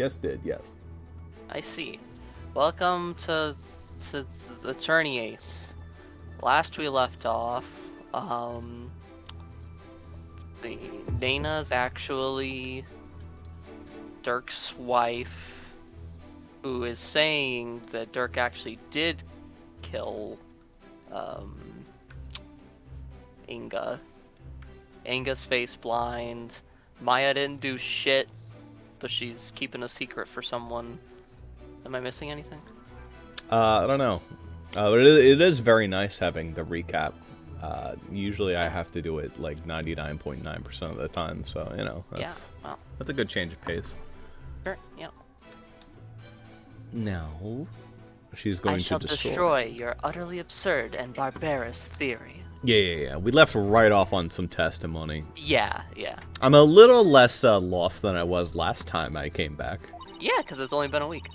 just did, yes. I see. Welcome to the Attorney Ace. Last we left off, Dana's actually Dirk's wife, who is saying that Dirk actually did kill, Inga. Inga's face blind. Maya didn't do shit, but she's keeping a secret for someone. Am I missing anything? I don't know. But it is very nice having the recap. Usually I have to do it like 99.9% of the time, so, you know, that's a good change of pace. Sure, yeah. Now, she's going to destroy your utterly absurd and barbarous theory. Yeah. We left right off on some testimony. Yeah. I'm a little less lost than I was last time I came back. Yeah, because it's only been a week.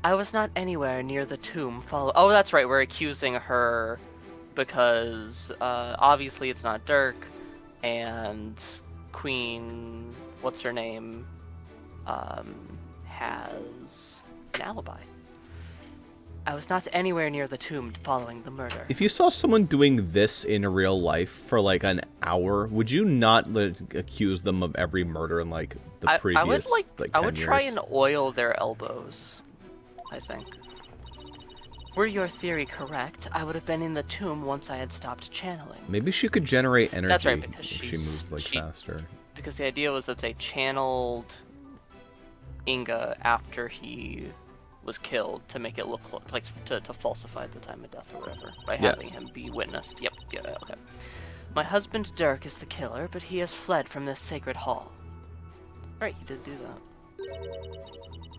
I was not anywhere near the tomb. Oh, that's right. We're accusing her because obviously it's not Dirk, and Queen, what's her name, has an alibi. I was not anywhere near the tomb following the murder. If you saw someone doing this in real life for like an hour, would you not accuse them of every murder in like the previous 10 years? I would try and oil their elbows, I think. Were your theory correct, I would have been in the tomb once I had stopped channeling. Maybe she could generate energy. That's right, because she moved like faster. Because the idea was that they channeled Inga after he was killed to make it look like to falsify the time of death or whatever by having him be witnessed. Yep. Yeah. Okay. My husband Dirk is the killer, but he has fled from this sacred hall. Right, he did do that.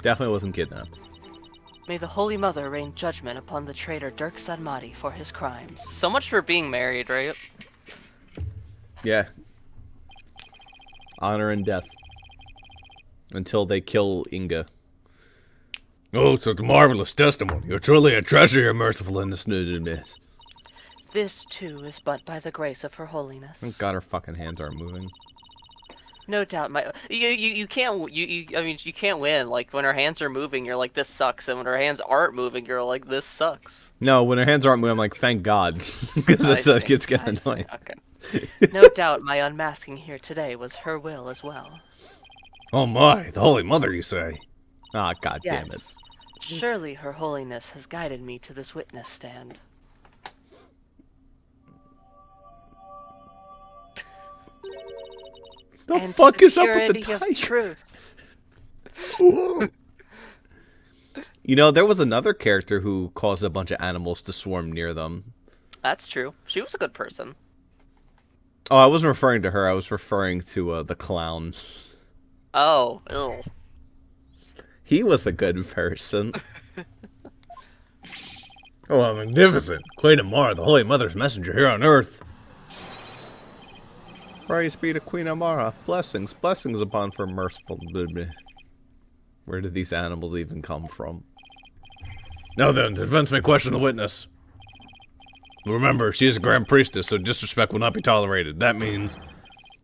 Definitely wasn't kidnapped. May the Holy Mother rain judgment upon the traitor Dirk Sanmati for his crimes. So much for being married, right? Yeah. Honor and death. Until they kill Inga. Oh, such marvelous testimony. You're truly a treasure, your merciful and innocent. This, too, is but by the grace of her holiness. Thank God her fucking hands aren't moving. No doubt, you can't you can't win. Like when her hands are moving, you're like this sucks, and when her hands aren't moving, you're like this sucks. No, when her hands aren't moving, I'm like thank God, because it gets getting annoying. Okay. No doubt, my unmasking here today was her will as well. Oh my, the Holy Mother, you say? Ah, God damn it. Surely her holiness has guided me to this witness stand. The fuck is up with the tiger? Truth. You know, there was another character who caused a bunch of animals to swarm near them. That's true. She was a good person. Oh, I wasn't referring to her. I was referring to the clown. Oh, ew. He was a good person. Oh, how magnificent. Queen Amara, the Holy Mother's messenger here on earth. Praise be to Queen Amara. Blessings upon her merciful. Where did these animals even come from? Now then, the defense may question the witness. Remember, she is a Grand Priestess, so disrespect will not be tolerated. That means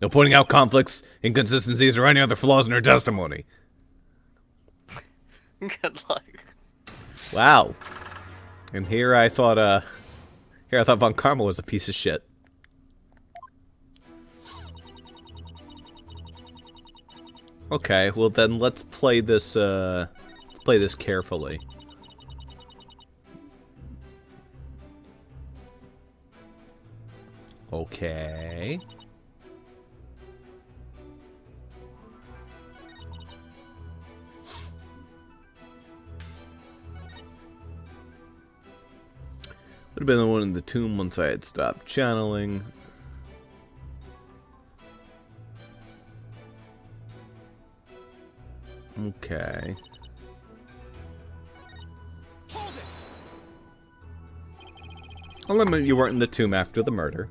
no pointing out conflicts, inconsistencies, or any other flaws in her testimony. Good luck. Wow. And here I thought Von Karma was a piece of shit. Okay, well then let's play this carefully. Okay. Would have been the one in the tomb once I had stopped channeling. Okay. I'll admit you weren't in the tomb after the murder.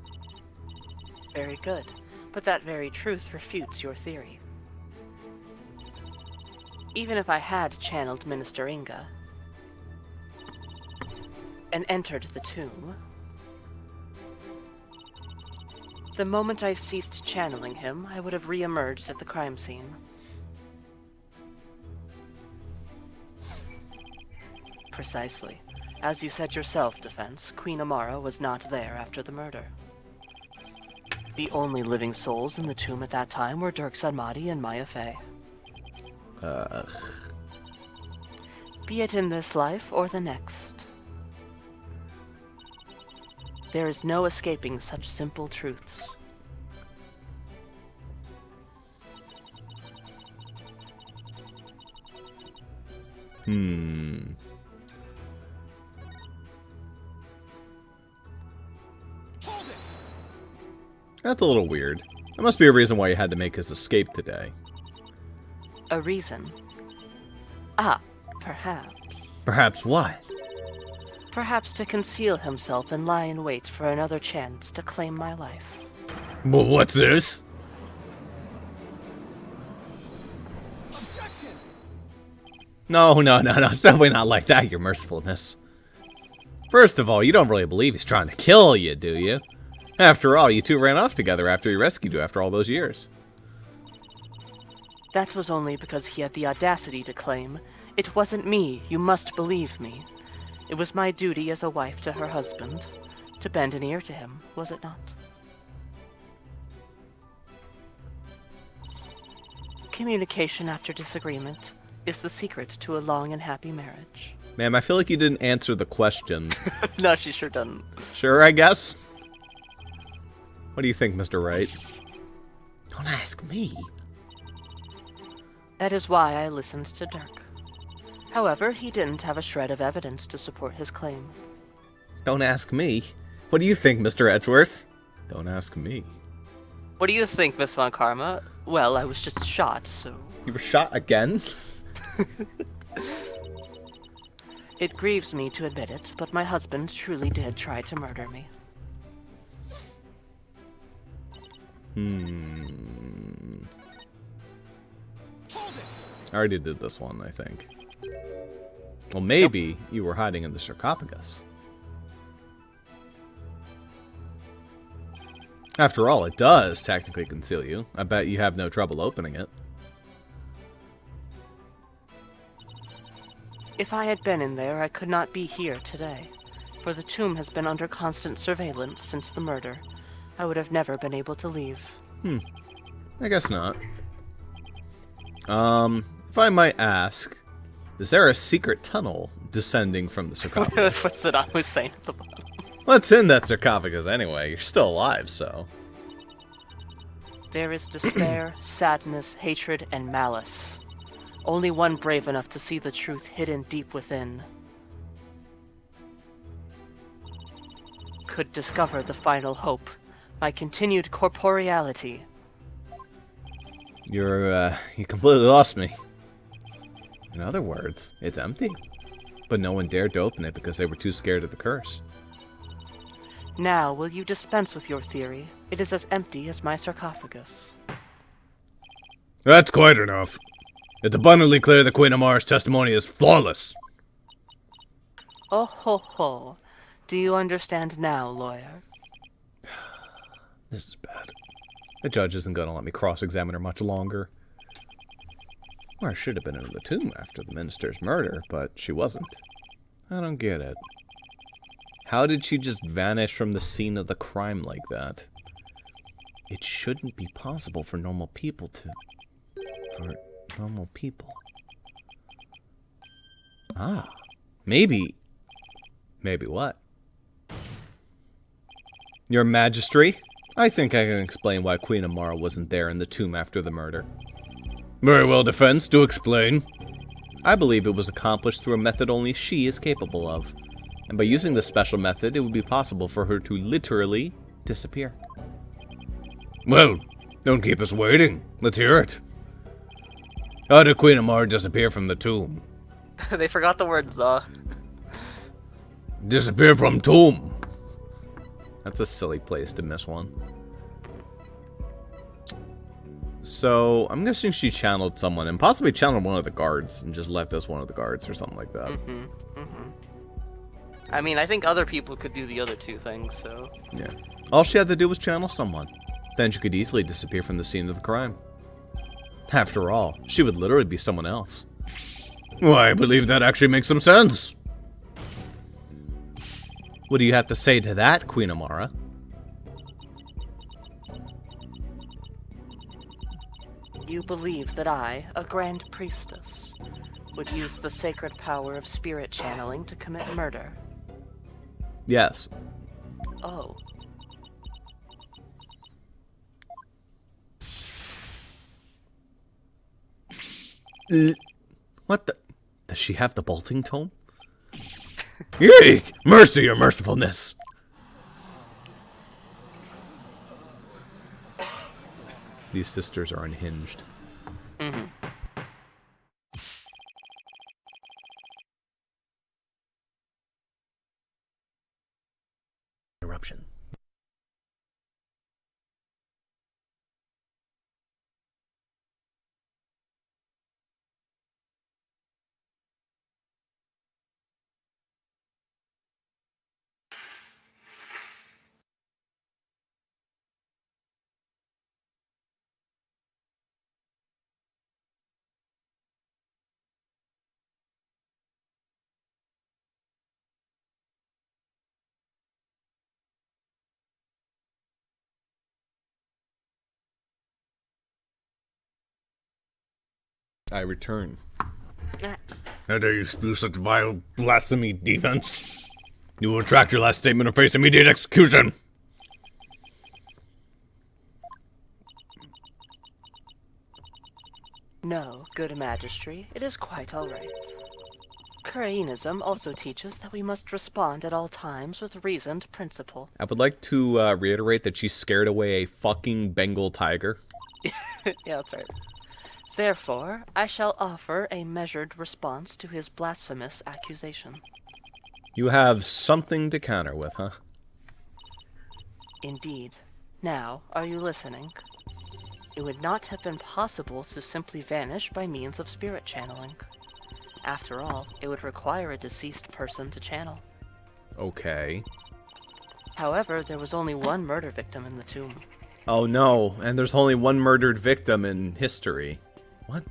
Very good. But that very truth refutes your theory. Even if I had channeled Minister Inga and entered the tomb, the moment I ceased channeling him, I would have re-emerged at the crime scene. Precisely. As you said yourself, Defense, Queen Amara was not there after the murder. The only living souls in the tomb at that time were Dirk Sadmati and Maya Fey. Be it in this life or the next. There is no escaping such simple truths. That's a little weird. There must be a reason why he had to make his escape today. A reason? Ah, perhaps. Perhaps what? Perhaps to conceal himself and lie in wait for another chance to claim my life. But what's this? No, it's definitely not like that, your mercifulness. First of all, you don't really believe he's trying to kill you, do you? After all, you two ran off together after he rescued you after all those years. That was only because he had the audacity to claim, "It wasn't me, you must believe me." It was my duty as a wife to her husband, to bend an ear to him, was it not? Communication after disagreement is the secret to a long and happy marriage. Ma'am, I feel like you didn't answer the question. No, she sure doesn't. Sure, I guess. What do you think, Mr. Wright? Don't ask me. That is why I listened to Dirk. However, he didn't have a shred of evidence to support his claim. Don't ask me. What do you think, Mr. Edgeworth? Don't ask me. What do you think, Miss Von Karma? Well, I was just shot, so... You were shot again? It grieves me to admit it, but my husband truly did try to murder me. I already did this one, I think. Well, maybe you were hiding in the sarcophagus. After all, it does technically conceal you. I bet you have no trouble opening it. If I had been in there, I could not be here today, for the tomb has been under constant surveillance since the murder. I would have never been able to leave. I guess not. If I might ask, is there a secret tunnel descending from the sarcophagus? What's that I was saying at the bottom? What's in that sarcophagus anyway? You're still alive, so... There is despair, sadness, hatred, and malice. Only one brave enough to see the truth hidden deep within could discover the final hope, my continued corporeality. You completely lost me. In other words, it's empty. But no one dared to open it because they were too scared of the curse. Now, will you dispense with your theory? It is as empty as my sarcophagus. That's quite enough. It's abundantly clear that Queen Amara's testimony is flawless. Oh ho ho. Do you understand now, lawyer? This is bad. The judge isn't going to let me cross-examine her much longer. Well, I should have been in the tomb after the minister's murder, but she wasn't. I don't get it. How did she just vanish from the scene of the crime like that? It shouldn't be possible for normal people to... Ah. Maybe... Maybe what? Your Majesty, I think I can explain why Queen Amara wasn't there in the tomb after the murder. Very well, Defense. Do explain. I believe it was accomplished through a method only she is capable of. And by using this special method, it would be possible for her to literally disappear. Well, don't keep us waiting. Let's hear it. How did Queen Amara disappear from the tomb? They forgot the word the. Disappear from tomb. That's a silly place to miss one. So, I'm guessing she channeled someone, and possibly channeled one of the guards, and just left us one of the guards or something like that. I mean, I think other people could do the other two things, so... Yeah. All she had to do was channel someone. Then she could easily disappear from the scene of the crime. After all, she would literally be someone else. Well, I believe that actually makes some sense. What do you have to say to that, Queen Amara? You believe that I, a Grand Priestess, would use the sacred power of spirit channeling to commit murder? Yes. Oh. What the? Does she have the bolting tome? Eek! Mercy, your mercifulness! These sisters are unhinged. Mm-hmm. Eruption. I return. How dare you spew such vile blasphemy, defense? You will retract your last statement or face immediate execution! No, good Magistry, it is quite all right. Karaenism also teaches that we must respond at all times with reasoned principle. I would like to reiterate that she scared away a fucking Bengal tiger. Yeah, that's right. Therefore, I shall offer a measured response to his blasphemous accusation. You have something to counter with, huh? Indeed. Now, are you listening? It would not have been possible to simply vanish by means of spirit channeling. After all, it would require a deceased person to channel. Okay. However, there was only one murder victim in the tomb. Oh no, and there's only one murdered victim in history. What?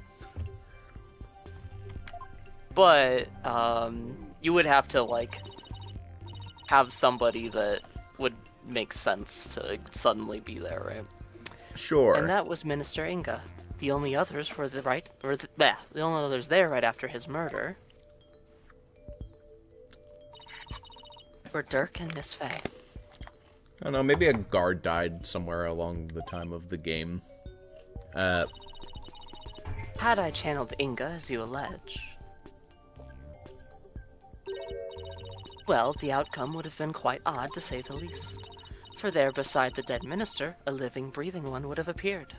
But, you would have to, like, have somebody that would make sense to suddenly be there, right? Sure. And that was Minister Inga. The only others were the only others there right after his murder were Dirk and Miss Faye. I don't know, maybe a guard died somewhere along the time of the game. Had I channeled Inga, as you allege, well, the outcome would have been quite odd, to say the least. For there, beside the dead minister, a living, breathing one would have appeared.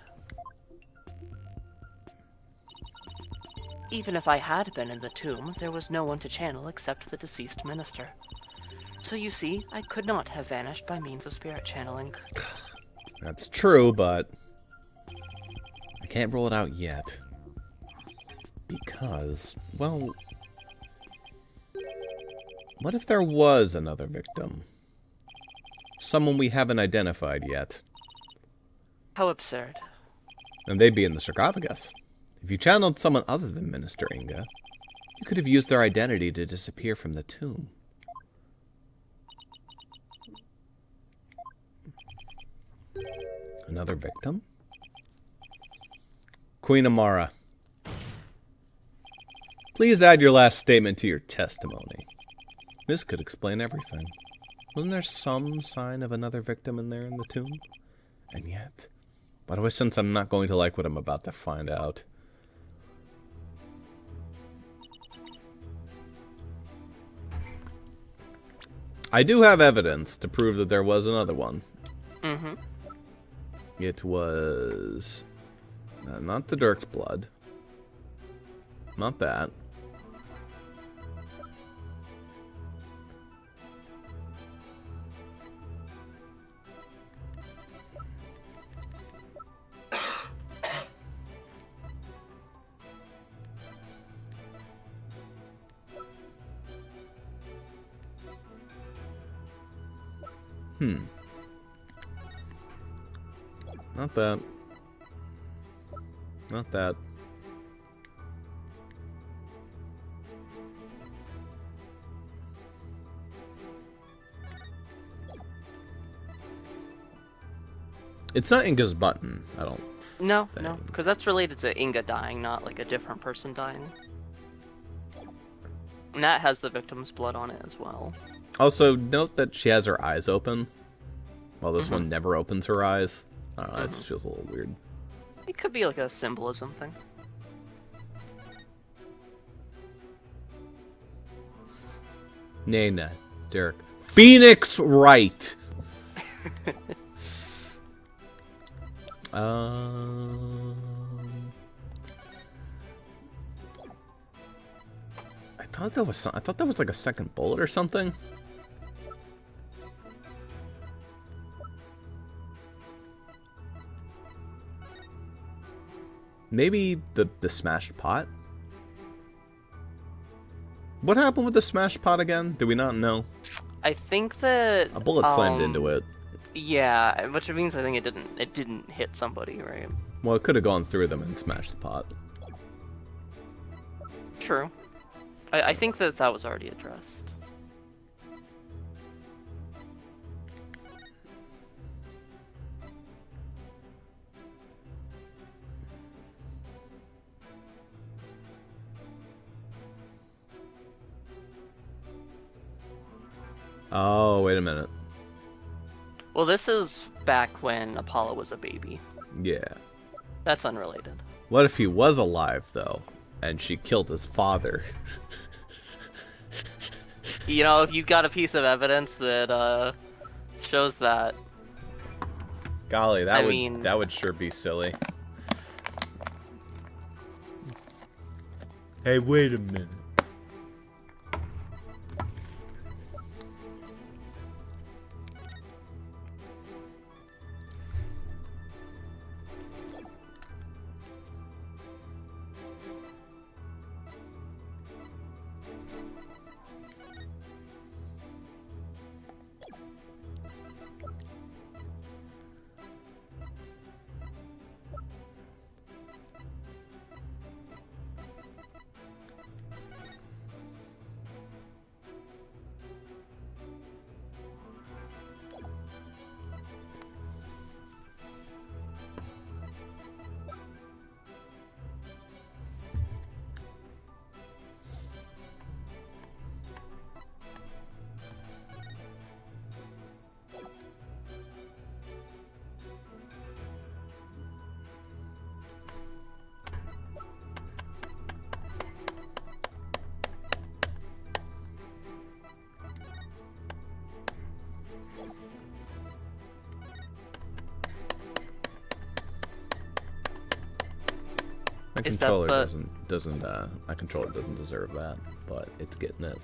Even if I had been in the tomb, there was no one to channel except the deceased minister. So you see, I could not have vanished by means of spirit channeling. That's true, but I can't rule it out yet. Because, well, what if there was another victim? Someone we haven't identified yet. How absurd. And they'd be in the sarcophagus. If you channeled someone other than Minister Inga, you could have used their identity to disappear from the tomb. Another victim? Queen Amara. Please add your last statement to your testimony. This could explain everything. Wasn't there some sign of another victim in there in the tomb? And yet, why do I sense I'm not going to like what I'm about to find out? I do have evidence to prove that there was another one. Mm-hmm. It was not the Dirk's blood. Not that. Not that. Not that. It's not Inga's button, I don't No, think. no, because that's related to Inga dying, not like a different person dying. And that has the victim's blood on it as well. Also, note that she has her eyes open, while this one never opens her eyes. I don't know, it just feels a little weird. It could be like a symbolism thing. Nana, Derek. Phoenix Wright! I thought that was like a second bullet or something. Maybe the smashed pot? What happened with the smashed pot again? Do we not know? I think that A bullet slammed into it. Yeah, which means I think it didn't hit somebody, right? Well, it could have gone through them and smashed the pot. True. I think that was already addressed. Oh, wait a minute. Well, this is back when Apollo was a baby. Yeah. That's unrelated. What if he was alive, though, and she killed his father? You know, if you've got a piece of evidence that shows that. Golly, that would sure be silly. Hey, wait a minute. My controller doesn't deserve that, but it's getting it.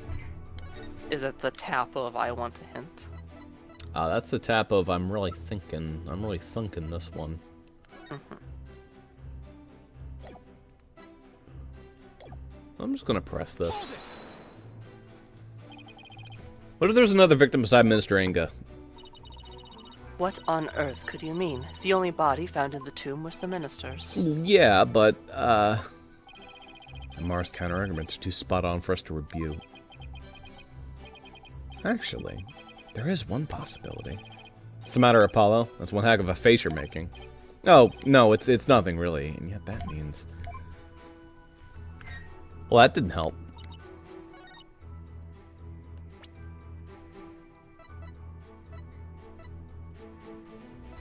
Is it the tap of I want a hint? That's the tap of I'm really thinking this one. I'm just gonna press this. What if there's another victim beside Minister Inga? What on earth could you mean? The only body found in the tomb was the minister's. Yeah, but, Mars counter-arguments are too spot-on for us to rebuke. Actually, there is one possibility. What's the matter, Apollo? That's one heck of a face you're making. Oh, no, it's nothing, really, and yet that means... Well, that didn't help.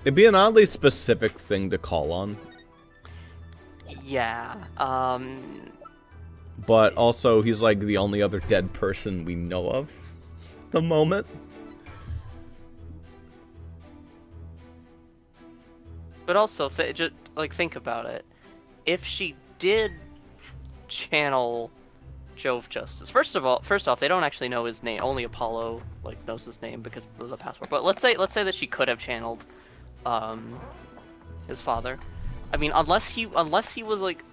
It'd be an oddly specific thing to call on. Yeah, But also, he's like the only other dead person we know of at the moment. But also, just like think about it. If she did channel Jove Justice, first off, they don't actually know his name. Only Apollo knows his name because of the password. But let's say that she could have channeled his father. I mean, unless he was like,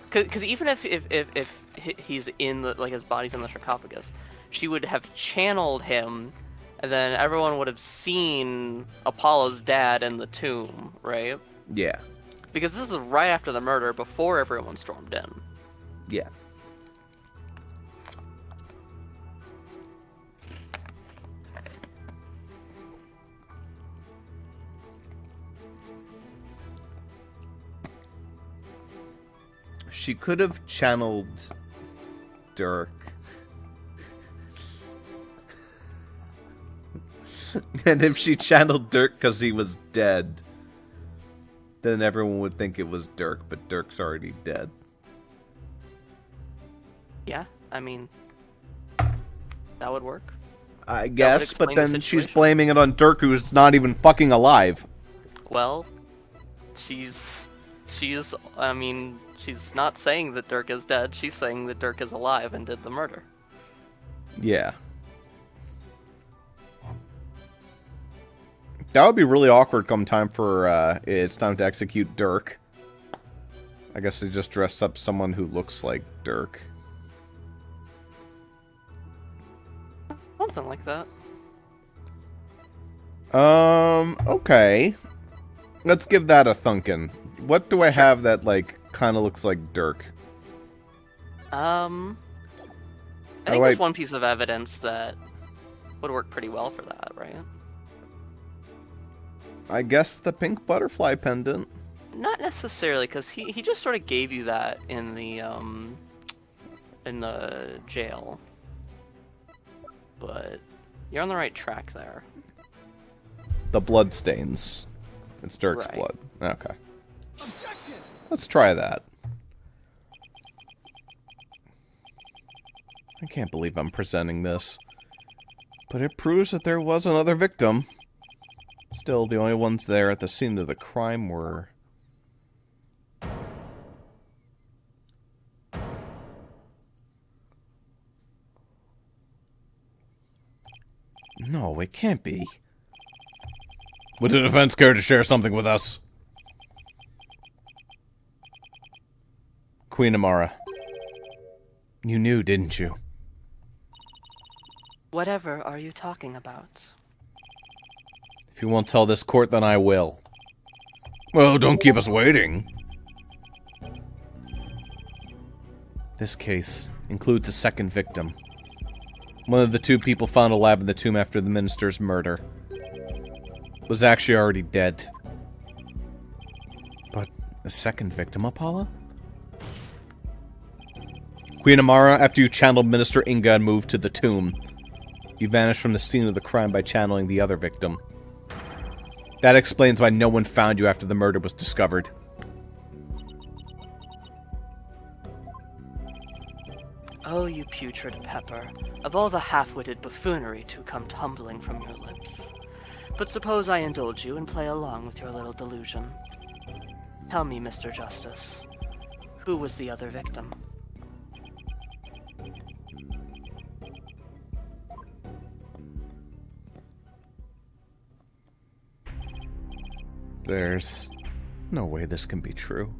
because even if he's in the his body's in the sarcophagus, she would have channeled him, and then everyone would have seen Apollo's dad in the tomb, right? Yeah. Because this is right after the murder, before everyone stormed in. Yeah. she could have channeled Dirk. And if she channeled Dirk because he was dead, then everyone would think it was Dirk, but Dirk's already dead. Yeah, I mean, that would work. I guess, but then she's blaming it on Dirk, who's not even fucking alive. Well, I mean, she's not saying that Dirk is dead, she's saying that Dirk is alive and did the murder. Yeah. That would be really awkward come time for, it's time to execute Dirk. I guess they just dressed up someone who looks like Dirk. Something like that. Okay. Let's give that a thunkin'. What do I have that, like, kind of looks like Dirk? I think there's one piece of evidence that would work pretty well for that, right? I guess the pink butterfly pendant. Not necessarily, because he just sort of gave you that in the jail. But you're on the right track there. The blood stains. It's Dirk's Right. blood. Okay. Objection! Let's try that. I can't believe I'm presenting this. But it proves that there was another victim. Still, the only ones there at the scene of the crime were... No, it can't be. Would the defense care to share something with us? Queen Amara. You knew, didn't you? Whatever are you talking about? If you won't tell this court, then I will. Well, don't keep us waiting. This case includes a second victim. One of the two people found alive in the tomb after the minister's murder was actually already dead. But a second victim, Apollo? Queen Amara, after you channeled Minister Inga and moved to the tomb, you vanished from the scene of the crime by channeling the other victim. That explains why no one found you after the murder was discovered. Oh, you putrid pepper, of all the half-witted buffoonery to come tumbling from your lips. But suppose I indulge you and play along with your little delusion. Tell me, Mr. Justice, who was the other victim? There's no way this can be true.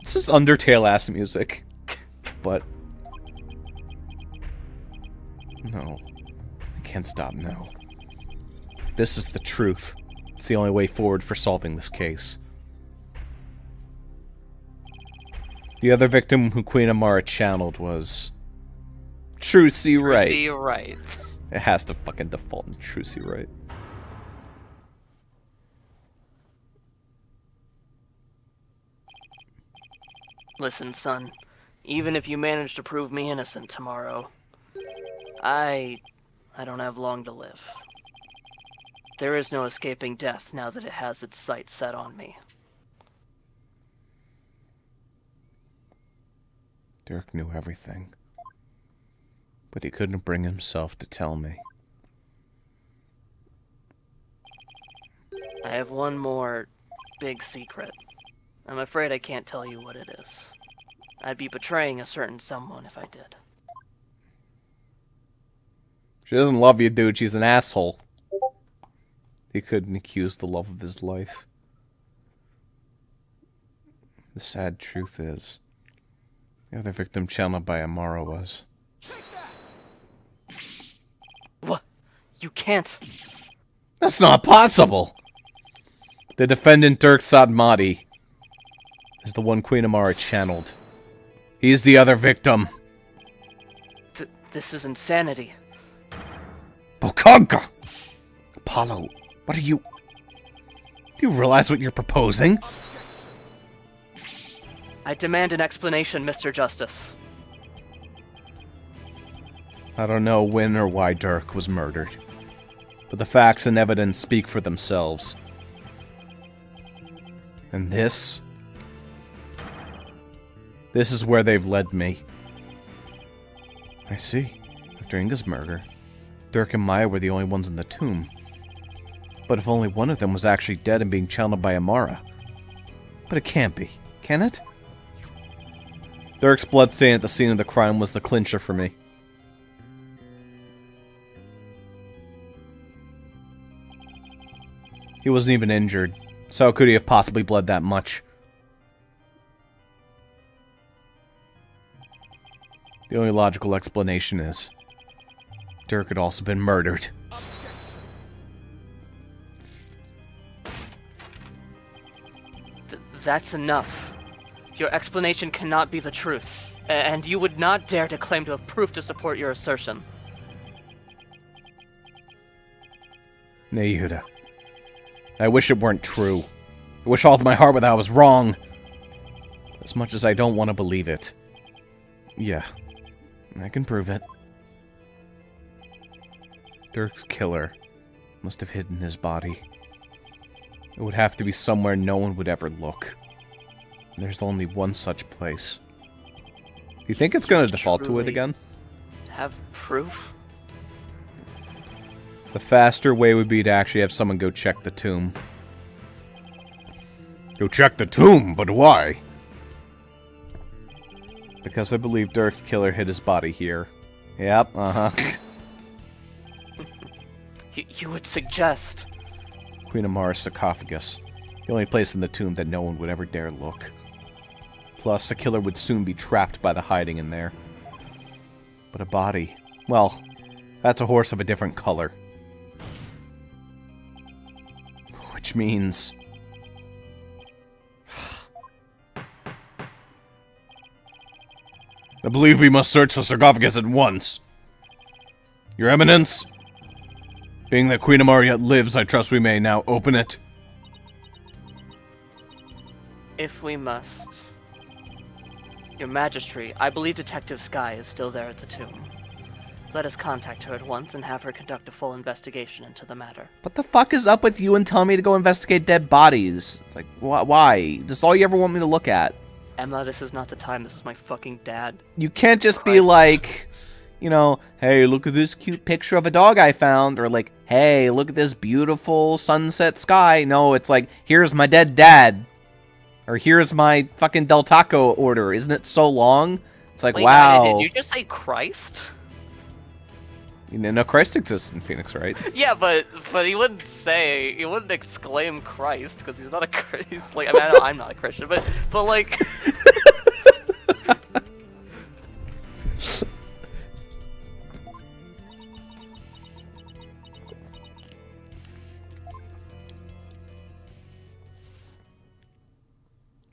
This is Undertale-ass music. But... no. I can't stop now. This is the truth. It's the only way forward for solving this case. The other victim who Queen Amara channeled was... Trucy Wright. Trucy Wright. It has to fucking default in Trucy Wright. Listen, son. Even if you manage to prove me innocent tomorrow, I don't have long to live. There is no escaping death now that it has its sights set on me. Dirk knew everything. But he couldn't bring himself to tell me. I have one more big secret. I'm afraid I can't tell you what it is. I'd be betraying a certain someone if I did. She doesn't love you, dude. She's an asshole. He couldn't accuse the love of his life. The sad truth is, the other victim channeled by Amara was... What? You can't! That's not possible! The defendant, Dirk Sadmati, is the one Queen Amara channeled. He's the other victim. This is insanity. Bokanka! Apollo, what are you... Do you realize what you're proposing? I demand an explanation, Mr. Justice. I don't know when or why Dirk was murdered, but the facts and evidence speak for themselves. And this is where they've led me. I see. After Inga's murder, Dirk and Maya were the only ones in the tomb. But if only one of them was actually dead and being channeled by Amara. But it can't be, can it? Dirk's bloodstain at the scene of the crime was the clincher for me. He wasn't even injured, so how could he have possibly bled that much? The only logical explanation is Dirk had also been murdered. That's enough. Your explanation cannot be the truth, and you would not dare to claim to have proof to support your assertion. Nayuda, I wish it weren't true. I wish all of my heart that I was wrong. As much as I don't want to believe it. Yeah, I can prove it. Dirk's killer must have hidden his body. It would have to be somewhere no one would ever look. There's only one such place. Do you think it's going to default to it again? Have proof? The faster way would be to actually have someone go check the tomb. Go check the tomb? But why? Because I believe Dirk's killer hid his body here. Yep, You would suggest... Queen Amara's sarcophagus. The only place in the tomb that no one would ever dare look. Plus, the killer would soon be trapped by the hiding in there. But a body... well, that's a horse of a different color. Which means... I believe we must search the sarcophagus at once. Your Eminence? Being that Queen Amara yet lives, I trust we may now open it. If we must. Your Majesty, I believe Detective Skye is still there at the tomb. Let us contact her at once and have her conduct a full investigation into the matter. What the fuck is up with you and telling me to go investigate dead bodies? It's like, why? This is all you ever want me to look at. Emma, this is not the time. This is my fucking dad. You can't just be like, you know, hey, look at this cute picture of a dog I found. Or like, hey, look at this beautiful sunset sky. No, it's like, here's my dead dad. Or here's my fucking Del Taco order. Isn't it so long? It's like, wait, wow. Did you just say Christ? You know, Christ exists in Phoenix, right? Yeah, but he wouldn't exclaim Christ because he's not a Christ. Like, I mean, I know I'm not a Christian, but like.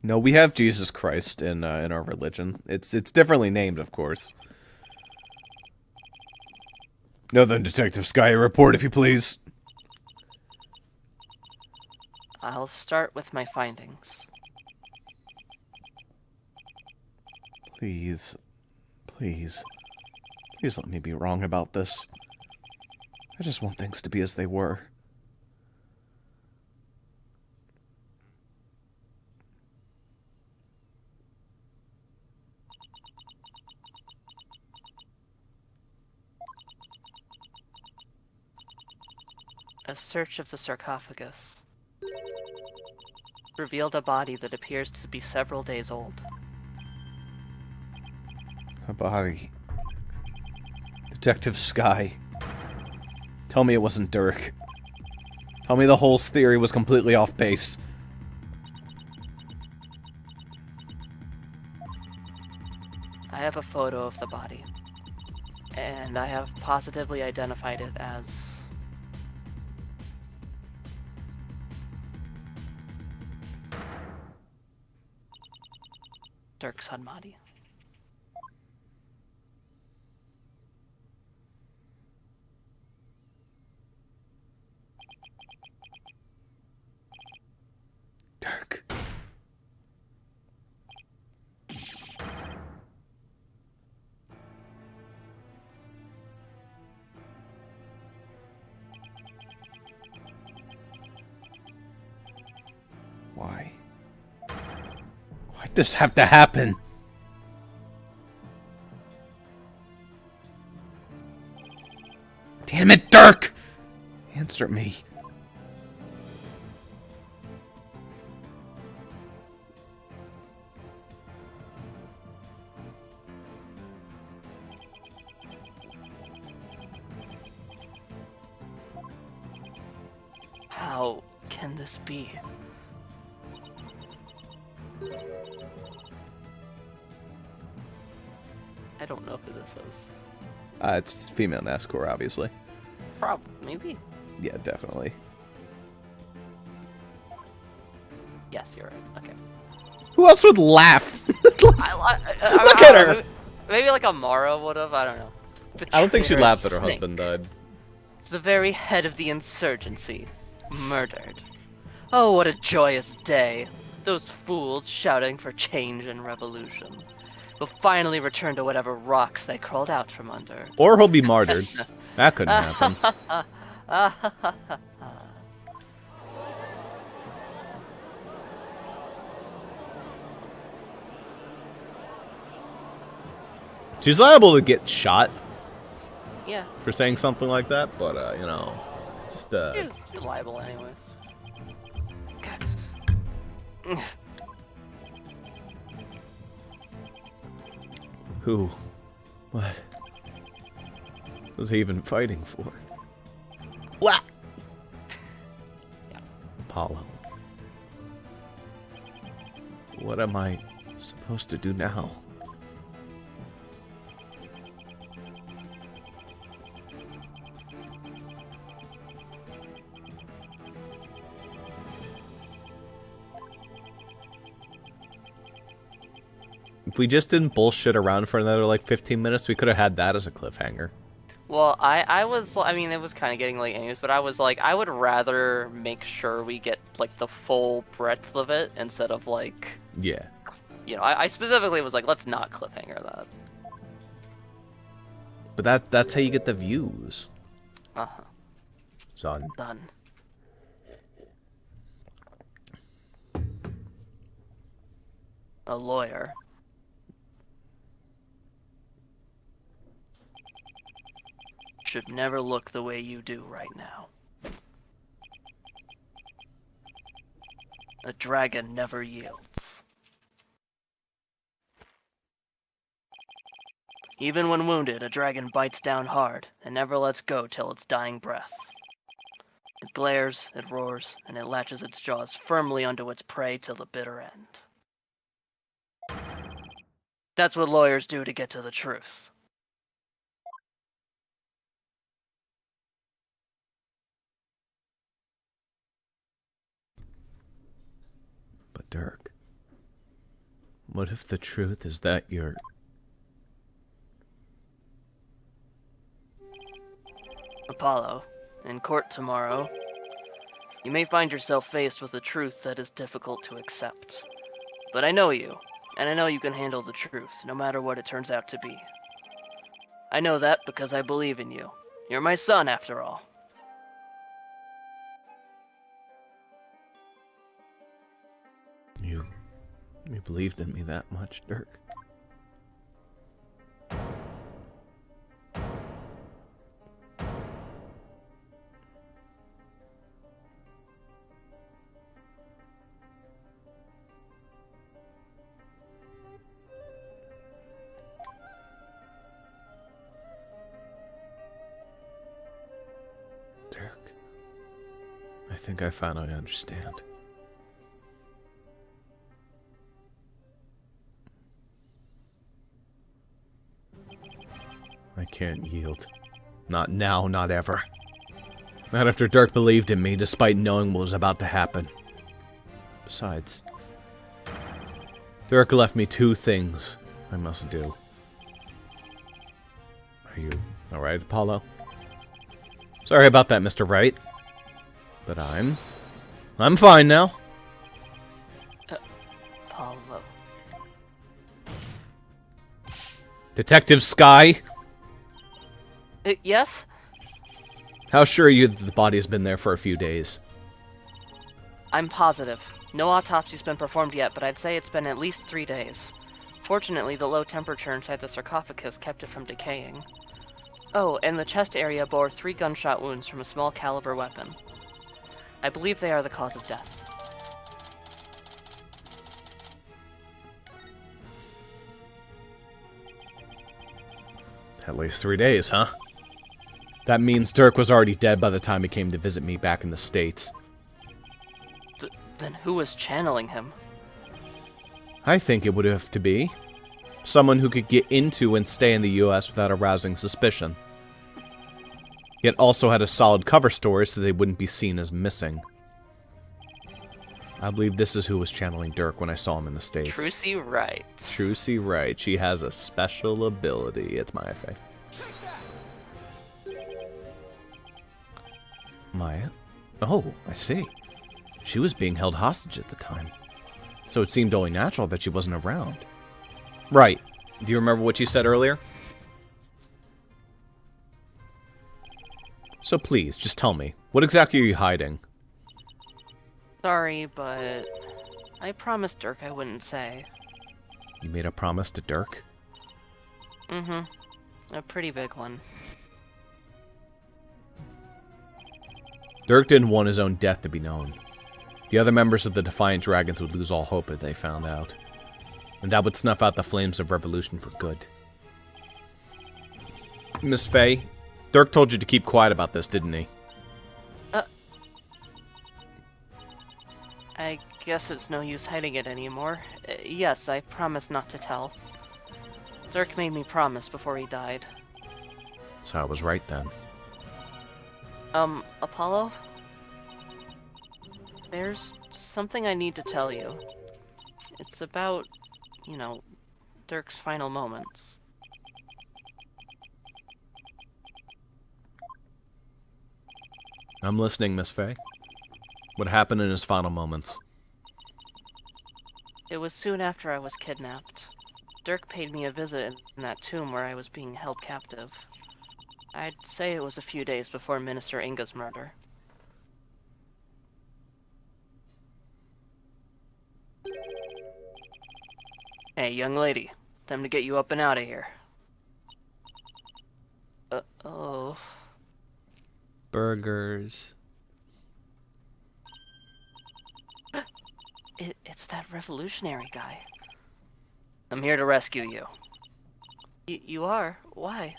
No, we have Jesus Christ in our religion. It's differently named, of course. Now then, Detective Skye, a report, if you please. I'll start with my findings. Please. Please. Please let me be wrong about this. I just want things to be as they were. A search of the sarcophagus revealed a body that appears to be several days old. A body. Detective Skye. Tell me it wasn't Dirk. Tell me the whole theory was completely off base. I have a photo of the body, and I have positively identified it as Dirk's Hanmadi. Dirk. did this have to happen? Damn it, Dirk! Answer me. How can this be? I don't know who this is. It's female NASCAR, obviously. Maybe? Yeah, definitely. Yes, you're right. Okay. Who else would laugh? Look at her! Maybe like Amara would've, I don't know. I don't think she Traitorous laughed that her snake. husband died. The very head of the insurgency. Murdered. Oh, what a joyous day. Those fools shouting for change and revolution will finally return to whatever rocks they crawled out from under. Or he'll be martyred. That couldn't happen. She's liable to get shot Yeah, for saying something like that, but, you know, just, you're liable anyways. Who? What? Was he even fighting for? What? Apollo. What am I supposed to do now? If we just didn't bullshit around for another, like, 15 minutes, we could have had that as a cliffhanger. Well, I mean, it was kind of getting late anyways, but I was like, I would rather make sure we get, like, the full breadth of it instead of, like... Yeah. You know, I specifically was like, let's not cliffhanger that. But that's how you get the views. Uh-huh. Son. Done. A lawyer. Should never look the way you do right now. A dragon never yields. Even when wounded, a dragon bites down hard and never lets go till its dying breath. It glares, it roars, and it latches its jaws firmly onto its prey till the bitter end. That's what lawyers do to get to the truth. But Dirk, what if the truth is that you're... Apollo, in court tomorrow, you may find yourself faced with a truth that is difficult to accept. But I know you, and I know you can handle the truth, no matter what it turns out to be. I know that because I believe in you. You're my son, after all. You believed in me that much, Dirk? Dirk, I think I finally understand. I can't yield. Not now, not ever. Not after Dirk believed in me, despite knowing what was about to happen. Besides, Dirk left me two things I must do. Are you alright, Apollo? Sorry about that, Mr. Wright. But I'm fine now. Apollo. Detective Sky? Yes? How sure are you that the body has been there for a few days? I'm positive. No autopsy's been performed yet, but I'd say it's been at least 3 days. Fortunately, the low temperature inside the sarcophagus kept it from decaying. Oh, and the chest area bore 3 gunshot wounds from a small caliber weapon. I believe they are the cause of death. At least 3 days, huh? That means Dirk was already dead by the time he came to visit me back in the States. Then who was channeling him? I think it would have to be someone who could get into and stay in the U.S. without arousing suspicion. Yet also had a solid cover story so they wouldn't be seen as missing. I believe this is who was channeling Dirk when I saw him in the States. Trucy Wright. Trucy Wright. She has a special ability. It's Maya Fey. Maya? Oh, I see. She was being held hostage at the time. So it seemed only natural that she wasn't around. Right. Do you remember what you said earlier? So please, just tell me. What exactly are you hiding? Sorry, but I promised Dirk I wouldn't say. You made a promise to Dirk? Mm-hmm. A pretty big one. Dirk didn't want his own death to be known. The other members of the Defiant Dragons would lose all hope if they found out. And that would snuff out the flames of revolution for good. Miss Fey, Dirk told you to keep quiet about this, didn't he? I guess it's no use hiding it anymore. Yes, I promised not to tell. Dirk made me promise before he died. So I was right then. Apollo? There's something I need to tell you. It's about, you know, Dirk's final moments. I'm listening, Miss Fey. What happened in his final moments? It was soon after I was kidnapped. Dirk paid me a visit in that tomb where I was being held captive. I'd say it was a few days before Minister Inga's murder. Hey, young lady. Time to get you up and out of here. Oh. Burgers. It's that revolutionary guy. I'm here to rescue you. You are? Why?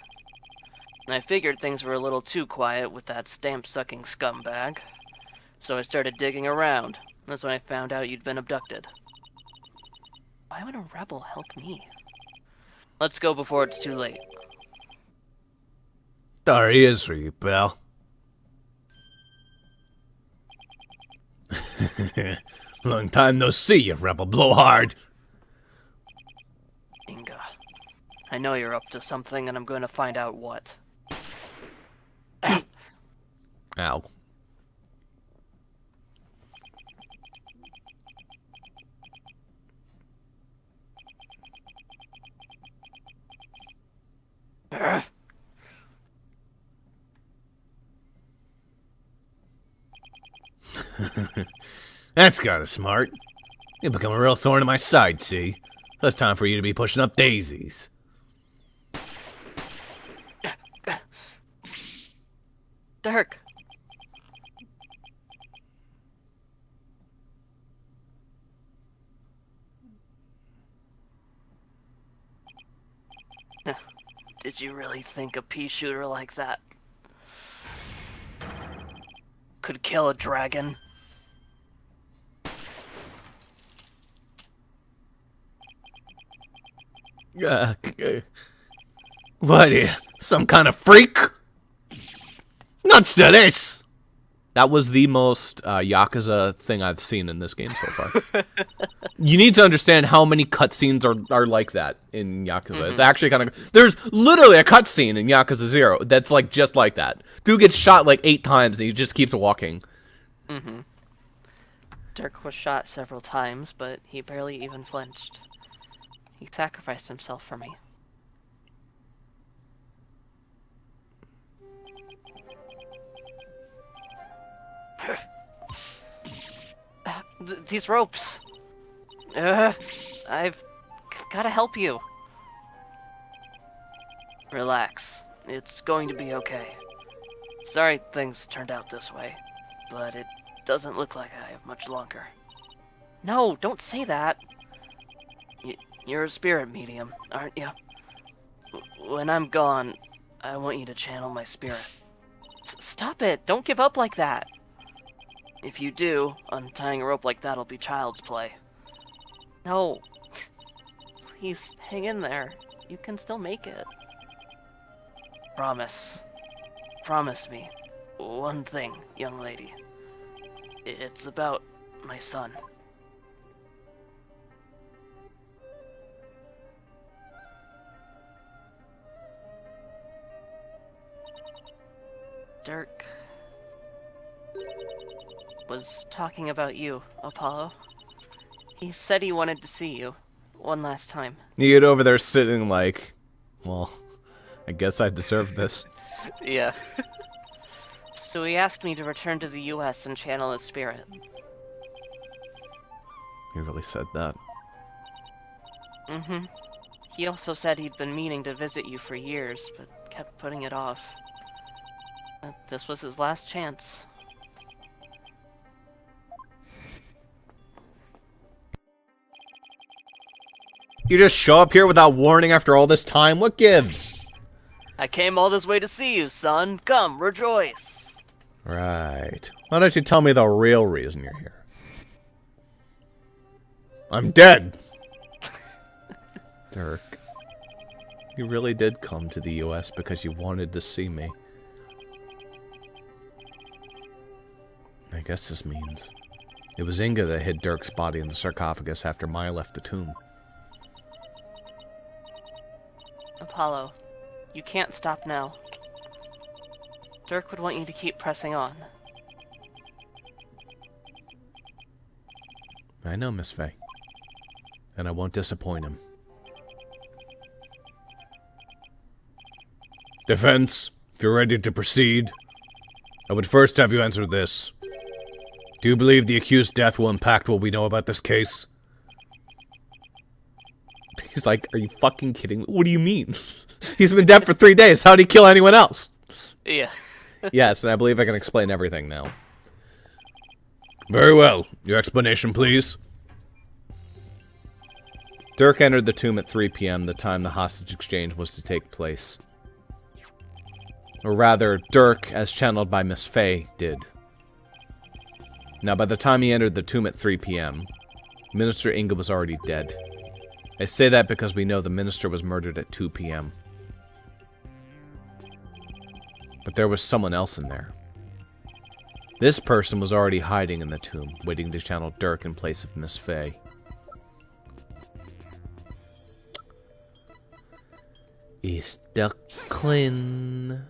I figured things were a little too quiet with that stamp-sucking scumbag. So I started digging around. That's when I found out you'd been abducted. Why would a rebel help me? Let's go before it's too late. There he is for you, pal. Long time no see, you rebel blowhard. Inga, I know you're up to something, and I'm going to find out what. Ow. That's kinda smart. You become a real thorn in my side, see? So it's time for you to be pushing up daisies. Dirk! Did you really think a pea shooter like that could kill a dragon? What are you, some kind of freak? Nuts to this! That was the most Yakuza thing I've seen in this game so far. You need to understand how many cutscenes are like that in Yakuza. It's actually kind of... There's literally a cutscene in Yakuza 0 that's like just like that. Dude gets shot like 8 times and he just keeps walking. Dirk was shot several times, but he barely even flinched. He sacrificed himself for me. These ropes. I've gotta help you. Relax. It's going to be okay. Sorry things turned out this way, but it doesn't look like I have much longer. No, don't say that. You're a spirit medium, aren't you? When I'm gone, I want you to channel my spirit. Stop it! Don't give up like that! If you do, untying a rope like that'll be child's play. No. Please, hang in there. You can still make it. Promise. Promise me. One thing, young lady. It's about my son. Dirk was talking about you, Apollo. He said he wanted to see you one last time. You get over there sitting like, well, I guess I deserve this. Yeah. So he asked me to return to the U.S. and channel his spirit. He really said that. Mm-hmm. He also said he'd been meaning to visit you for years, but kept putting it off. This was his last chance. You just show up here without warning after all this time? What gives? I came all this way to see you, son. Come, rejoice. Right. Why don't you tell me the real reason you're here? I'm dead! Dirk. You really did come to the U.S. because you wanted to see me. I guess this means it was Inga that hid Dirk's body in the sarcophagus after Maya left the tomb. Apollo, you can't stop now. Dirk would want you to keep pressing on. I know, Miss Faye. And I won't disappoint him. Defense, if you're ready to proceed, I would first have you answer this. Do you believe the accused's death will impact what we know about this case? He's like, are you fucking kidding me? What do you mean? He's been dead for 3 days. How'd he kill anyone else? Yeah. Yes, and I believe I can explain everything now. Very well. Your explanation, please. Dirk entered the tomb at 3 p.m., the time the hostage exchange was to take place. Or rather, Dirk, as channeled by Miss Faye, did. Now, by the time he entered the tomb at 3 p.m., Minister Inga was already dead. I say that because we know the minister was murdered at 2 p.m. But there was someone else in there. This person was already hiding in the tomb, waiting to channel Dirk in place of Miss Faye. Is Ducklin?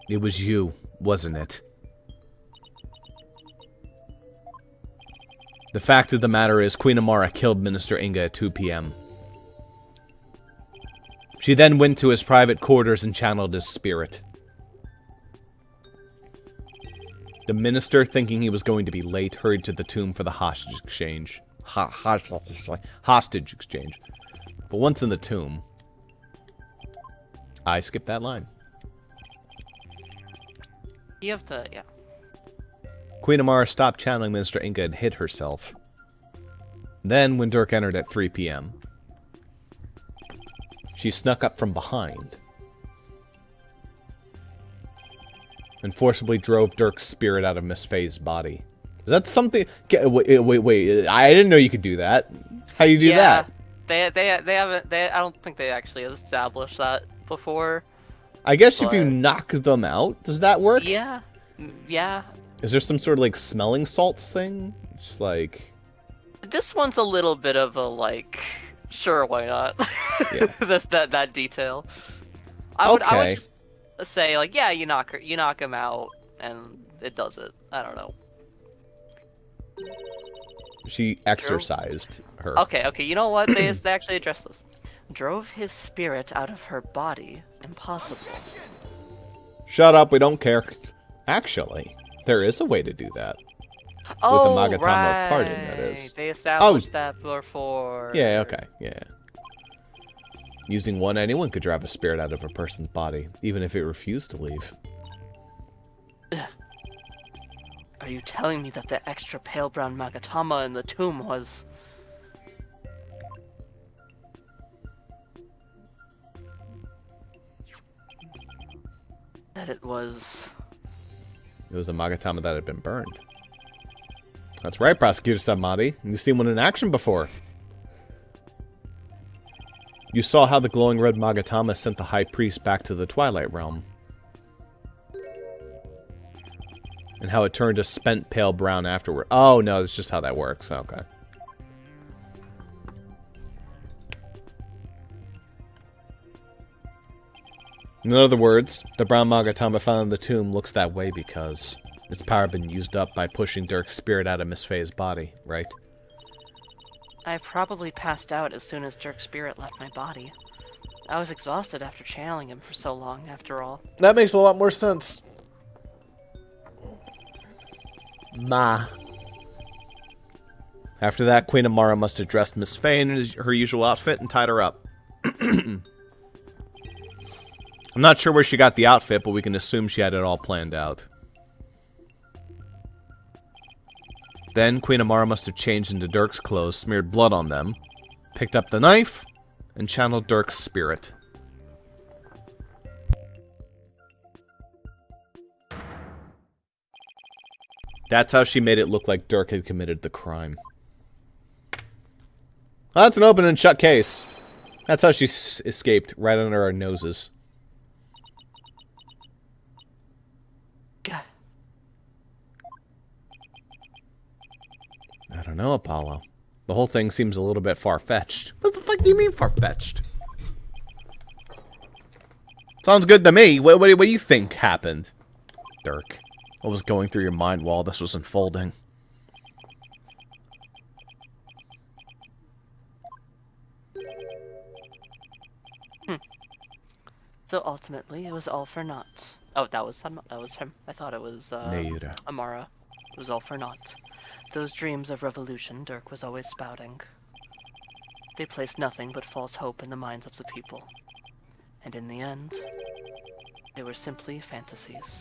It was you, wasn't it? The fact of the matter is, Queen Amara killed Minister Inga at 2 p.m. She then went to his private quarters and channeled his spirit. The minister, thinking he was going to be late, hurried to the tomb for the hostage exchange. Hostage exchange. But once in the tomb, I skipped that line. You have to, yeah. Queen Amara stopped channeling Minister Inga and hid herself. Then, when Dirk entered at 3 p.m., she snuck up from behind and forcibly drove Dirk's spirit out of Miss Faye's body. Is that something? Wait. I didn't know you could do that. How you do that? They haven't. I don't think they actually established that before. I guess if you knock them out, does that work? Yeah. Yeah. Is there some sort of like smelling salts thing? It's just like. This one's a little bit of a like. Sure, why not? Yeah. that detail. I would just say like, yeah, you knock him out, and it does it. I don't know. She exorcised her. Okay. You know what? They actually addressed this. Drove his spirit out of her body. Impossible. Shut up. We don't care. Actually, there is a way to do that. Oh, with a Magatama right. of parting, that is. They established that before. Yeah, okay, yeah. Using one, anyone could drive a spirit out of a person's body, even if it refused to leave. Are you telling me that the extra pale brown Magatama in the tomb was... that it was... It was a Magatama that had been burned. That's right, Prosecutor Samadi. You've seen one in action before. You saw how the glowing red Magatama sent the High Priest back to the Twilight Realm. And how it turned to spent pale brown afterward. Oh, no, that's just how that works. Okay. In other words, the brown Magatama found in the tomb looks that way because its power had been used up by pushing Dirk's spirit out of Miss Faye's body, right? I probably passed out as soon as Dirk's spirit left my body. I was exhausted after channeling him for so long, after all. That makes a lot more sense. Ma. After that, Queen Amara must have dressed Miss Faye in her usual outfit and tied her up. I'm not sure where she got the outfit, but we can assume she had it all planned out. Then, Queen Amara must have changed into Dirk's clothes, smeared blood on them, picked up the knife, and channeled Dirk's spirit. That's how she made it look like Dirk had committed the crime. Well, that's an open and shut case. That's how she escaped, right under our noses. God. I don't know, Apollo. The whole thing seems a little bit far-fetched. What the fuck do you mean far-fetched? Sounds good to me. What do you think happened, Dirk? What was going through your mind while this was unfolding? So ultimately, it was all for naught. Oh, that was him. I thought it was Amara. It was all for naught. Those dreams of revolution Dirk was always spouting. They placed nothing but false hope in the minds of the people. And in the end, they were simply fantasies.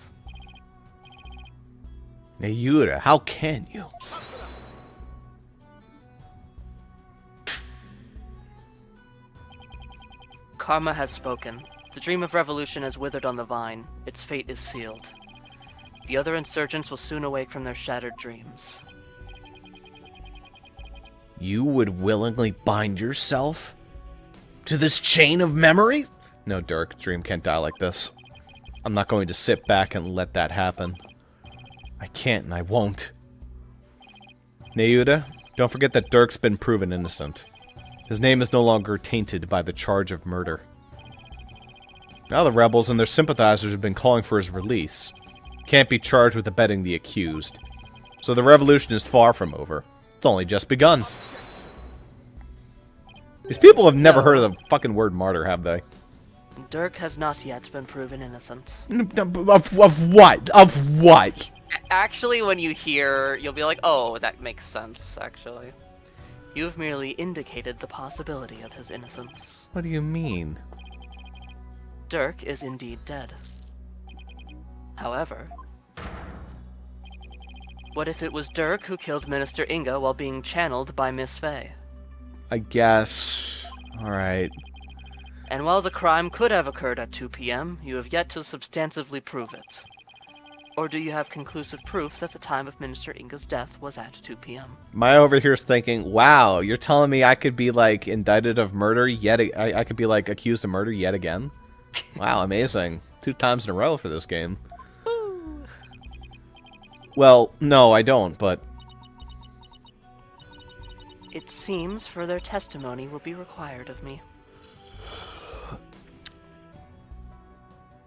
Nayura, how can you? Karma has spoken. The dream of revolution has withered on the vine. Its fate is sealed. The other insurgents will soon awake from their shattered dreams. You would willingly bind yourself to this chain of memories? No, Dirk, dream can't die like this. I'm not going to sit back and let that happen. I can't and I won't. Nayuda, don't forget that Dirk's been proven innocent. His name is no longer tainted by the charge of murder. Now the rebels and their sympathizers have been calling for his release. Can't be charged with abetting the accused. So the revolution is far from over. It's only just begun. These people have never heard of the fucking word martyr, have they? Dirk has not yet been proven innocent. Of what? Of what? Actually, when you hear, you'll be like, oh, that makes sense, actually. You've merely indicated the possibility of his innocence. What do you mean? Dirk is indeed dead. However, what if it was Dirk who killed Minister Inga while being channeled by Miss Faye? I guess. Alright. And while the crime could have occurred at 2 p.m., you have yet to substantively prove it. Or do you have conclusive proof that the time of Minister Inga's death was at 2 p.m.? Maya over here is thinking, wow, you're telling me I could be, like, indicted of murder yet... I could be, like, accused of murder yet again? Wow, amazing. 2 times in a row for this game. Woo. Well, no, I don't, but... It seems further testimony will be required of me.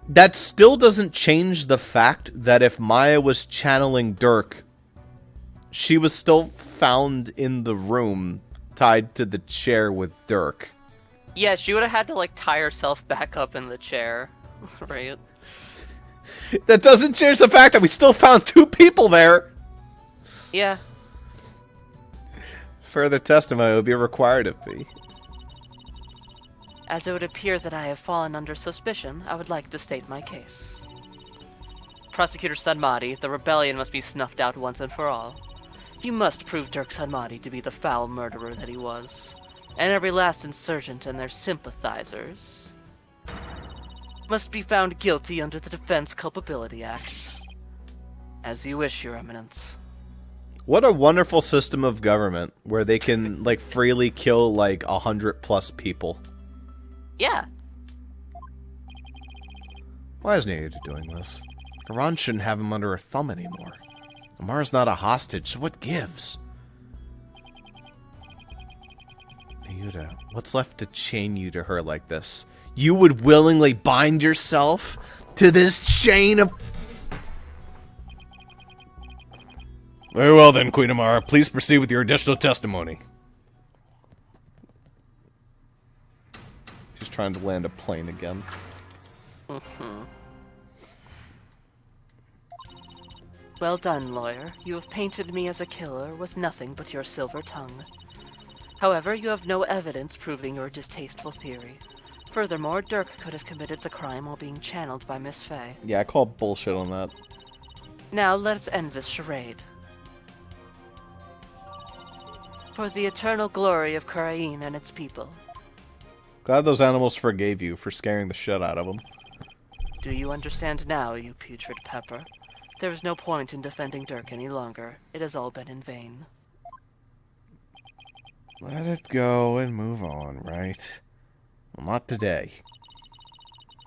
That still doesn't change the fact that if Maya was channeling Dirk, she was still found in the room, tied to the chair with Dirk. Yeah, she would have had to, like, tie herself back up in the chair, right? That doesn't change the fact that we still found 2 people there! Yeah. Further testimony would be required of me. As it would appear that I have fallen under suspicion, I would like to state my case. Prosecutor Sanmati, the rebellion must be snuffed out once and for all. You must prove Dirk Sanmati to be the foul murderer that he was, and every last insurgent and their sympathizers must be found guilty under the Defense Culpability Act. As you wish, Your Eminence. What a wonderful system of government where they can, like, freely kill, like, 100+ people. Yeah. Why is Nayuta doing this? Iran shouldn't have him under her thumb anymore. Amara's not a hostage, so what gives? Nayuta, what's left to chain you to her like this? You would willingly bind yourself to this chain of... Very well then, Queen Amara. Please proceed with your additional testimony. She's trying to land a plane again. Well done, lawyer. You have painted me as a killer with nothing but your silver tongue. However, you have no evidence proving your distasteful theory. Furthermore, Dirk could have committed the crime while being channeled by Miss Fey. Yeah, I call bullshit on that. Now, let us end this charade. For the eternal glory of Karain and its people. Glad those animals forgave you for scaring the shit out of them. Do you understand now, you putrid pepper? There is no point in defending Dirk any longer. It has all been in vain. Let it go and move on, right? Well, not today.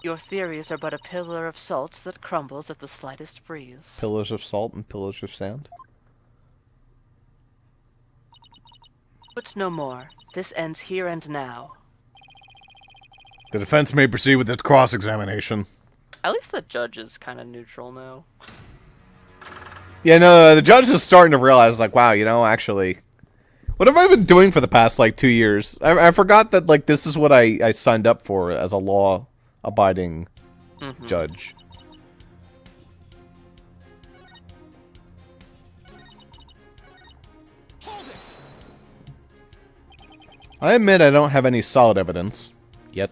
Your theories are but a pillar of salt that crumbles at the slightest breeze. Pillars of salt and pillars of sand? But no more. This ends here and now. The defense may proceed with its cross-examination. At least the judge is kind of neutral now. Yeah, no, the judge is starting to realize, like, wow, you know, actually, what have I been doing for the past, like, 2 years? I forgot that, like, this is what I signed up for as a law-abiding judge. I admit I don't have any solid evidence. Yet.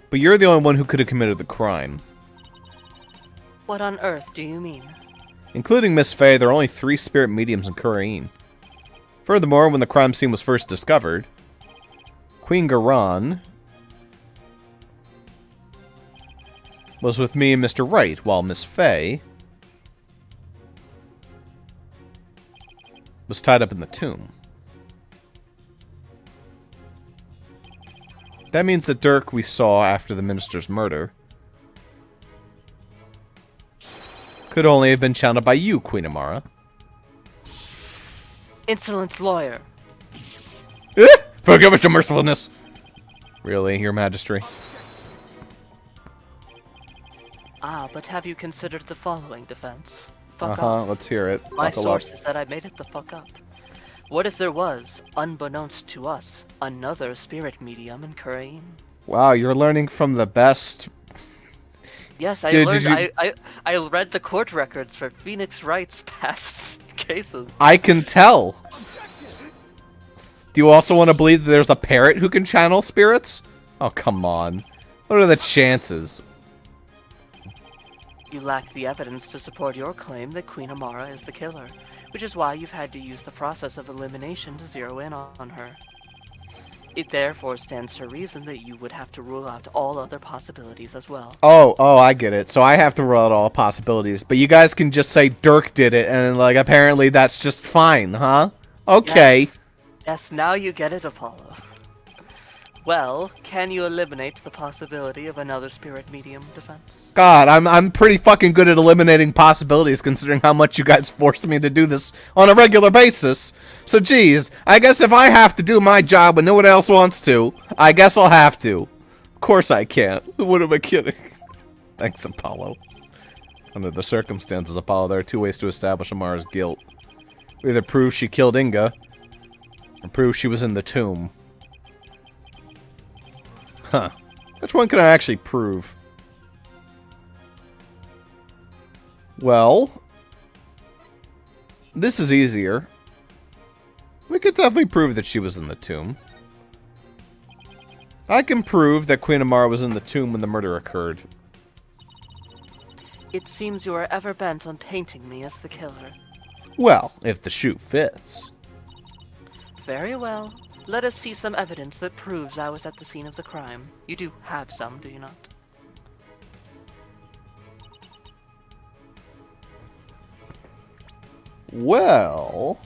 But you're the only one who could have committed the crime. What on earth do you mean? Including Miss Fey, there are only 3 spirit mediums in Kurain. Furthermore, when the crime scene was first discovered, Queen Garan was with me and Mr. Wright, while Miss Fey was tied up in the tomb. That means that Dirk we saw after the minister's murder could only have been channeled by you, Queen Amara. Insolent lawyer. Forgive us your mercifulness. Really, Your Majesty? Ah, but have you considered the following defense? Fuck off. Let's hear it. My Buckle source up. is that I made it the fuck up. What if there was, unbeknownst to us, another spirit medium in Kurain? Wow, you're learning from the best. Yes, I Did learned. you- I read the court records for Phoenix Wright's past cases. I can tell. Do you also want to believe that there's a parrot who can channel spirits? Oh, come on. What are the chances? You lack the evidence to support your claim that Queen Amara is the killer, which is why you've had to use the process of elimination to zero in on her. It therefore stands to reason that you would have to rule out all other possibilities as well. Oh, I get it. So I have to rule out all possibilities, but you guys can just say Dirk did it, and like apparently that's just fine, huh? Okay. Yes, now you get it, Apollo. Well, can you eliminate the possibility of another spirit medium defense? God, I'm pretty fucking good at eliminating possibilities considering how much you guys force me to do this on a regular basis. So geez, I guess if I have to do my job when no one else wants to, I guess I'll have to. Of course I can't. What am I kidding? Thanks, Apollo. Under the circumstances, Apollo, there are 2 ways to establish Amara's guilt. We either prove she killed Inga, or prove she was in the tomb. Huh. Which one can I actually prove? Well, this is easier. We could definitely prove that she was in the tomb. I can prove that Queen Amara was in the tomb when the murder occurred. It seems you are ever bent on painting me as the killer. Well, if the shoe fits. Very well. Let us see some evidence that proves I was at the scene of the crime. You do have some, do you not? Well...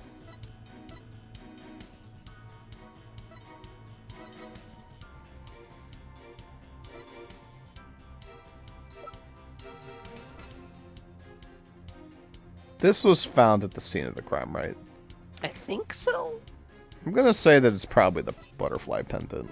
This was found at the scene of the crime, right? I think so. I'm gonna say that it's probably the butterfly pendant.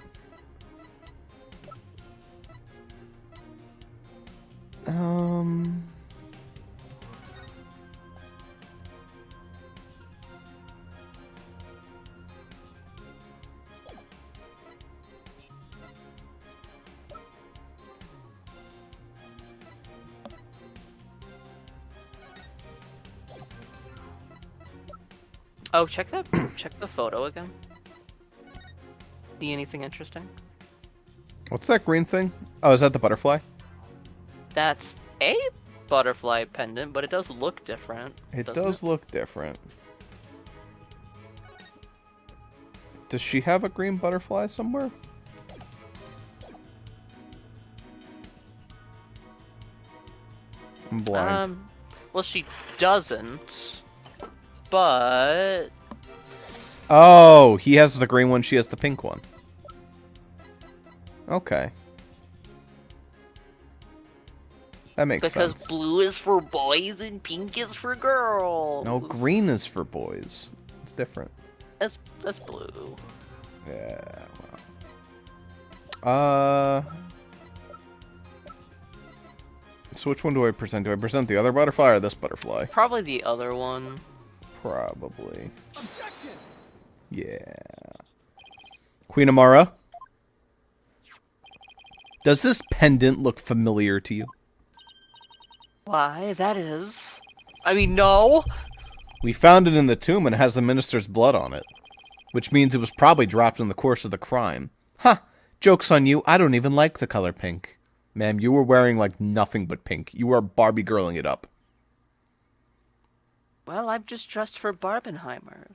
Oh, check that. Check the photo again. See anything interesting? What's that green thing? Oh, is that the butterfly? That's a butterfly pendant, but it does look different. It does look different. Does she have a green butterfly somewhere? I'm blind. Well, she doesn't. But... Oh, he has the green one, she has the pink one. Okay. That makes sense. Because blue is for boys and pink is for girls. No, green is for boys. It's different. That's blue. Yeah, well. So which one do I present? Do I present the other butterfly or this butterfly? Probably the other one. Probably. Objection! Yeah. Queen Amara? Does this pendant look familiar to you? Why, that is... I mean, no! We found it in the tomb and it has the minister's blood on it. Which means it was probably dropped in the course of the crime. Ha! Joke's on you, I don't even like the color pink. Ma'am, you were wearing like nothing but pink. You were Barbie girling it up. Well, I'm just dressed for Barbenheimer.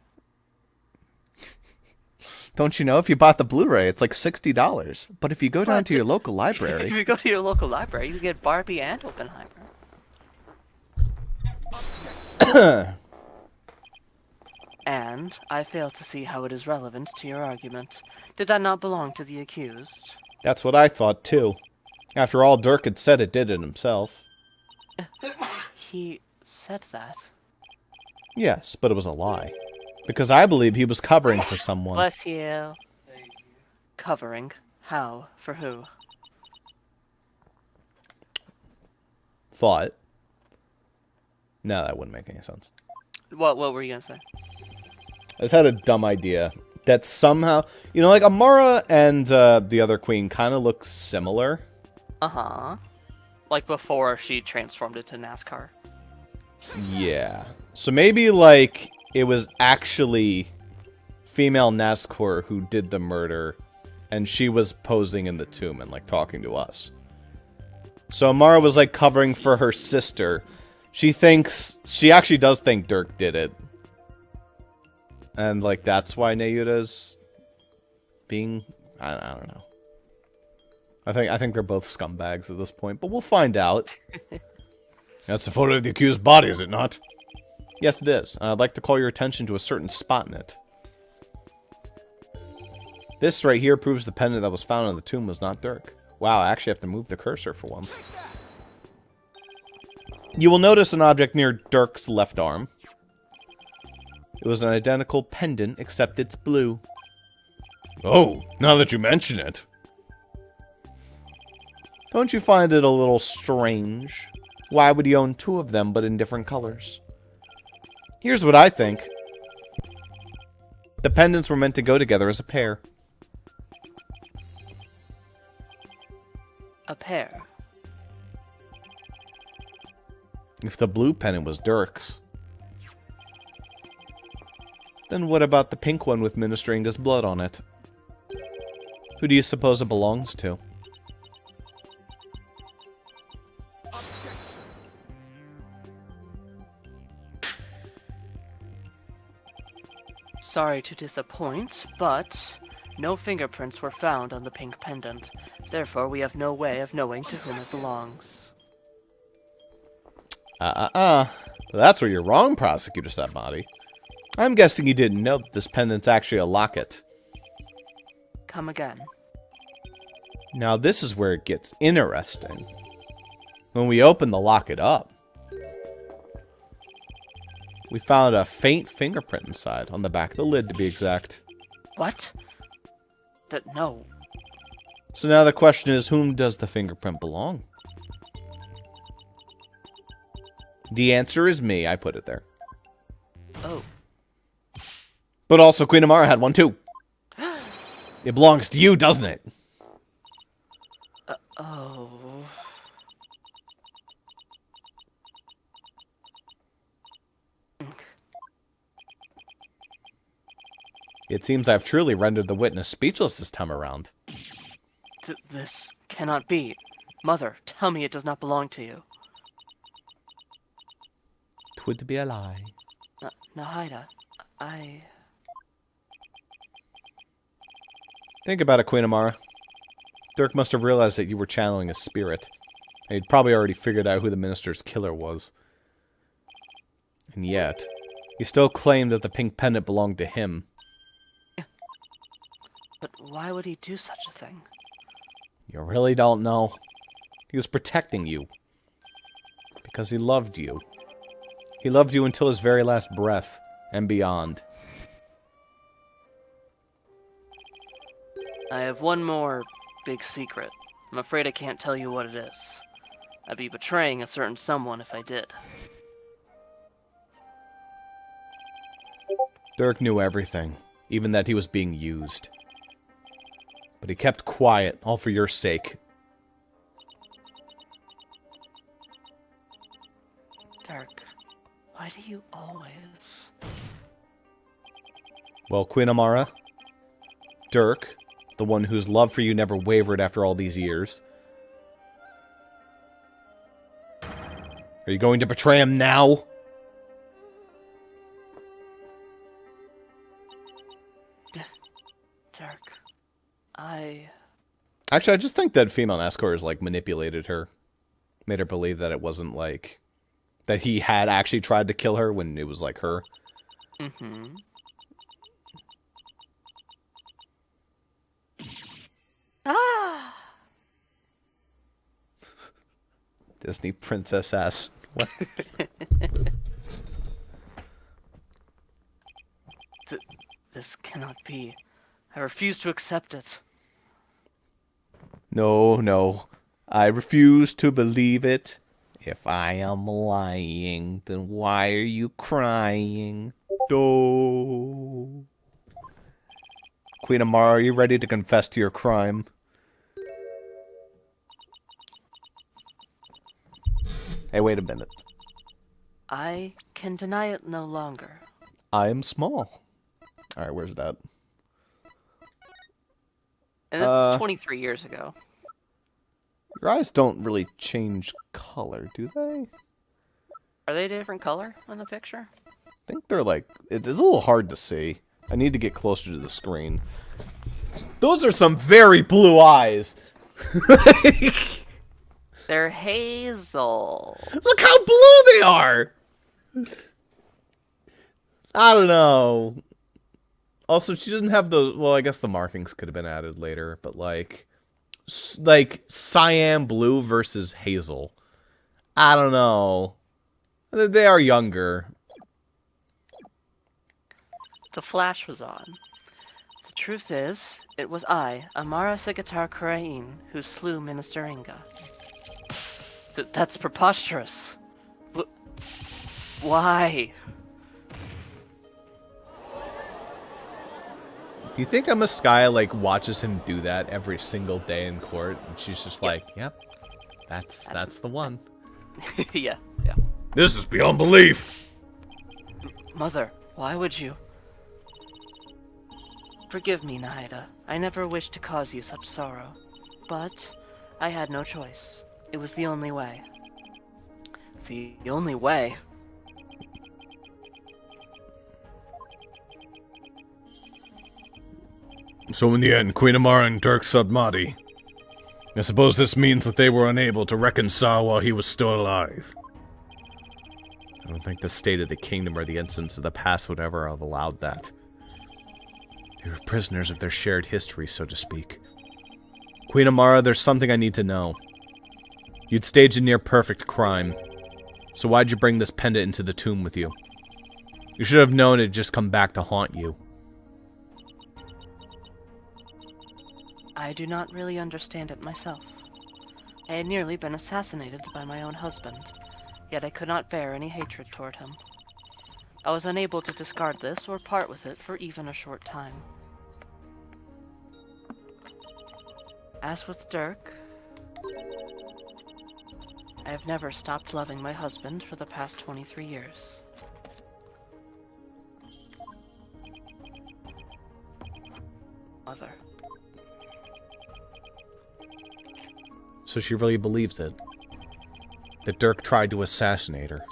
Don't you know, if you bought the Blu-ray, it's like $60. But if you go down to your local library... If you go to your local library, you get Barbie and Oppenheimer. And I fail to see how it is relevant to your argument. Did that not belong to the accused? That's what I thought, too. After all, Dirk had said it did it himself. He said that? Yes, but it was a lie. Because I believe he was covering for someone. Bless you. Covering? How? For who? Thought. No, that wouldn't make any sense. What were you gonna say? I just had a dumb idea. That somehow... You know, like, Amara and the other queen kind of look similar. Uh-huh. Like before she transformed it to NASCAR. Yeah. So maybe, like, it was actually female NASCAR who did the murder, and she was posing in the tomb and, like, talking to us. So Amara was, like, covering for her sister. She actually does think Dirk did it. And, like, that's why Nayuta's being... I don't know. I think they're both scumbags at this point, but we'll find out. That's the photo of the accused body, is it not? Yes, it is. And I'd like to call your attention to a certain spot in it. This right here proves the pendant that was found in the tomb was not Dirk. Wow, I actually have to move the cursor for once. You will notice an object near Dirk's left arm. It was an identical pendant, except it's blue. Oh, now that you mention it. Don't you find it a little strange? Why would he own two of them, but in different colors? Here's what I think. The pendants were meant to go together as a pair. A pair? If the blue pendant was Dirk's, Then what about the pink one with Minister Inga's blood on it? Who do you suppose it belongs to? Sorry to disappoint, but no fingerprints were found on the pink pendant. Therefore, we have no way of knowing to whom it belongs. That's where you're wrong, Prosecutor Sabmati. I'm guessing you didn't know that this pendant's actually a locket. Come again. Now this is where it gets interesting. When we open the locket up, we found a faint fingerprint inside, on the back of the lid to be exact. What? No. So now the question is, whom does the fingerprint belong? The answer is me, I put it there. Oh. But also Queen Amara had one too. It belongs to you, doesn't it? Oh. It seems I've truly rendered the witness speechless this time around. This cannot be. Mother, tell me it does not belong to you. 'Twould be a lie. Nahida, Think about it, Queen Amara. Dirk must have realized that you were channeling a spirit. And he'd probably already figured out who the minister's killer was. And yet, he still claimed that the pink pendant belonged to him. But why would he do such a thing? You really don't know. He was protecting you. Because he loved you. He loved you until his very last breath, and beyond. I have one more big secret. I'm afraid I can't tell you what it is. I'd be betraying a certain someone if I did. Dirk knew everything, even that he was being used. But he kept quiet, all for your sake. Dirk, why do you always... Well, Queen Amara, Dirk, the one whose love for you never wavered after all these years. Are you going to betray him now? Dirk, Actually, I just think that female escorters, like, manipulated her. Made her believe that it wasn't, like... that he had actually tried to kill her when it was, like, her. Mm-hmm. Ah! Disney princess ass. What? This cannot be. I refuse to accept it. No, no. I refuse to believe it. If I am lying, then why are you crying? No. Queen Amara, are you ready to confess to your crime? Hey, wait a minute. I can deny it no longer. I am small. Alright, where's that? And it's 23 years ago. Your eyes don't really change color, do they? Are they a different color on the picture? I think they're like... It's a little hard to see. I need to get closer to the screen. Those are some very blue eyes. They're hazel. Look how blue they are! I don't know. Also, she doesn't have the... Well, I guess the markings could have been added later, but like cyan blue versus hazel. I don't know. They are younger. The flash was on. The truth is, it was I, Amara Sigatar Kurain, who slew Minister Inga. That's preposterous. Why? Do you think Amaskaya, like, watches him do that every single day in court? And she's just like, yep, that's the one. Yeah. This is beyond belief. Mother, why would you? Forgive me, Nahida. I never wished to cause you such sorrow. But I had no choice. It was the only way. The only way? So in the end, Queen Amara and Dirk Sudmati. I suppose this means that they were unable to reconcile while he was still alive. I don't think the state of the kingdom or the incidents of the past would ever have allowed that. They were prisoners of their shared history, so to speak. Queen Amara, there's something I need to know. You'd staged a near-perfect crime. So why'd you bring this pendant into the tomb with you? You should have known it'd just come back to haunt you. I do not really understand it myself. I had nearly been assassinated by my own husband, yet I could not bear any hatred toward him. I was unable to discard this or part with it for even a short time. As with Dirk, I have never stopped loving my husband for the past 23 years. Mother. So she really believes it. That Dirk tried to assassinate her.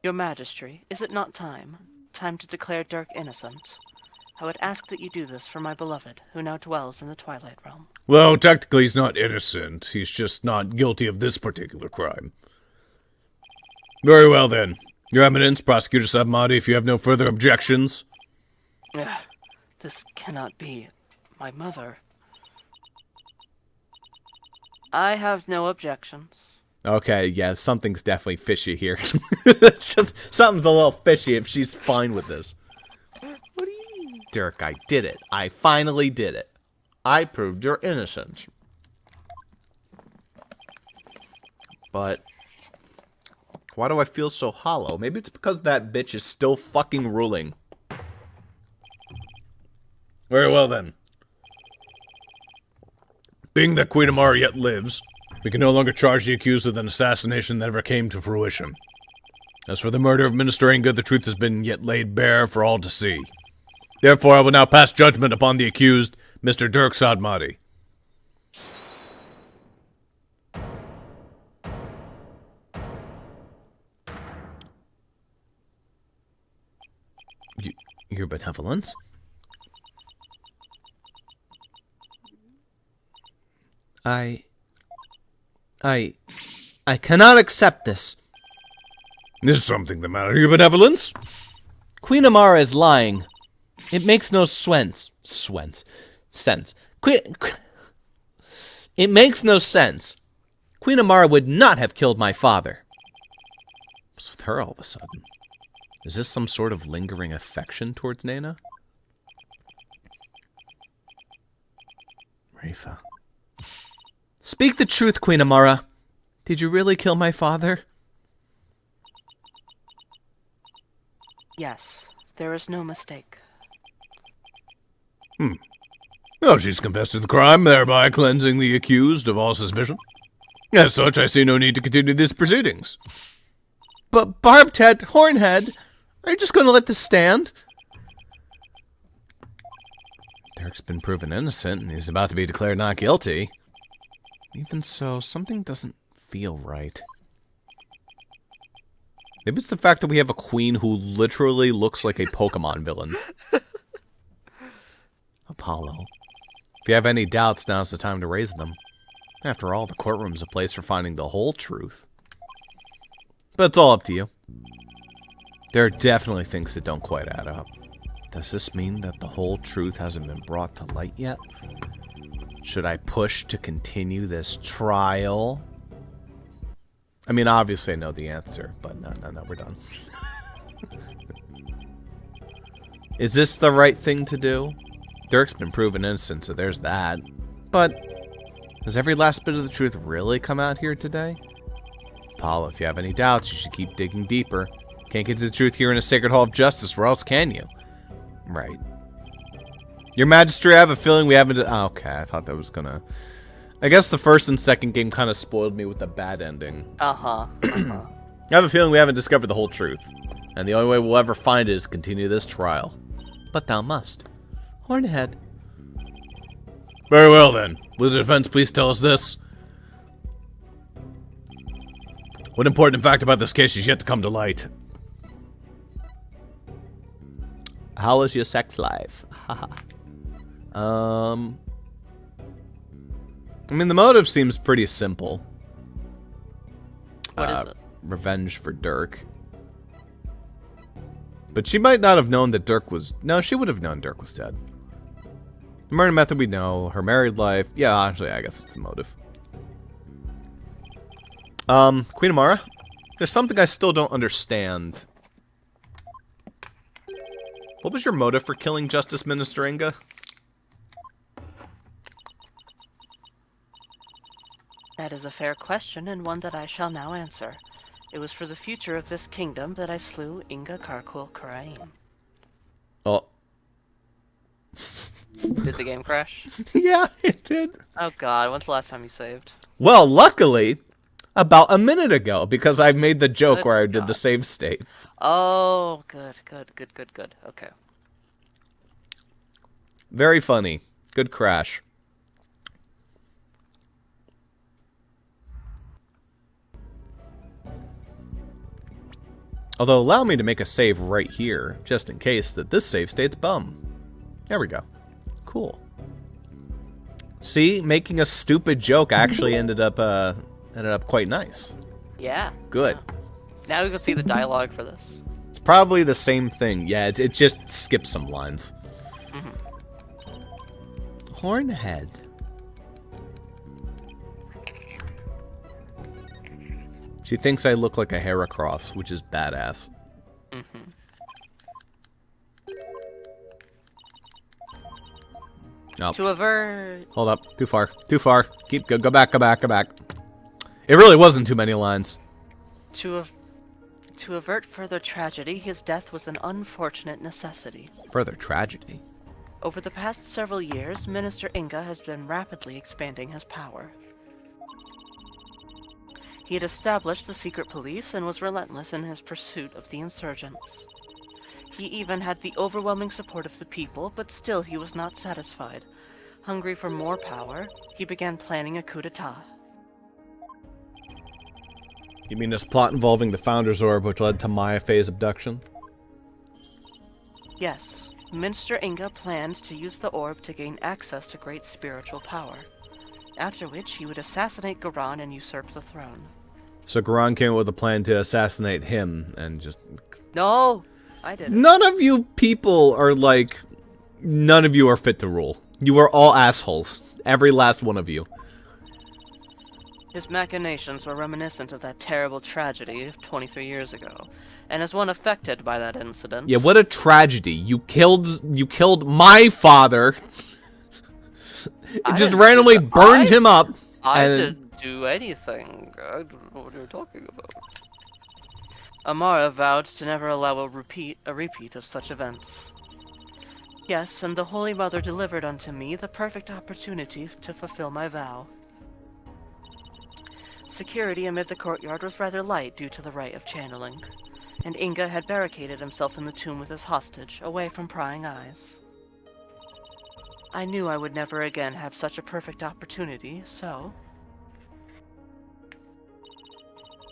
Your Majesty, is it not time? Time to declare Dirk innocent? I would ask that you do this for my beloved, who now dwells in the Twilight Realm. Well, technically he's not innocent. He's just not guilty of this particular crime. Very well then. Your Eminence, Prosecutor Sudmati, if you have no further objections. This cannot be. My mother. I have no objections. Okay, yeah, something's definitely fishy here. It's just, something's a little fishy if she's fine with this. What do you mean? Dirk, I did it. I finally did it. I proved your innocence. But why do I feel so hollow? Maybe it's because that bitch is still fucking ruling. Very well then. Being that Queen Amara yet lives, we can no longer charge the accused with an assassination that never came to fruition. As for the murder of Minister Inga, the truth has been yet laid bare for all to see. Therefore, I will now pass judgment upon the accused, Mr. Dirk Sudmati. Your benevolence? I cannot accept this. Is something the matter, your benevolence? Queen Amara is lying. It makes no sense. It makes no sense. Queen Amara would not have killed my father. What's with her all of a sudden? Is this some sort of lingering affection towards Nana? Rafa. Speak the truth, Queen Amara. Did you really kill my father? Yes, there is no mistake. Well, she's confessed to the crime, thereby cleansing the accused of all suspicion. As such, I see no need to continue these proceedings. But Barbed Head, Hornhead, are you just going to let this stand? Dirk's been proven innocent, and he's about to be declared not guilty. Even so, something doesn't feel right. Maybe it's the fact that we have a queen who literally looks like a Pokemon villain. Apollo. If you have any doubts, now's the time to raise them. After all, the courtroom's a place for finding the whole truth. But it's all up to you. There are definitely things that don't quite add up. Does this mean that the whole truth hasn't been brought to light yet? Should I push to continue this trial? I mean, obviously I know the answer, but no, we're done. Is this the right thing to do? Dirk's been proven innocent, so there's that. But has every last bit of the truth really come out here today? Paula, if you have any doubts, you should keep digging deeper. Can't get to the truth here in a sacred hall of justice, where else can you? Right. Your Majesty, I have a feeling we haven't... okay, I thought that was gonna... I guess the first and second game kind of spoiled me with the bad ending. Uh-huh. Uh-huh. I have a feeling we haven't discovered the whole truth, and the only way we'll ever find it is to continue this trial. But thou must. Hornhead. Very well, then. Will the defense please tell us this? What important fact about this case is yet to come to light? How is your sex life? I mean, the motive seems pretty simple. What is it? Revenge for Dirk. But she might not have known that Dirk was... No, she would have known Dirk was dead. The murder method we know. Her married life. Yeah, actually, I guess it's the motive. Queen Amara, there's something I still don't understand. What was your motive for killing Justice Minister Inga? That is a fair question, and one that I shall now answer. It was for the future of this kingdom that I slew Inga Karkul Karaim. Oh. Did the game crash? Yeah, it did. Oh god, when's the last time you saved? Well, luckily, about a minute ago, because I made the joke Good where I did God. the save state. Oh, good. Okay. Very funny. Good crash. Although, allow me to make a save right here, just in case that this save state's bum. There we go. Cool. See, making a stupid joke actually ended up quite nice. Yeah. Good. Yeah. Now we can see the dialogue for this. It's probably the same thing. Yeah, it just skips some lines. Hornhead. She thinks I look like a Heracross, which is badass. Oh. To avert... Hold up. Too far. Too far. Go back. It really wasn't too many lines. To avert further tragedy, his death was an unfortunate necessity. Further tragedy? Over the past several years, Minister Inga has been rapidly expanding his power. He had established the secret police and was relentless in his pursuit of the insurgents. He even had the overwhelming support of the people, but still he was not satisfied. Hungry for more power, he began planning a coup d'etat. You mean this plot involving the Founder's Orb, which led to Maya Fey's abduction? Yes, Minister Inga planned to use the orb to gain access to great spiritual power, after which he would assassinate Garan and usurp the throne. So Garan came up with a plan to assassinate him, and just... No! I didn't. None of you people are like... None of you are fit to rule. You are all assholes. Every last one of you. His machinations were reminiscent of that terrible tragedy 23 years ago, and as one affected by that incident... Yeah, what a tragedy. You killed my father. Just randomly burned him up. I didn't do anything. I don't know what you're talking about. Amara vowed to never allow a repeat of such events. Yes, and the Holy Mother delivered unto me the perfect opportunity to fulfill my vow. Security amid the courtyard was rather light due to the rite of channeling, and Inga had barricaded himself in the tomb with his hostage, away from prying eyes. I knew I would never again have such a perfect opportunity, so...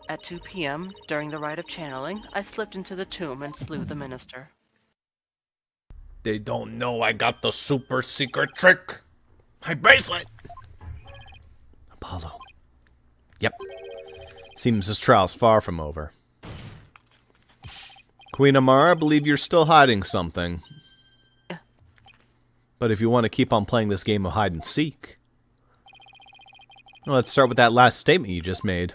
At 2 p.m., during the rite of channeling, I slipped into the tomb and slew the minister. They don't know I got the super secret trick. My bracelet. Apollo. Yep. Seems this trial's far from over. Queen Amara, I believe you're still hiding something. Yeah. But if you want to keep on playing this game of hide and seek... Well, let's start with that last statement you just made.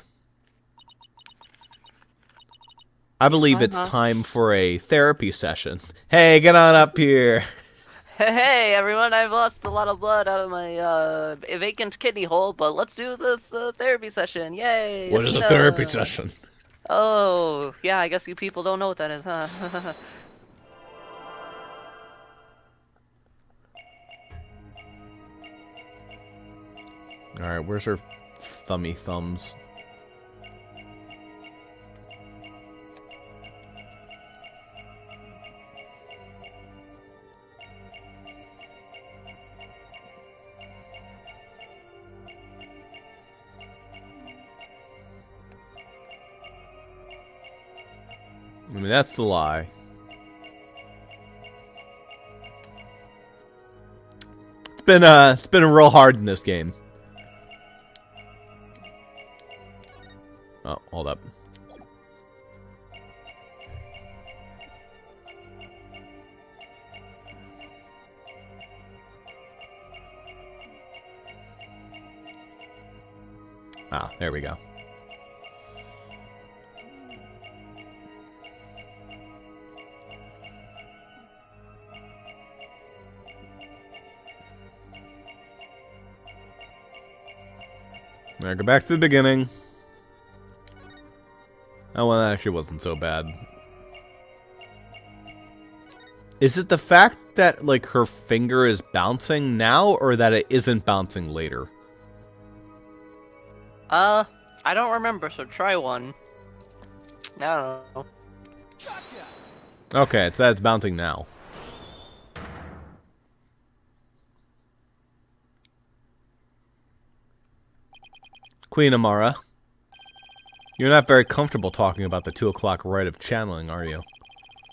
I believe it's time for a therapy session. Hey, get on up here. Hey everyone, I've lost a lot of blood out of my vacant kidney hole, but let's do this therapy session. Yay! What is a therapy session? Oh, yeah, I guess you people don't know what that is, huh? Alright, where's her thummy thumbs? I mean, that's the lie. It's been real hard in this game. Oh, hold up. Ah, there we go. Alright, go back to the beginning. Oh, well, that actually wasn't so bad. Is it the fact that, like, her finger is bouncing now, or that it isn't bouncing later? I don't remember, so try one. I don't know. Okay, it's that it's bouncing now. Queen Amara, you're not very comfortable talking about the 2 o'clock rite of channeling, are you?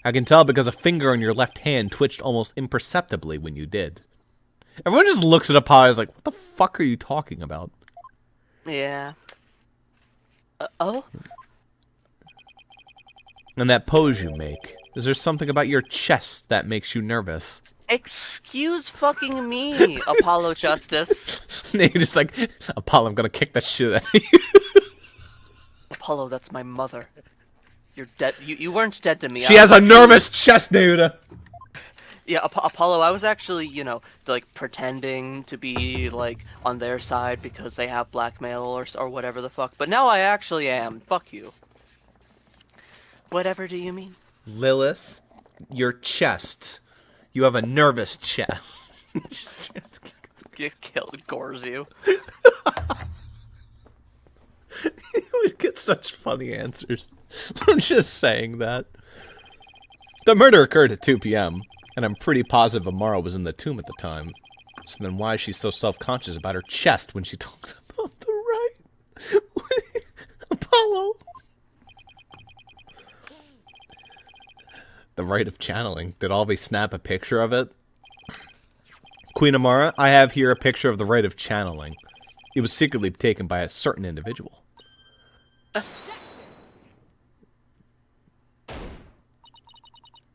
I can tell because a finger on your left hand twitched almost imperceptibly when you did. Everyone just looks at Apollo like, what the fuck are you talking about? Yeah. Oh? And that pose you make. Is there something about your chest that makes you nervous? Excuse fucking me, Apollo Justice. And you're just like, Apollo, I'm gonna kick that shit out of you. Apollo, that's my mother. You're dead. You weren't dead to me. She has a nervous chest, Neuda. Yeah, Apollo, I was actually, you know, like, pretending to be, like, on their side because they have blackmail or whatever the fuck. But now I actually am. Fuck you. Whatever do you mean? Lilith, your chest. You have a nervous chest. just Get killed, gores you. You would get such funny answers from just saying that. The murder occurred at 2 p.m., and I'm pretty positive Amara was in the tomb at the time. So then why is she so self-conscious about her chest when she talks about the right? Apollo. The rite of channeling. Did Alvy snap a picture of it? Queen Amara, I have here a picture of the rite of channeling. It was secretly taken by a certain individual.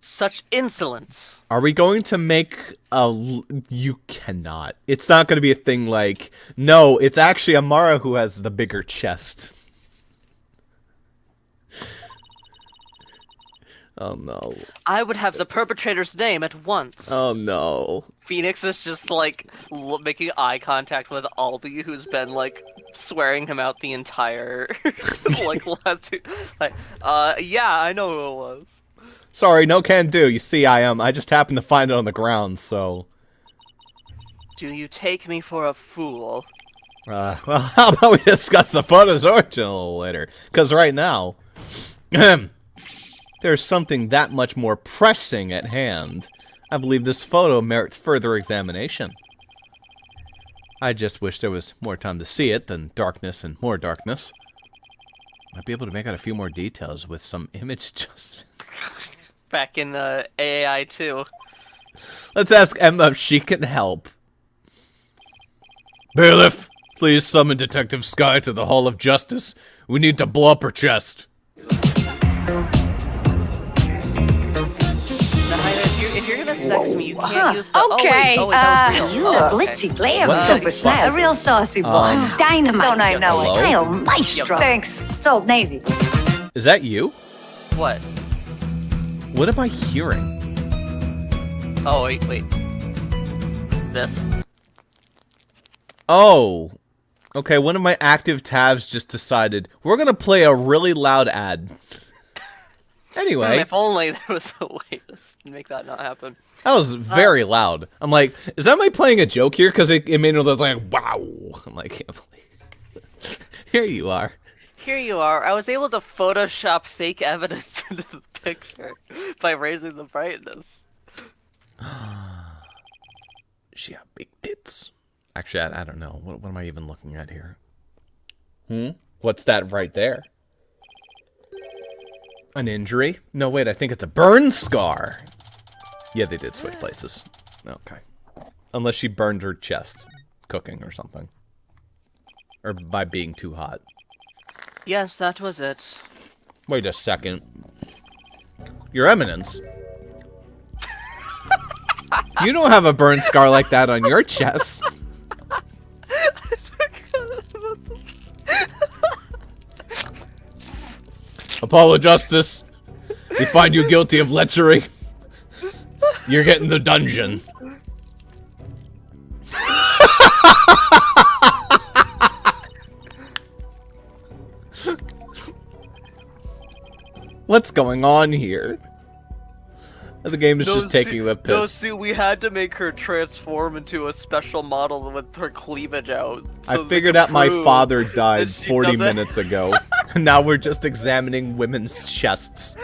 Such insolence. Are we going to make a... You cannot. It's not going to be a thing like... No, it's actually Amara who has the bigger chest. Oh, no. I would have the perpetrator's name at once. Oh, no. Phoenix is just, like, making eye contact with Albie, who's been, like, swearing him out the entire, like, last two... Like, yeah, I know who it was. Sorry, no can do. You see, I just happened to find it on the ground, so... Do you take me for a fool? Well, how about we discuss the photo's origin a little later? Because right now... There's something that much more pressing at hand. I believe this photo merits further examination. I just wish there was more time to see it than darkness and more darkness. Might be able to make out a few more details with some image adjustment. Back in AAI 2. Let's ask Emma if she can help. Bailiff, please summon Detective Sky to the Hall of Justice. We need to blow up her chest. If you're gonna sex me, you can't use the... Okay, oh, wait, that was real. you a glitzy player, super snazzy. A real saucy one. Dynamite. Don't I know it? Style maestro. Thanks. It's Old Navy. Is that you? What? What am I hearing? Oh, wait. This? Oh. Okay, one of my active tabs just decided, we're gonna play a really loud ad. Anyway. If only there was a way to make that not happen. That was very loud. I'm like, is that me playing a joke here? Because it made it look like, wow. I'm like, can't believe. Here you are. Here you are. I was able to Photoshop fake evidence into the picture by raising the brightness. She got big tits. Actually, I don't know. What am I even looking at here? What's that right there? An injury? No, wait, I think it's a burn scar. Yeah, they did switch places. Okay. Unless she burned her chest cooking or something. Or by being too hot. Yes, that was it. Wait a second. Your Eminence. You don't have a burn scar like that on your chest. Apollo Justice, we find you guilty of lechery. You're getting the dungeon. What's going on here? The game is just taking the piss. No, see, we had to make her transform into a special model with her cleavage out. I figured out my father died 40 minutes ago. Now we're just examining women's chests.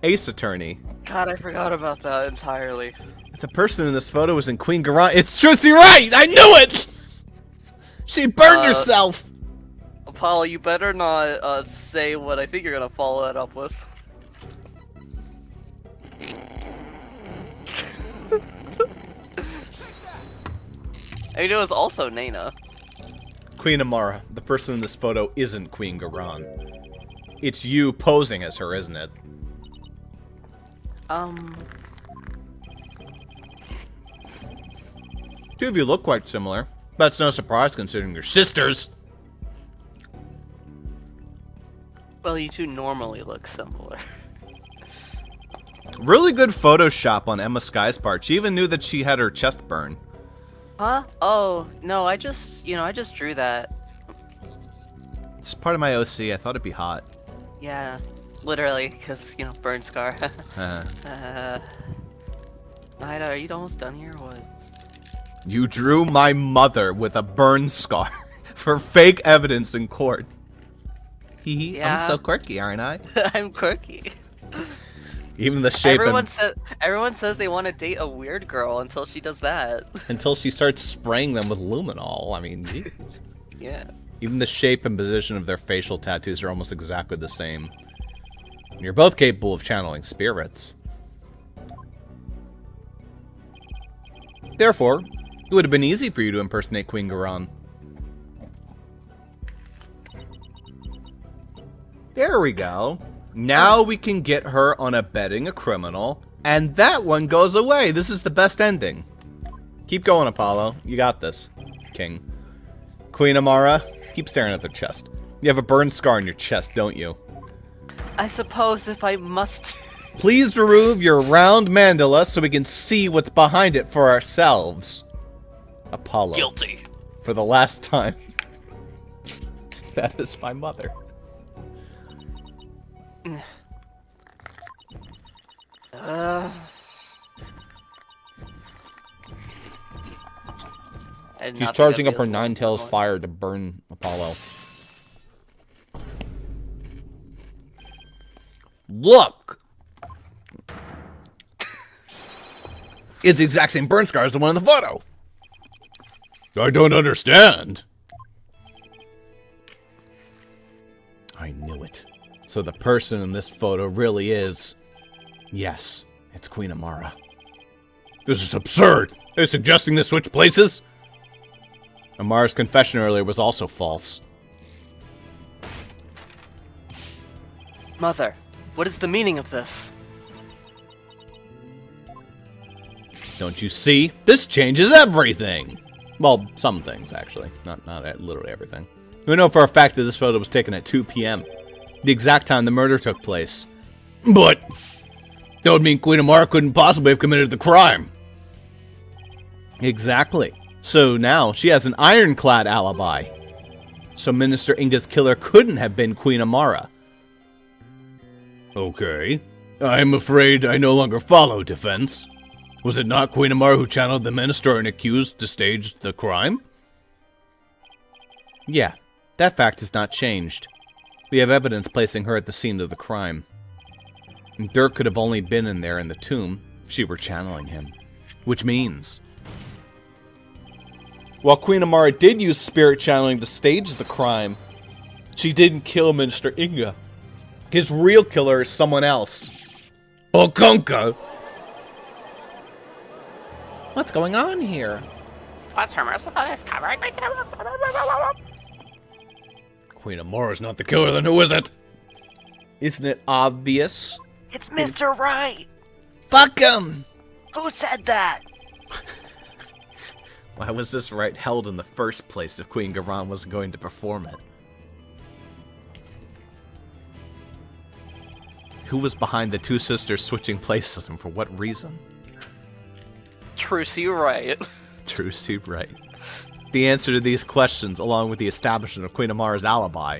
Ace Attorney. God, I forgot about that entirely. The person in this photo is in Queen Garan. It's Trucy Wright! I knew it! She burned herself! Apollo, you better not say what I think you're gonna follow that up with. And it was also Nana. Queen Amara. The person in this photo isn't Queen Garan. It's you posing as her, isn't it? Two of you look quite similar. That's no surprise considering you're sisters. Well, you two normally look similar. Really good Photoshop on Emma Sky's part. She even knew that she had her chest burn. Huh? Oh, no, I just drew that. It's part of my OC. I thought it'd be hot. Yeah, literally, because, burn scar. Ida, are you almost done here or what? You drew my mother with a burn scar for fake evidence in court. Hee Yeah. I'm so quirky, aren't I? I'm quirky. Even the shape Everyone says they want to date a weird girl until she does that. Until she starts spraying them with luminol. I mean, geez. Yeah. Even the shape and position of their facial tattoos are almost exactly the same. You're both capable of channeling spirits. Therefore, it would have been easy for you to impersonate Queen Garan. There we go. Now we can get her on abetting a criminal, and that one goes away. This is the best ending. Keep going, Apollo. You got this, King. Queen Amara, keep staring at their chest. You have a burn scar on your chest, don't you? I suppose if I must... Please remove your round mandala so we can see what's behind it for ourselves. Apollo. Guilty. For the last time. That is my mother. She's charging up her Nine Tails fire to burn Apollo. Look! It's the exact same burn scar as the one in the photo. I don't understand. I knew it. So the person in this photo really is... Yes, it's Queen Amara. This is absurd. They're suggesting to switch places? Amara's confession earlier was also false. Mother, what is the meaning of this? Don't you see? This changes everything! Well, some things, actually. Not literally everything. We know for a fact that this photo was taken at 2 p.m. The exact time the murder took place. But that would mean Queen Amara couldn't possibly have committed the crime. Exactly. So now she has an ironclad alibi. So Minister Inga's killer couldn't have been Queen Amara. Okay. I'm afraid I no longer follow defense. Was it not Queen Amara who channeled the minister and accused to stage the crime? Yeah, that fact has not changed. We have evidence placing her at the scene of the crime. And Dirk could have only been in there in the tomb if she were channeling him. Which means... while Queen Amara did use spirit channeling to stage the crime, she didn't kill Minister Inga. His real killer is someone else. Bokonka! What's going on here? What's her mercifulness covering? Queen Amara's not the killer, then who is it? Isn't it obvious? It's Mr. Wright! Fuck him! Who said that? Why was this rite held in the first place if Queen Garan wasn't going to perform it? Who was behind the two sisters switching places and for what reason? Trucy Wright. Trucy Wright. The answer to these questions, along with the establishment of Queen Amara's alibi,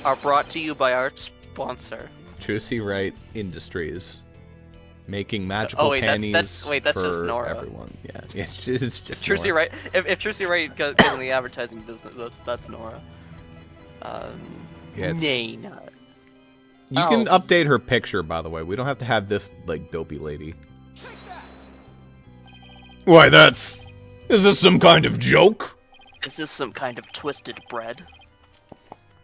are brought to you by our sponsor. Trucy Wright Industries. Making magical panties that's for just Nora. Everyone. Yeah, it's just Trucy Nora. Wright. If Trucy Wright goes in the advertising business, that's Nora. Nana. You can update her picture, by the way. We don't have to have this, like, dopey lady. Why, that's... Is this some kind of joke? Is this some kind of twisted bread?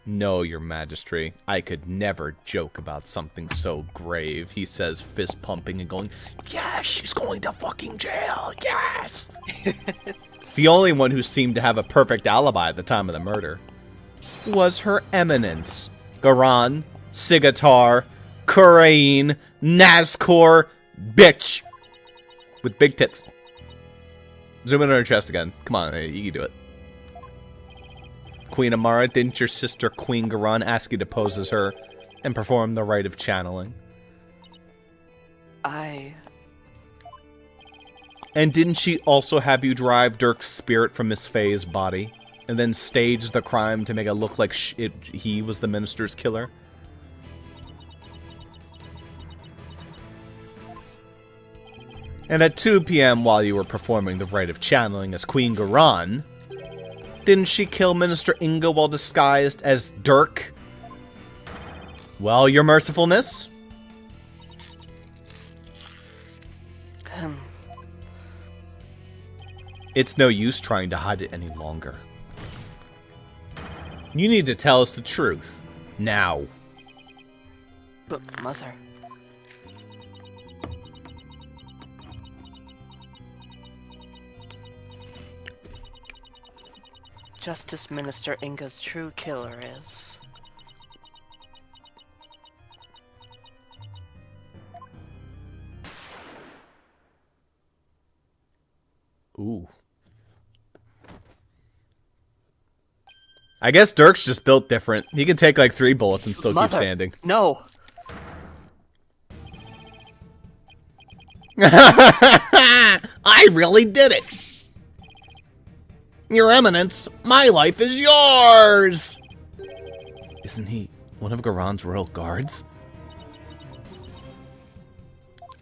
No, your majesty. I could never joke about something so grave. He says, fist pumping and going, yes, she's going to fucking jail, yes! The only one who seemed to have a perfect alibi at the time of the murder was Her Eminence. Garan, Sigatar, Kurain, Nazcor, bitch! With big tits. Zoom in on her chest again. Come on, you can do it. Queen Amara, didn't your sister Queen Garan ask you to pose as her and perform the rite of channeling? And didn't she also have you drive Dirk's spirit from Miss Faye's body and then stage the crime to make it look like he was the minister's killer? And at 2 p.m. while you were performing the rite of channeling as Queen Garan, didn't she kill Minister Inga while disguised as Dirk? Well, your mercifulness? It's no use trying to hide it any longer. You need to tell us the truth. Now. But, Mother... Justice Minister Inga's true killer is... Ooh. I guess Dirk's just built different. He can take like 3 bullets and still keep standing. No! I really did it! Your Eminence, my life is yours! Isn't he one of Garan's royal guards?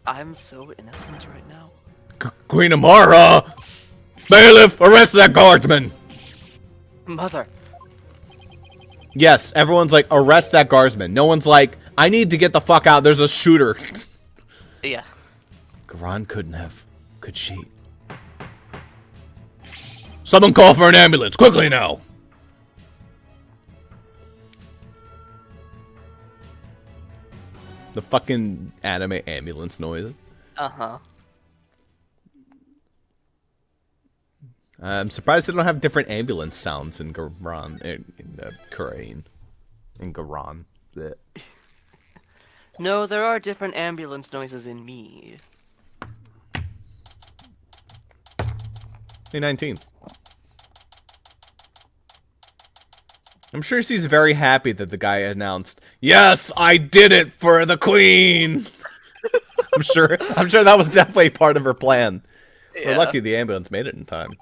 I'm so innocent right now. Queen Amara! Bailiff, arrest that guardsman! Mother! Yes, everyone's like, arrest that guardsman. No one's like, I need to get the fuck out, there's a shooter. Yeah. Garan couldn't have, could she? Someone call for an ambulance, quickly now! The fucking anime ambulance noise. Uh-huh. I'm surprised they don't have different ambulance sounds in Garan, in Kurain. In Garan. Blech. No, there are different ambulance noises in me. May 19th. I'm sure she's very happy that the guy announced, yes, I did it for the queen! I'm sure that was definitely part of her plan. Yeah. We're lucky the ambulance made it in time.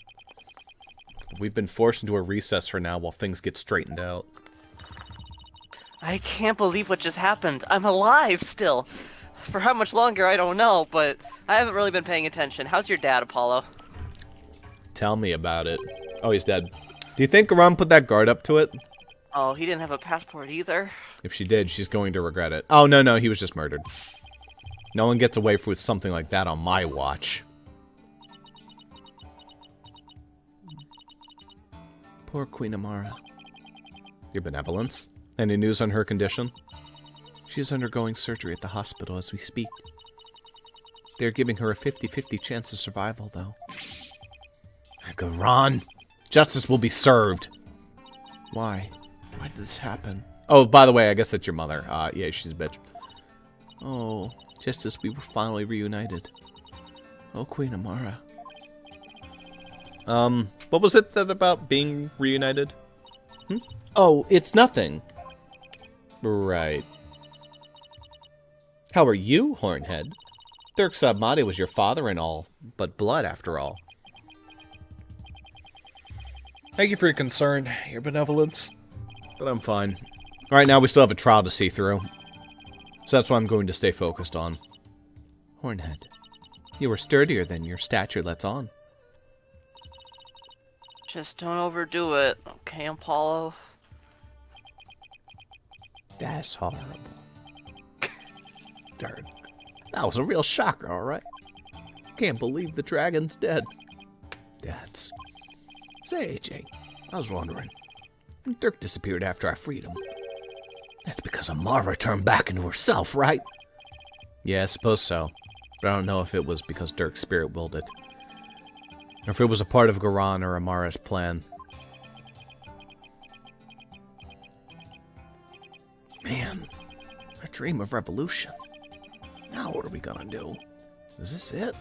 We've been forced into a recess for now while things get straightened out. I can't believe what just happened. I'm alive still. For how much longer, I don't know, but I haven't really been paying attention. How's your dad, Apollo? Tell me about it. Oh, he's dead. Do you think Garan put that guard up to it? Oh, he didn't have a passport either. If she did, she's going to regret it. Oh, no, he was just murdered. No one gets away with something like that on my watch. Poor Queen Amara. Your benevolence? Any news on her condition? She is undergoing surgery at the hospital as we speak. They're giving her a 50-50 chance of survival, though. Garan, justice will be served. Why? Why did this happen? Oh, by the way, I guess that's your mother. Yeah, she's a bitch. Oh, just as we were finally reunited. Oh, Queen Amara. What was it about being reunited? Oh, it's nothing. Right. How are you, Hornhead? Dirk Sabmati was your father and all, but blood after all. Thank you for your concern, your benevolence. But I'm fine. Right now, we still have a trial to see through. So that's what I'm going to stay focused on. Hornhead, you are sturdier than your stature lets on. Just don't overdo it, okay, Apollo? That's horrible. Dirk, that was a real shocker, alright? Can't believe the dragon's dead. That's... Say, AJ, I was wondering. Dirk disappeared after I freed him. That's because Amara turned back into herself, right? Yeah, I suppose so. But I don't know if it was because Dirk's spirit willed it. Or if it was a part of Garan or Amara's plan. Man, a dream of revolution. Now what are we gonna do? Is this it?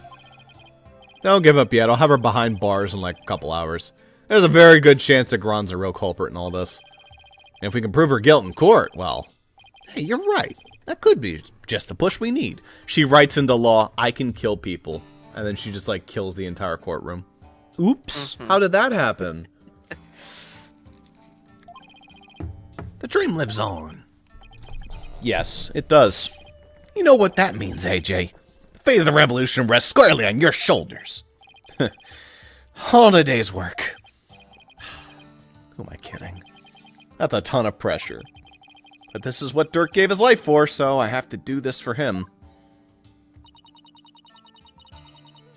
Don't give up yet. I'll have her behind bars in like a couple hours. There's a very good chance that Garon's a real culprit in all this. And if we can prove her guilt in court, well... Hey, you're right. That could be just the push we need. She writes into law, I can kill people. And then she just, like, kills the entire courtroom. Oops. How did that happen? The dream lives on. Yes, it does. You know what that means, AJ. The fate of the revolution rests squarely on your shoulders. All a day's work. Who am I kidding? That's a ton of pressure. But this is what Dirk gave his life for, so I have to do this for him.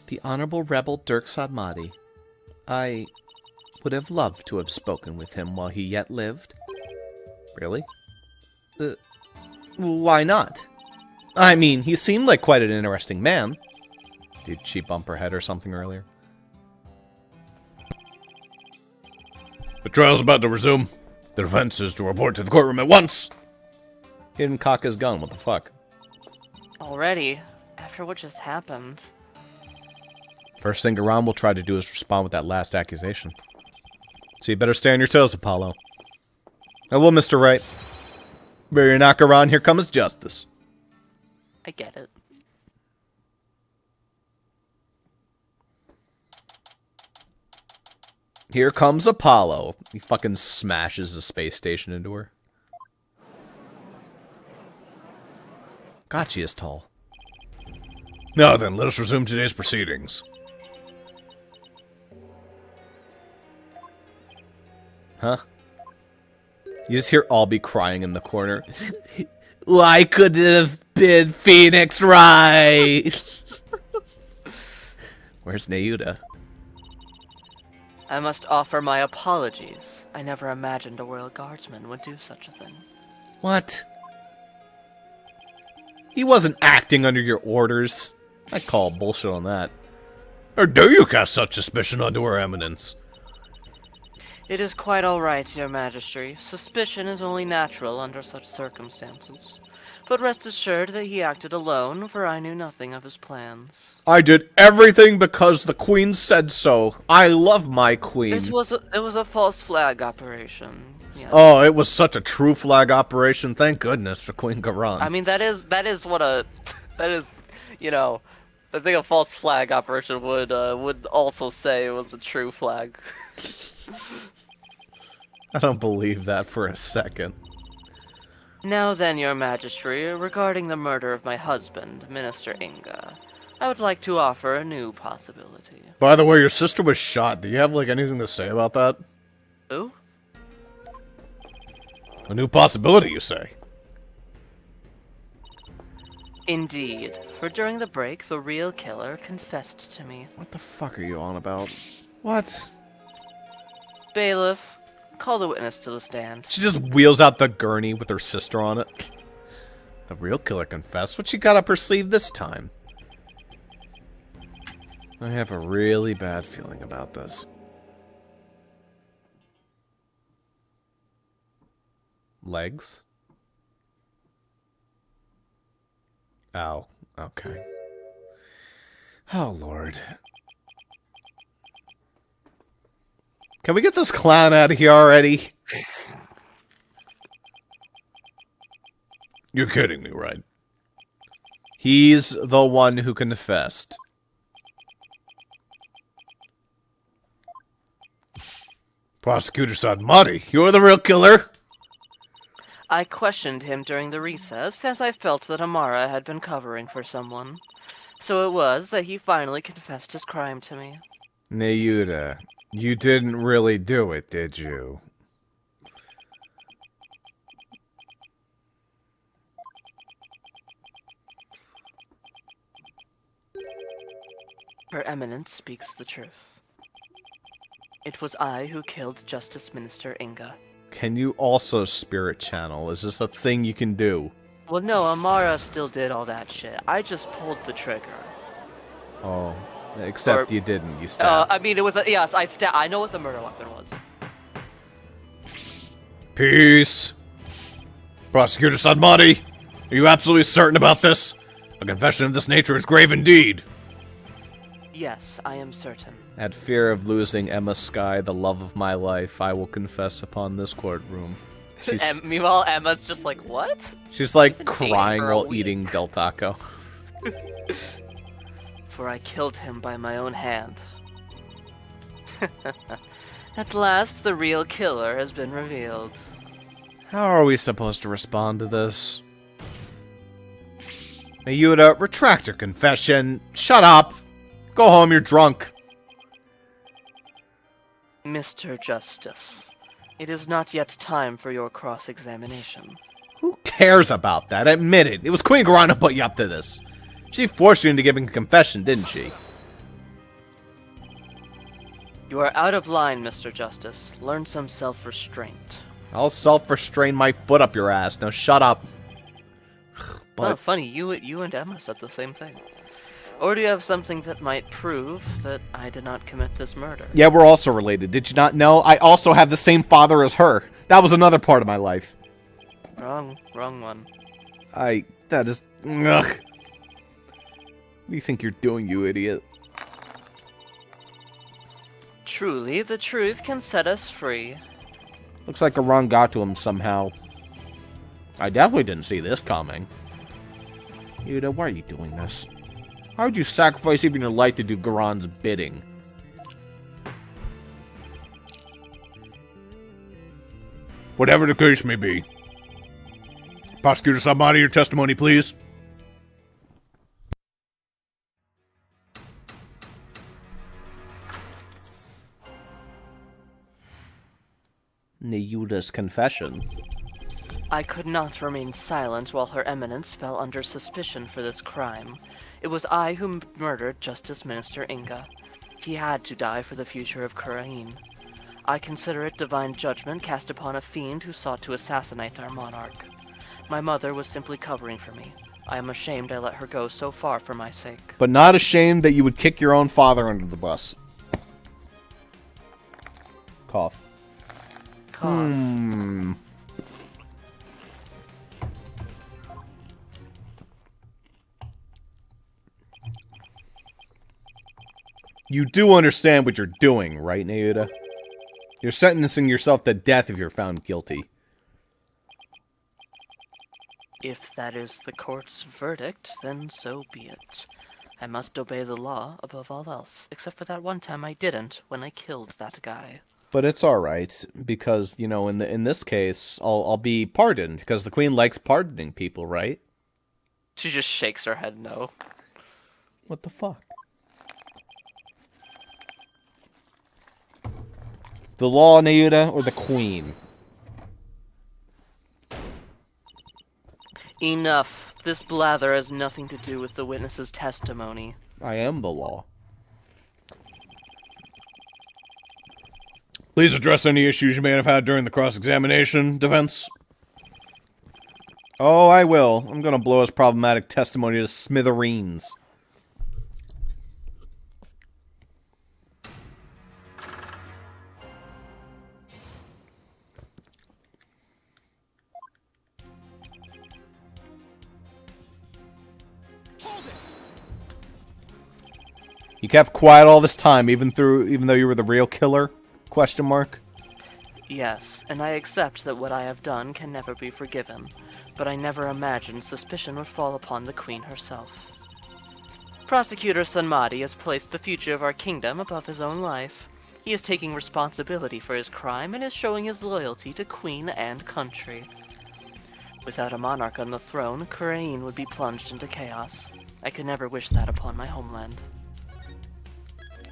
The Honorable Rebel Dirk Sadmati. I would have loved to have spoken with him while he yet lived. Really? Why not? I mean, he seemed like quite an interesting man. Did she bump her head or something earlier? The trial's about to resume. The defense is to report to the courtroom at once. He didn't cock his gun. What the fuck? Already? After what just happened? First thing Garan will try to do is respond with that last accusation. So you better stay on your toes, Apollo. I will, Mr. Wright. Bury not Garan, here comes justice. I get it. Here comes Apollo. He fucking smashes the space station into her. God, she is tall. Now then, let us resume today's proceedings. Huh? You just hear Albie crying in the corner. Why could it have been Phoenix Wright? Where's Neuda? I must offer my apologies. I never imagined a royal guardsman would do such a thing. What? He wasn't acting under your orders. I call bullshit on that. Or do you cast such suspicion onto her eminence? It is quite all right, your majesty. Suspicion is only natural under such circumstances. But rest assured that he acted alone, for I knew nothing of his plans. I did everything because the queen said so. I love my queen. It was a false flag operation. Yes. Oh, it was such a true flag operation. Thank goodness for Queen Garan. I mean, that is what a that is, you know, I think a false flag operation would also say it was a true flag. I don't believe that for a second. Now then, your majesty, regarding the murder of my husband, Minister Inga, I would like to offer a new possibility. By the way, your sister was shot. Do you have, like, anything to say about that? Who? A new possibility, you say? Indeed, for during the break, the real killer confessed to me. What the fuck are you on about? What? Bailiff, call the witness to the stand. She just wheels out the gurney with her sister on it. The real killer confessed. What she got up her sleeve this time? I have a really bad feeling about this. Legs? Ow. Okay. Oh, Lord. Can we get this clown out of here already? You're kidding me, right? He's the one who confessed. Prosecutor Sadmati, you're the real killer? I questioned him during the recess, as I felt that Amara had been covering for someone. So it was that he finally confessed his crime to me. Nayuta, you didn't really do it, did you? Her Eminence speaks the truth. It was I who killed Justice Minister Inga. Can you also spirit channel? Is this a thing you can do? Well, no, Amara still did all that shit. I just pulled the trigger. Oh, except you didn't. You stabbed. I mean, it was a... Yes, I know what the murder weapon was. Peace. Prosecutor Sadmati, are you absolutely certain about this? A confession of this nature is grave indeed. Yes, I am certain. At fear of losing Emma Skye, the love of my life, I will confess upon this courtroom. Meanwhile, Emma's just like, what? She's like crying while eating Del Taco. For I killed him by my own hand. At last, the real killer has been revealed. How are we supposed to respond to this? Nayuta, retract your confession. Shut up. Go home, you're drunk. Mr. Justice, it is not yet time for your cross-examination. Who cares about that? Admit it. It was Queen Garana who put you up to this. She forced you into giving a confession, didn't she? You are out of line, Mr. Justice. Learn some self-restraint. I'll self-restrain my foot up your ass. Now shut up. But... Oh, funny, you and Emma said the same thing. Or do you have something that might prove that I did not commit this murder? Yeah, we're also related. Did you not know? I also have the same father as her. That was another part of my life. Wrong one. That is... Ugh. What do you think you're doing, you idiot? Truly, the truth can set us free. Looks like Garan got to him somehow. I definitely didn't see this coming. Yuta, why are you doing this? How would you sacrifice even your life to do Garan's bidding? Whatever the case may be. Prosecutor Sadmati, your testimony, please. Nayuta's confession. I could not remain silent while Her Eminence fell under suspicion for this crime. It was I who murdered Justice Minister Inga. He had to die for the future of Kurain. I consider it divine judgment cast upon a fiend who sought to assassinate our monarch. My mother was simply covering for me. I am ashamed I let her go so far for my sake. But not ashamed that you would kick your own father under the bus. Cough. You do understand what you're doing, right, Nayuta? You're sentencing yourself to death if you're found guilty. If that is the court's verdict, then so be it. I must obey the law above all else, except for that one time I didn't when I killed that guy. But it's all right because, you know, in this case, I'll be pardoned because the queen likes pardoning people, right? She just shakes her head no. What the fuck? The law, Neuda, or the queen? Enough. This blather has nothing to do with the witness's testimony. I am the law. Please address any issues you may have had during the cross-examination, defense. Oh, I will. I'm gonna blow his problematic testimony to smithereens. You kept quiet all this time, even though you were the real killer? Question mark. Yes, and I accept that what I have done can never be forgiven, but I never imagined suspicion would fall upon the Queen herself. Prosecutor Sanmadi has placed the future of our kingdom above his own life. He is taking responsibility for his crime and is showing his loyalty to Queen and country. Without a monarch on the throne, Kurain would be plunged into chaos. I could never wish that upon my homeland.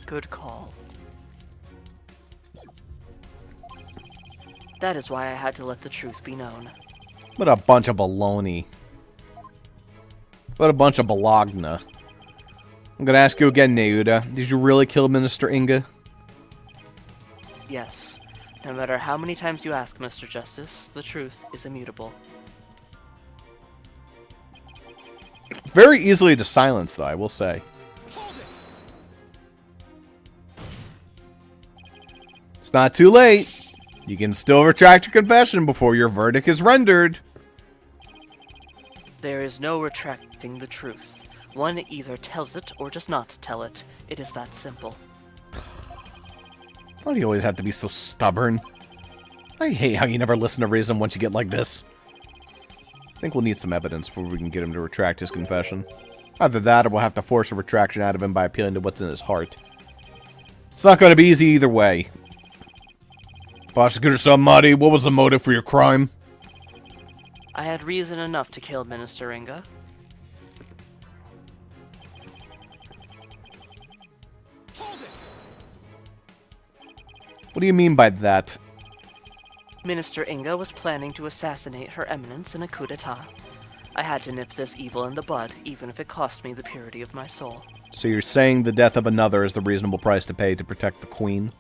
Good call. That is why I had to let the truth be known. What a bunch of baloney. What a bunch of balagna. I'm gonna ask you again, Neuda. Did you really kill Minister Inga? Yes. No matter how many times you ask, Mr. Justice, the truth is immutable. Very easily to silence, though, I will say. It's not too late. You can still retract your confession before your verdict is rendered. There is no retracting the truth. One either tells it or does not tell it. It is that simple. Why do you always have to be so stubborn? I hate how you never listen to reason once you get like this. I think we'll need some evidence before we can get him to retract his confession. Either that or we'll have to force a retraction out of him by appealing to what's in his heart. It's not going to be easy either way. Prosecutor Sanmadi, what was the motive for your crime? I had reason enough to kill Minister Inga. What do you mean by that? Minister Inga was planning to assassinate Her Eminence in a coup d'etat. I had to nip this evil in the bud, even if it cost me the purity of my soul. So you're saying the death of another is the reasonable price to pay to protect the Queen?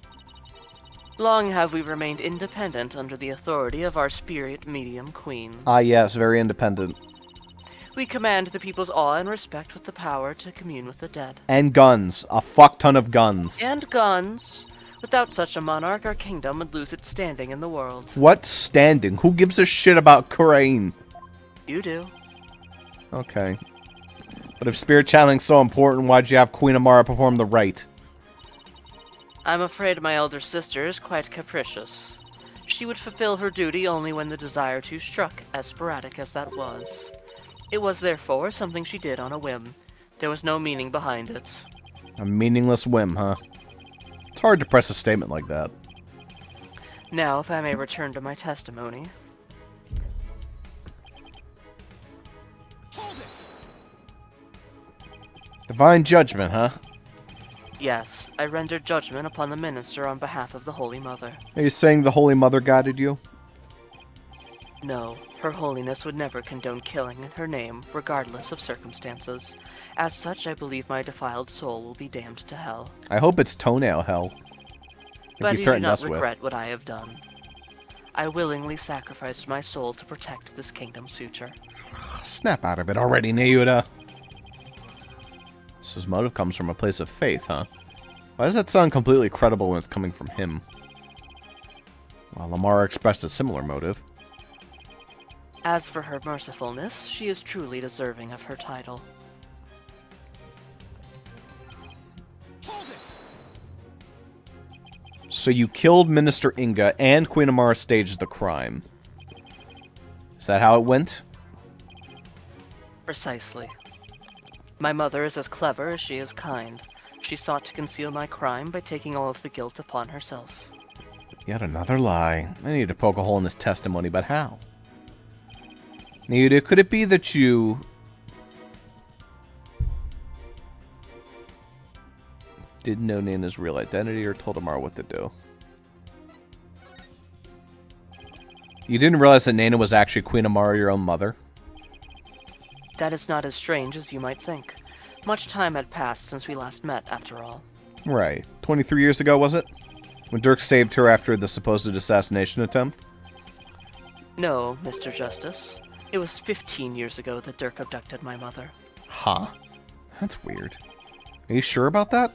Long have we remained independent under the authority of our spirit medium queen. Ah yes, very independent. We command the people's awe and respect with the power to commune with the dead. And guns. A fuck ton of guns. And guns. Without such a monarch, our kingdom would lose its standing in the world. What standing? Who gives a shit about Kurain? You do. Okay. But if spirit channeling's so important, why'd you have Queen Amara perform the rite? I'm afraid my elder sister is quite capricious. She would fulfill her duty only when the desire to struck, as sporadic as that was. It was therefore something she did on a whim. There was no meaning behind it. A meaningless whim, huh? It's hard to press a statement like that. Now, if I may return to my testimony. Divine judgment, huh? Yes, I rendered judgment upon the minister on behalf of the Holy Mother. Are you saying the Holy Mother guided you? No, Her Holiness would never condone killing in her name, regardless of circumstances. As such, I believe my defiled soul will be damned to hell. I hope it's toenail hell. But I do not regret what I have done. I willingly sacrificed my soul to protect this kingdom's future. Snap out of it already, Neuda. So his motive comes from a place of faith, huh? Why does that sound completely credible when it's coming from him? Well, Amara expressed a similar motive. As for her mercifulness, she is truly deserving of her title. So you killed Minister Inga and Queen Amara staged the crime. Is that how it went? Precisely. My mother is as clever as she is kind. She sought to conceal my crime by taking all of the guilt upon herself. Yet another lie. I need to poke a hole in this testimony, but how? Nita, could it be that you... didn't know Nana's real identity or told Amara what to do? You didn't realize that Nana was actually Queen Amara, your own mother? That is not as strange as you might think. Much time had passed since we last met, after all. Right. 23 years ago, was it? When Dirk saved her after the supposed assassination attempt? No, Mr. Justice. It was 15 years ago that Dirk abducted my mother. Huh. That's weird. Are you sure about that?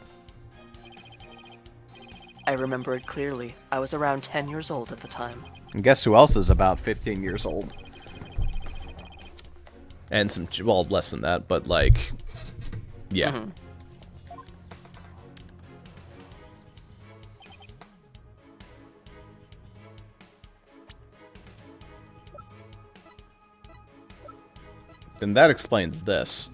I remember it clearly. I was around 10 years old at the time. And guess who else is about 15 years old? And some, well, less than that, but like, yeah. Mm-hmm. Then that explains this.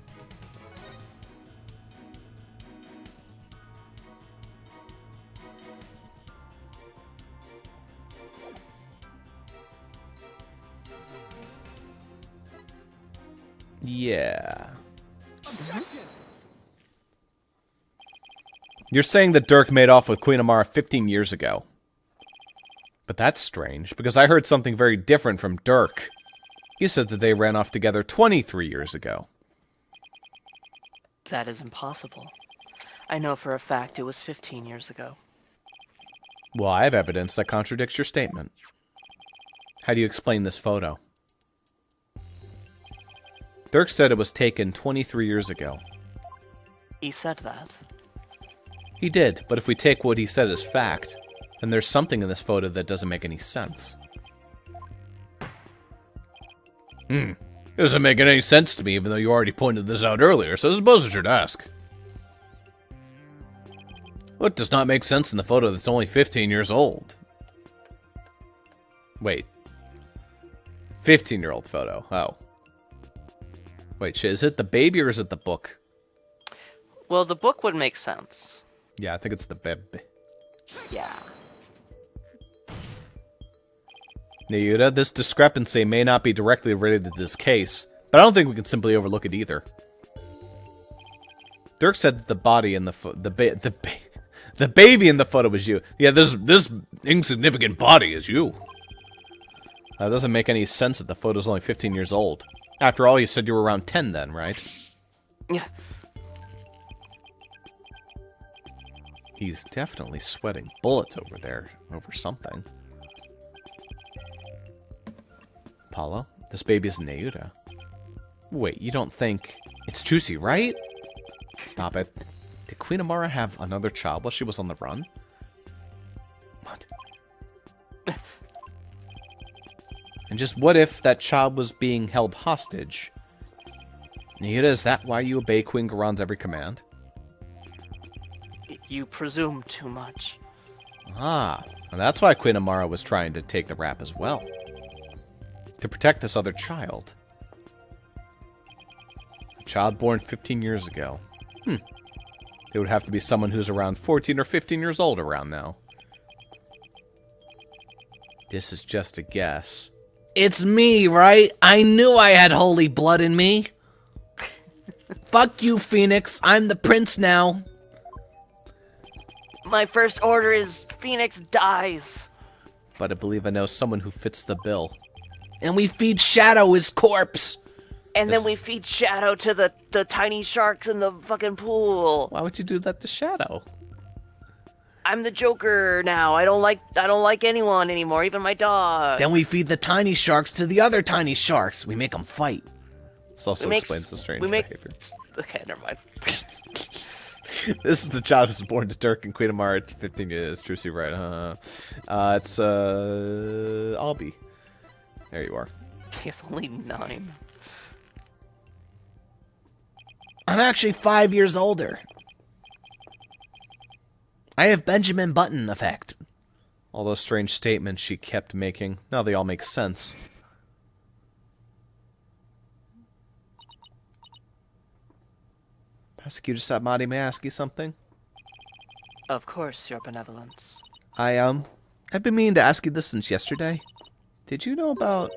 Yeah. Objection. You're saying that Dirk made off with Queen Amara 15 years ago. But that's strange, because I heard something very different from Dirk. He said that they ran off together 23 years ago. That is impossible. I know for a fact it was 15 years ago. Well, I have evidence that contradicts your statement. How do you explain this photo? Dirk said it was taken 23 years ago. He said that. He did, but if we take what he said as fact, then there's something in this photo that doesn't make any sense. It doesn't make any sense to me, even though you already pointed this out earlier, so I suppose I should ask. What does not make sense in the photo that's only 15 years old? Wait. 15-year-old photo. Oh. Wait, shit, is it the baby or is it the book? Well, the book would make sense. Yeah, I think it's the baby. Yeah. Nayuta, this discrepancy may not be directly related to this case, but I don't think we can simply overlook it either. Dirk said that the body in the baby in the photo was you. Yeah, this insignificant body is you. That doesn't make any sense that the photo's only 15 years old. After all, you said you were around 10 then, right? Yeah. He's definitely sweating bullets over there, over something. Paula, this baby is Nayuta. Wait, you don't think... It's Juicy, right? Stop it. Did Queen Amara have another child while she was on the run? What? And just what if that child was being held hostage? Nayuta, is that why you obey Queen Garon's every command? You presume too much. Ah, and that's why Queen Amara was trying to take the rap as well. To protect this other child. A child born 15 years ago. It would have to be someone who's around 14 or 15 years old around now. This is just a guess. It's me, right? I knew I had holy blood in me. Fuck you, Phoenix. I'm the prince now. My first order is Phoenix dies. But I believe I know someone who fits the bill. And we feed Shadow his corpse. And then we feed Shadow to the tiny sharks in the fucking pool. Why would you do that to Shadow? I'm the Joker now. I don't like anyone anymore, even my dog. Then we feed the tiny sharks to the other tiny sharks. We make them fight. This also explains the strange behavior. Okay, never mind. This is the child who's born to Dirk and Queen Amara at 15 years. Trucy, right? It's Albie. There you are. He's only 9. I'm actually 5 years older. I have Benjamin Button effect. All those strange statements she kept making, now they all make sense. Prosecutor Satmati, may I ask you something? Of course, Your Benevolence. I I've been meaning to ask you this since yesterday. Did you know about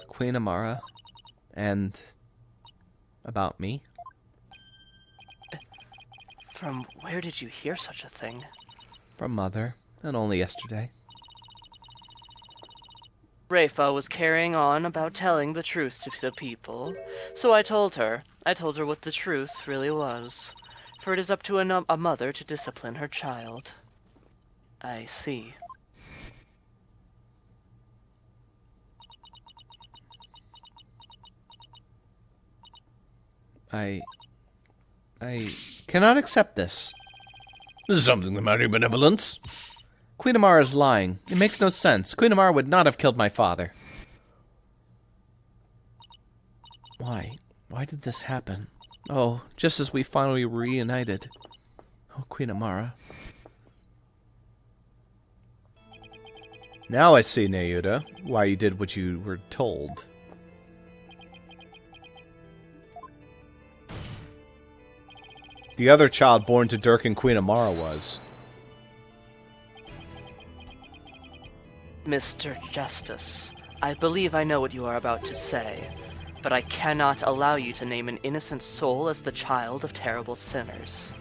Queen Amara? And about me? From where did you hear such a thing? From Mother, and only yesterday. Rafa was carrying on about telling the truth to the people, so I told her. I told her what the truth really was. For it is up to a mother to discipline her child. I see. I cannot accept this. There's something the matter, your benevolence. Queen Amara is lying. It makes no sense. Queen Amara would not have killed my father. Why? Why did this happen? Oh, just as we finally reunited. Oh, Queen Amara. Now I see, Neuda, why you did what you were told. The other child born to Dirk and Queen Amara was. Mr. Justice, I believe I know what you are about to say, but I cannot allow you to name an innocent soul as the child of terrible sinners.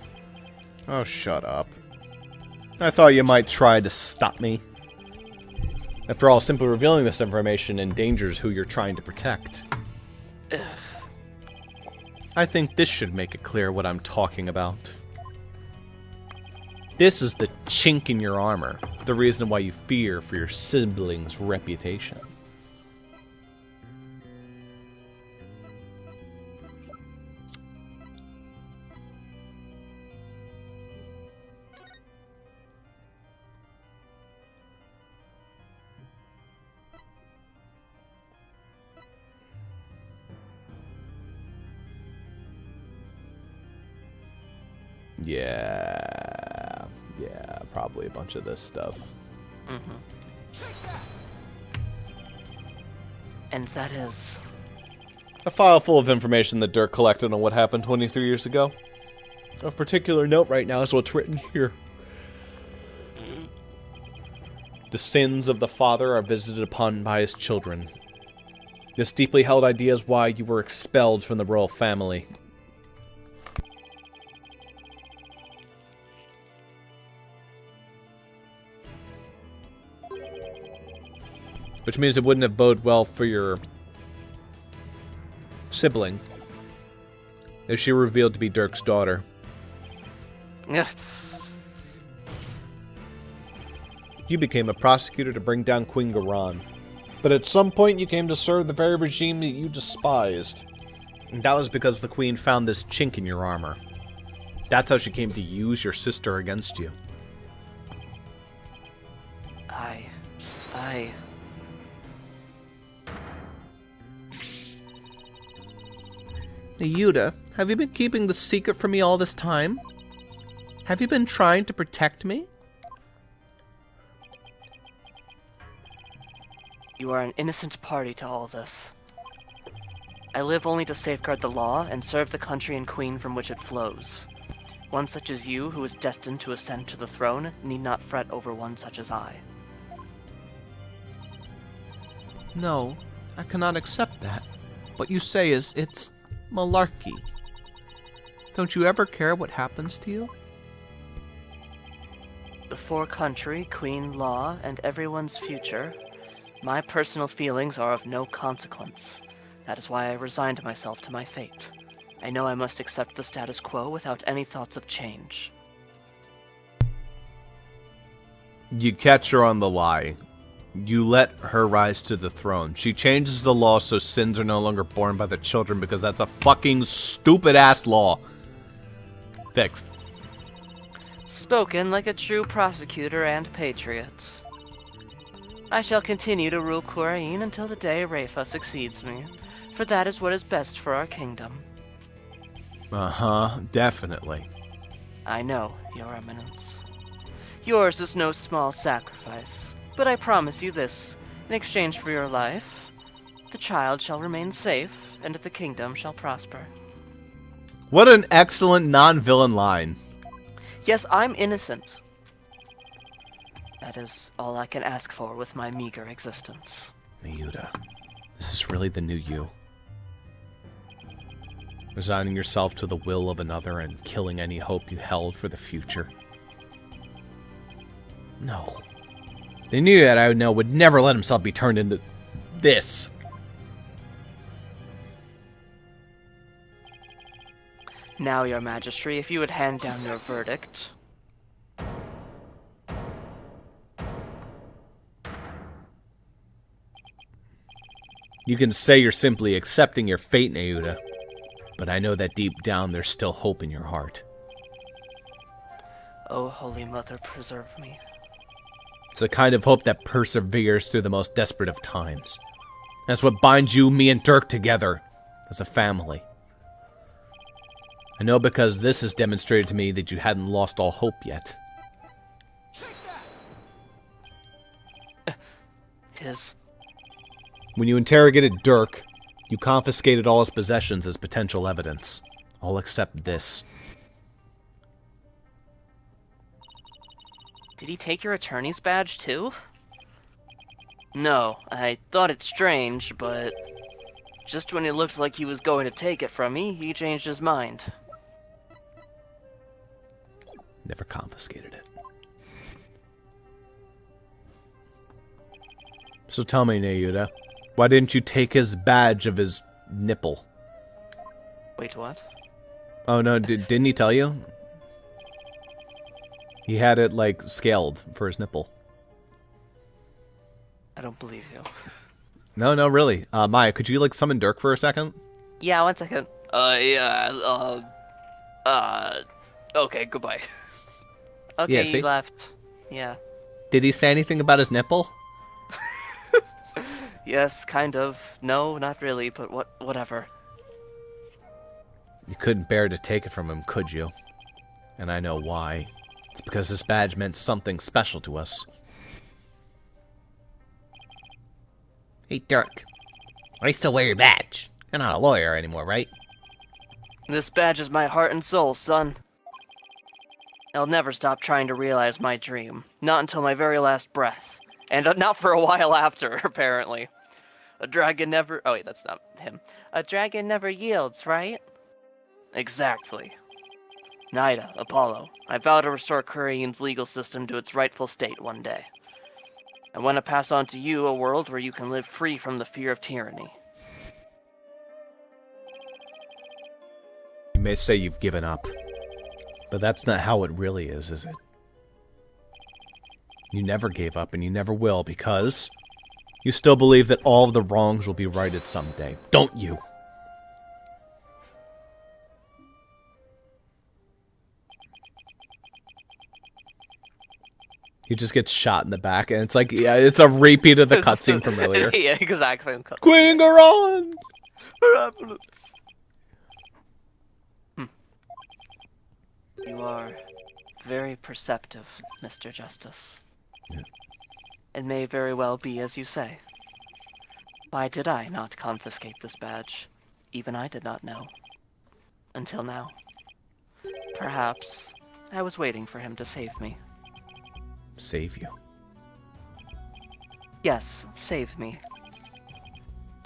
Oh, shut up. I thought you might try to stop me. After all, simply revealing this information endangers who you're trying to protect. Ugh. I think this should make it clear what I'm talking about. This is the chink in your armor, the reason why you fear for your sibling's reputation. Yeah, probably a bunch of this stuff. And that is... A file full of information that Dirk collected on what happened 23 years ago. Of particular note right now is what's written here. The sins of the father are visited upon by his children. This deeply held idea is why you were expelled from the royal family. Which means it wouldn't have boded well for your sibling if she were revealed to be Dirk's daughter. Ugh. You became a prosecutor to bring down Queen Garan. But at some point you came to serve the very regime that you despised. And that was because the Queen found this chink in your armor. That's how she came to use your sister against you. Yuda, have you been keeping the secret from me all this time? Have you been trying to protect me? You are an innocent party to all this. I live only to safeguard the law and serve the country and queen from which it flows. One such as you, who is destined to ascend to the throne, need not fret over one such as I. No, I cannot accept that. What you say is, it's malarkey. Don't you ever care what happens to you? Before country, queen, law, and everyone's future, my personal feelings are of no consequence. That is why I resigned myself to my fate. I know I must accept the status quo without any thoughts of change. You catch her on the lie. You let her rise to the throne. She changes the law so sins are no longer born by the children because that's a fucking stupid-ass law. Fixed. Spoken like a true prosecutor and patriot. I shall continue to rule Kurain until the day Rafa succeeds me, for that is what is best for our kingdom. Uh-huh, definitely. I know, Your Eminence. Yours is no small sacrifice. But I promise you this, in exchange for your life, the child shall remain safe, and the kingdom shall prosper. What an excellent non-villain line. Yes, I'm innocent. That is all I can ask for with my meager existence. Nayuta, this is really the new you. Resigning yourself to the will of another and killing any hope you held for the future. No. They knew that I know would never let himself be turned into this. Now, Your Majesty, if you would hand down your verdict. You can say you're simply accepting your fate, Nayuta, but I know that deep down there's still hope in your heart. Oh, Holy Mother, preserve me. It's a kind of hope that perseveres through the most desperate of times. That's what binds you, me, and Dirk together as a family. I know because this has demonstrated to me that you hadn't lost all hope yet. When you interrogated Dirk, you confiscated all his possessions as potential evidence. All except this. Did he take your attorney's badge, too? No, I thought it strange, but just when it looked like he was going to take it from me, he changed his mind. Never confiscated it. So tell me, Nayuta, why didn't you take his badge of his nipple? Wait, what? Oh no, didn't he tell you? He had it, like, scaled for his nipple. I don't believe you. No, really. Maya, could you, like, summon Dirk for a second? Yeah, 1 second. Okay, goodbye. Okay, Yeah, see? he left. Yeah. Did he say anything about his nipple? Yes, kind of. No, not really, but whatever. You couldn't bear to take it from him, could you? And I know why. It's because this badge meant something special to us. Hey, Dirk. I still wear your badge. You're not a lawyer anymore, right? This badge is my heart and soul, son. I'll never stop trying to realize my dream. Not until my very last breath. And not for a while after, apparently. A dragon never... Oh, wait, that's not him. A dragon never yields, right? Exactly. Nida, Apollo, I vow to restore Korean's legal system to its rightful state one day. I want to pass on to you a world where you can live free from the fear of tyranny. You may say you've given up, but that's not how it really is it? You never gave up, and you never will, because you still believe that all of the wrongs will be righted someday, don't you? He just gets shot in the back, and it's like, yeah, it's a repeat of the cutscene from earlier. Yeah, exactly. Queen Garon! You are very perceptive, Mr. Justice. Yeah. It may very well be as you say. Why did I not confiscate this badge? Even I did not know. Until now. Perhaps I was waiting for him to save me. Save you? Yes, save me.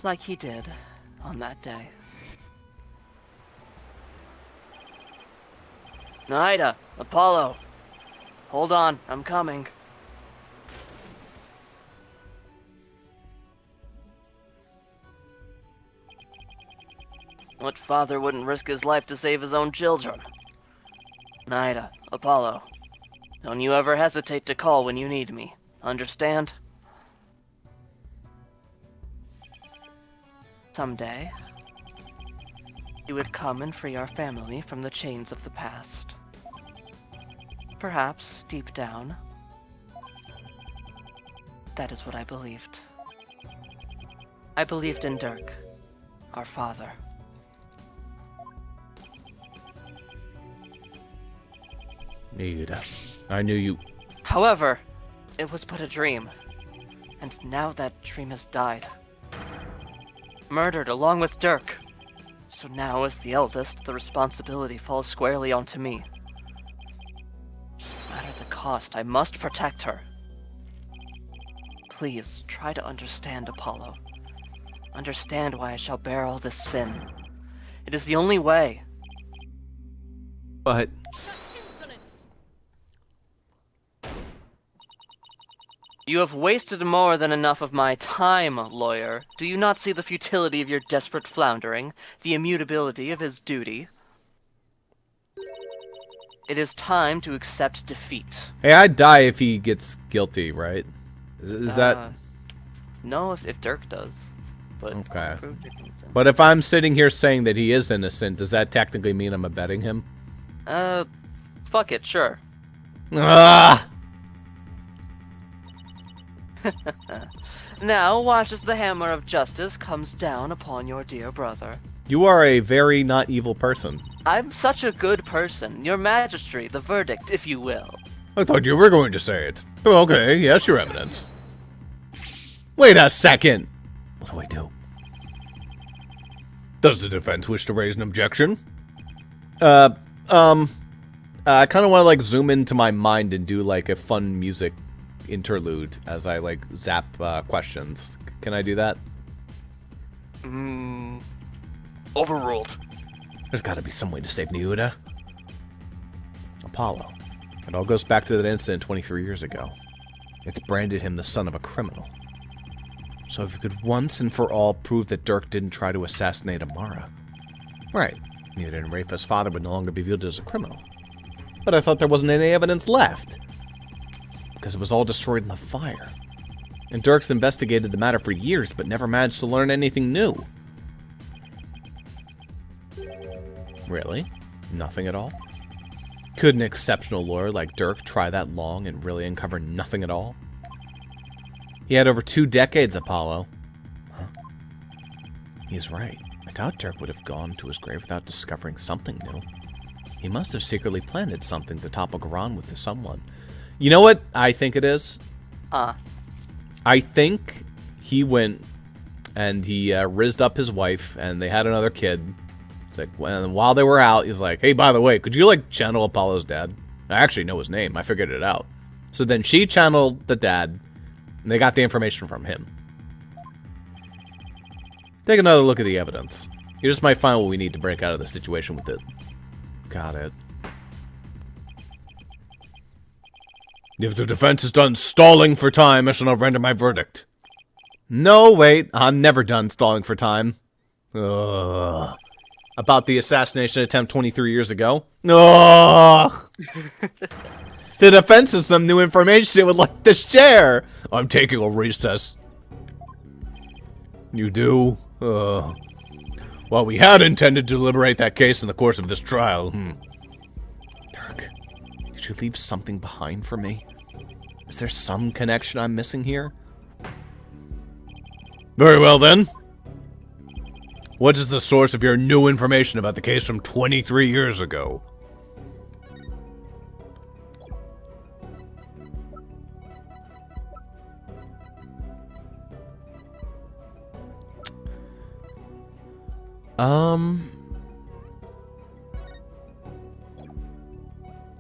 Like he did on that day. Nida, Apollo. Hold on, I'm coming. What father wouldn't risk his life to save his own children? Nida, Apollo. Don't you ever hesitate to call when you need me. Understand? Someday, you would come and free our family from the chains of the past. Perhaps, deep down, that is what I believed. I believed in Dirk, our father. Nayuta, I knew you... However, it was but a dream, and now that dream has died. Murdered along with Dirk. So now, as the eldest, the responsibility falls squarely onto me. No matter the cost, I must protect her. Please, try to understand, Apollo. Understand why I shall bear all this sin. It is the only way. But you have wasted more than enough of my time, lawyer. Do you not see the futility of your desperate floundering, the immutability of his duty? It is time to accept defeat. hey, I'd die if he gets guilty, right? Is that... No, if Dirk does. But okay. But if I'm sitting here saying that he is innocent, does that technically mean I'm abetting him? Fuck it, sure. Ah! Now watch as the hammer of justice comes down upon your dear brother. You are a very not evil person. I'm such a good person. Your Majesty, the verdict, if you will. I thought you were going to say it. Oh, okay, yes, your evidence. Wait a second! What do I do? Does the defense wish to raise an objection? I kind of want to, like, zoom into my mind and do, like, a fun music interlude as I, like, zap questions. Can I do that? Overruled. There's got to be some way to save Niuda. Apollo. It all goes back to that incident 23 years ago. It's branded him the son of a criminal. So if you could once and for all prove that Dirk didn't try to assassinate Amara. Right. Niuda and Rafa's father would no longer be viewed as a criminal. But I thought there wasn't any evidence left. Because it was all destroyed in the fire. And Dirk's investigated the matter for years, but never managed to learn anything new. Really? Nothing at all? Could an exceptional lawyer like Dirk try that long and really uncover nothing at all? He had over 2 decades, Apollo. Huh? He's right. I doubt Dirk would have gone to his grave without discovering something new. He must have secretly planted something to topple Garan with someone. You know what I think it is? I think he went and he rizzed up his wife and they had another kid. It's like, and while they were out, he's like, hey, by the way, could you, like, channel Apollo's dad? I actually know his name. I figured it out. So then she channeled the dad, and they got the information from him. Take another look at the evidence. You just might find what we need to break out of the situation with it. Got it. If the defense is done stalling for time, I shall now render my verdict. No, wait. I'm never done stalling for time. Ugh. About the assassination attempt 23 years ago. Ugh. The defense has some new information it would like to share. I'm taking a recess. You do? Well, we had intended to deliberate that case in the course of this trial. Dirk, did you leave something behind for me? Is there some connection I'm missing here? Very well, then. What is the source of your new information about the case from 23 years ago?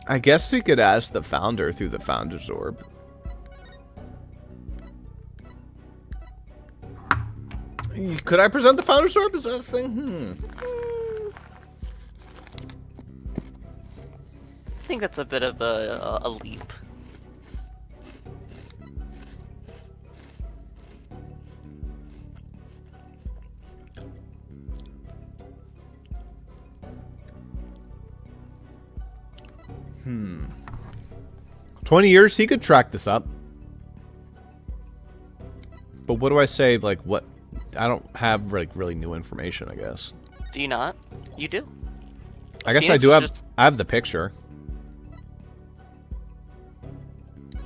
I guess we could ask the founder through the Founder's Orb. Could I present the Founder's Orb? Is that a thing? I think that's a bit of a leap. Hmm. 20 years, he could track this up. But what do I say, like, what? I don't have, like, really new information, I guess. Do you not? You do. I guess I do have, I have the picture.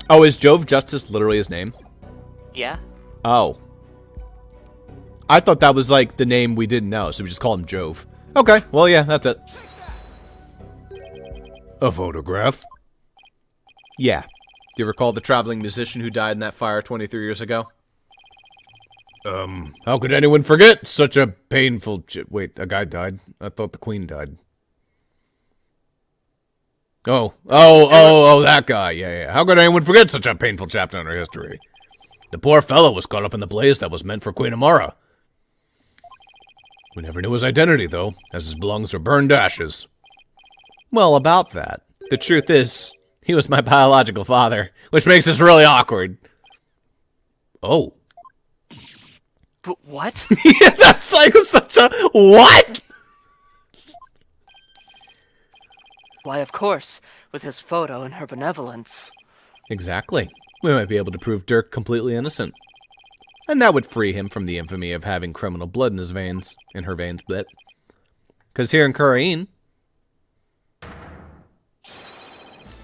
Oh, is Jove Justice literally his name? Yeah. Oh. I thought that was, like, the name we didn't know, so we just call him Jove. Okay, well, yeah, that's it. A photograph? Yeah. Do you recall the traveling musician who died in that fire 23 years ago? How could anyone forget such a painful... Wait, a guy died? I thought the queen died. Oh, that guy. Yeah. How could anyone forget such a painful chapter in our history? The poor fellow was caught up in the blaze that was meant for Queen Amara. We never knew his identity, though, as his belongings were burned to ashes. Well, about that. The truth is, he was my biological father, which makes this really awkward. Oh. But what? Yeah, that's like such a... What? Why, of course, with his photo and her benevolence. Exactly. We might be able to prove Dirk completely innocent. And that would free him from the infamy of having criminal blood in his veins. In her veins, but... Because here in Khura'in,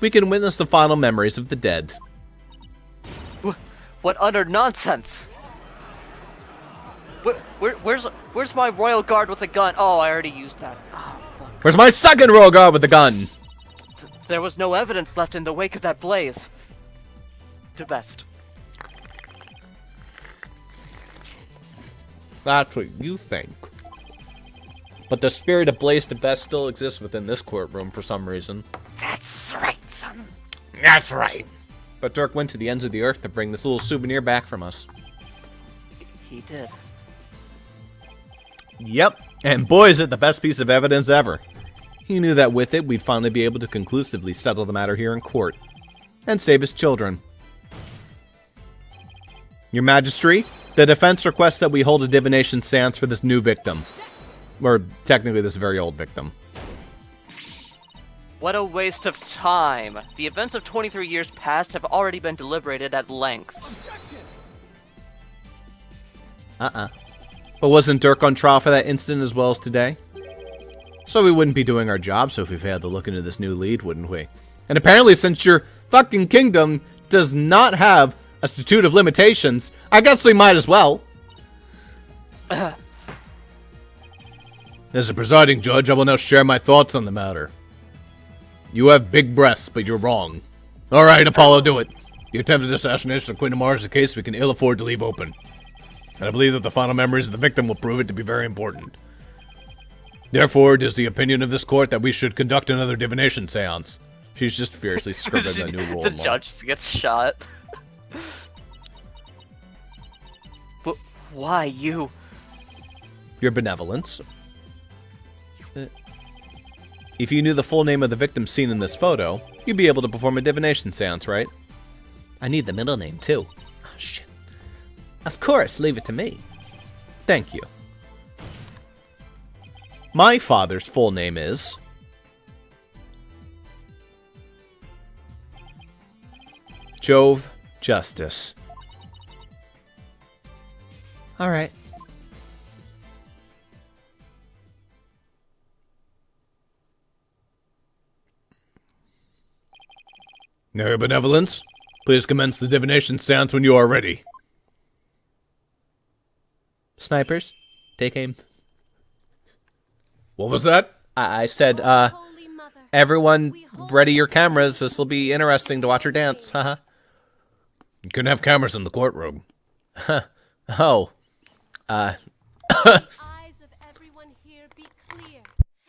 we can witness the final memories of the dead. What utter nonsense! Where's my royal guard with a gun? Oh, I already used that. Oh, fuck. Where's my second royal guard with a gun? There was no evidence left in the wake of that blaze. To best. That's what you think. But the spirit of Blaze to Best still exists within this courtroom for some reason. That's right, son. That's right. But Dirk went to the ends of the earth to bring this little souvenir back from us. He did. Yep, and boy is it the best piece of evidence ever. He knew that with it, we'd finally be able to conclusively settle the matter here in court. And save his children. Your Majesty, the defense requests that we hold a divination seance for this new victim. Or, technically, this very old victim. What a waste of time. The events of 23 years past have already been deliberated at length. But wasn't Dirk on trial for that incident as well as today? So we wouldn't be doing our job, so if we failed to look into this new lead, wouldn't we? And apparently, since your fucking kingdom does not have a statute of limitations, I guess we might as well. As a presiding judge, I will now share my thoughts on the matter. You have big breasts, but you're wrong. Alright, Apollo, do it. The attempted assassination of Queen Amara is a case we can ill afford to leave open. And I believe that the final memories of the victim will prove it to be very important. Therefore, it is the opinion of this court that we should conduct another divination seance. She's just fiercely scribbling a new rule. The judge gets shot. But why you? Your benevolence. If you knew the full name of the victim seen in this photo, you'd be able to perform a divination seance, right? I need the middle name, too. Oh, shit. Of course, leave it to me. Thank you. My father's full name is... Jove Justice. Alright. Now, your benevolence, please commence the divination seance when you are ready. Snipers, take aim. What was that? I said, everyone ready your cameras. This will be interesting to watch her dance. Haha. You couldn't have cameras in the courtroom. Oh. Eyes of everyone here be clear,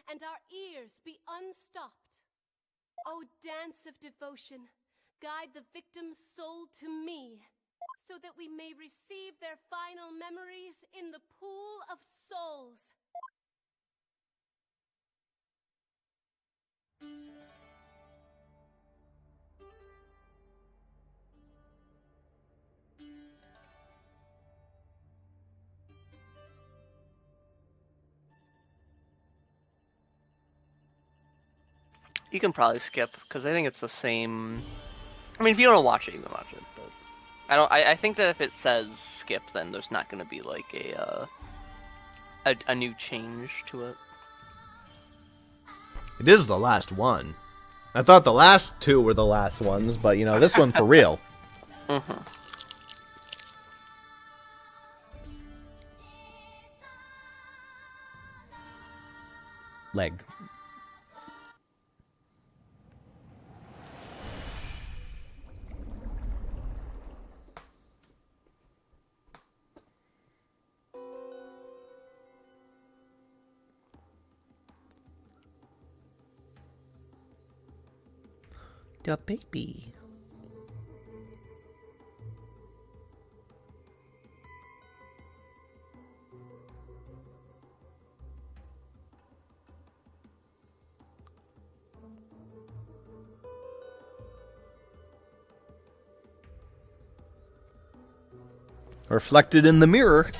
and our ears be unstopped. O dance of devotion, guide the victim's soul to me, so that we may receive their final memories in the pool of souls. You can probably skip because I think it's the same. I mean, if you want to watch it, you can watch it. But I don't. I think that if it says skip, then there's not going to be like a new change to it. It is the last one. I thought the last two were the last ones, but you know, this one for real. Mm-hmm. Leg. The baby. Reflected in the mirror.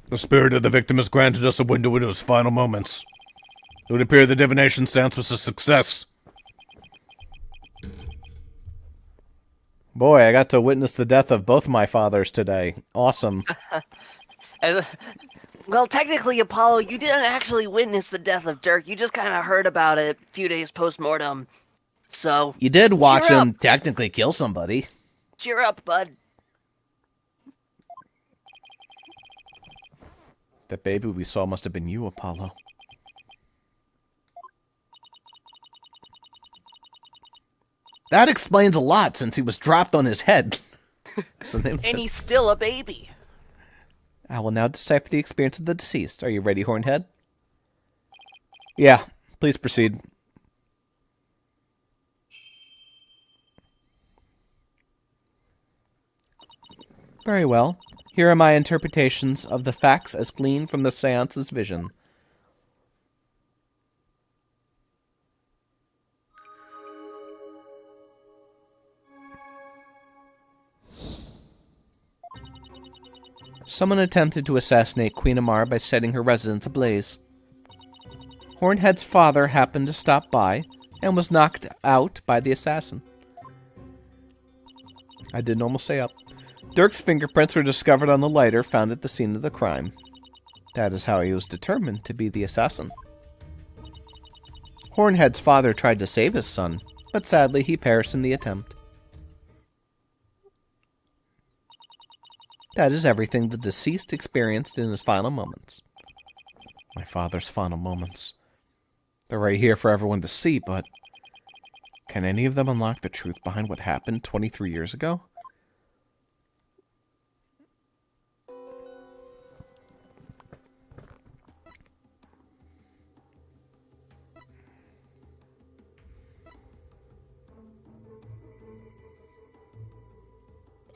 The spirit of the victim has granted us a window into his final moments. It would appear the divination stance was a success. Boy, I got to witness the death of both my fathers today. Awesome. Well, technically, Apollo, you didn't actually witness the death of Dirk. You just kind of heard about it a few days post-mortem. So... You did watch him technically kill somebody. Cheer up, bud. That baby we saw must have been you, Apollo. That explains a lot, since he was dropped on his head. And he's still a baby. I will now decipher the experience of the deceased. Are you ready, Hornhead? Yeah, please proceed. Very well. Here are my interpretations of the facts as gleaned from the seance's vision. Someone attempted to assassinate Queen Amar by setting her residence ablaze. Hornhead's father happened to stop by and was knocked out by the assassin. I didn't almost say up. Dirk's fingerprints were discovered on the lighter found at the scene of the crime. That is how he was determined to be the assassin. Hornhead's father tried to save his son, but sadly he perished in the attempt. That is everything the deceased experienced in his final moments. My father's final moments. They're right here for everyone to see, but can any of them unlock the truth behind what happened 23 years ago?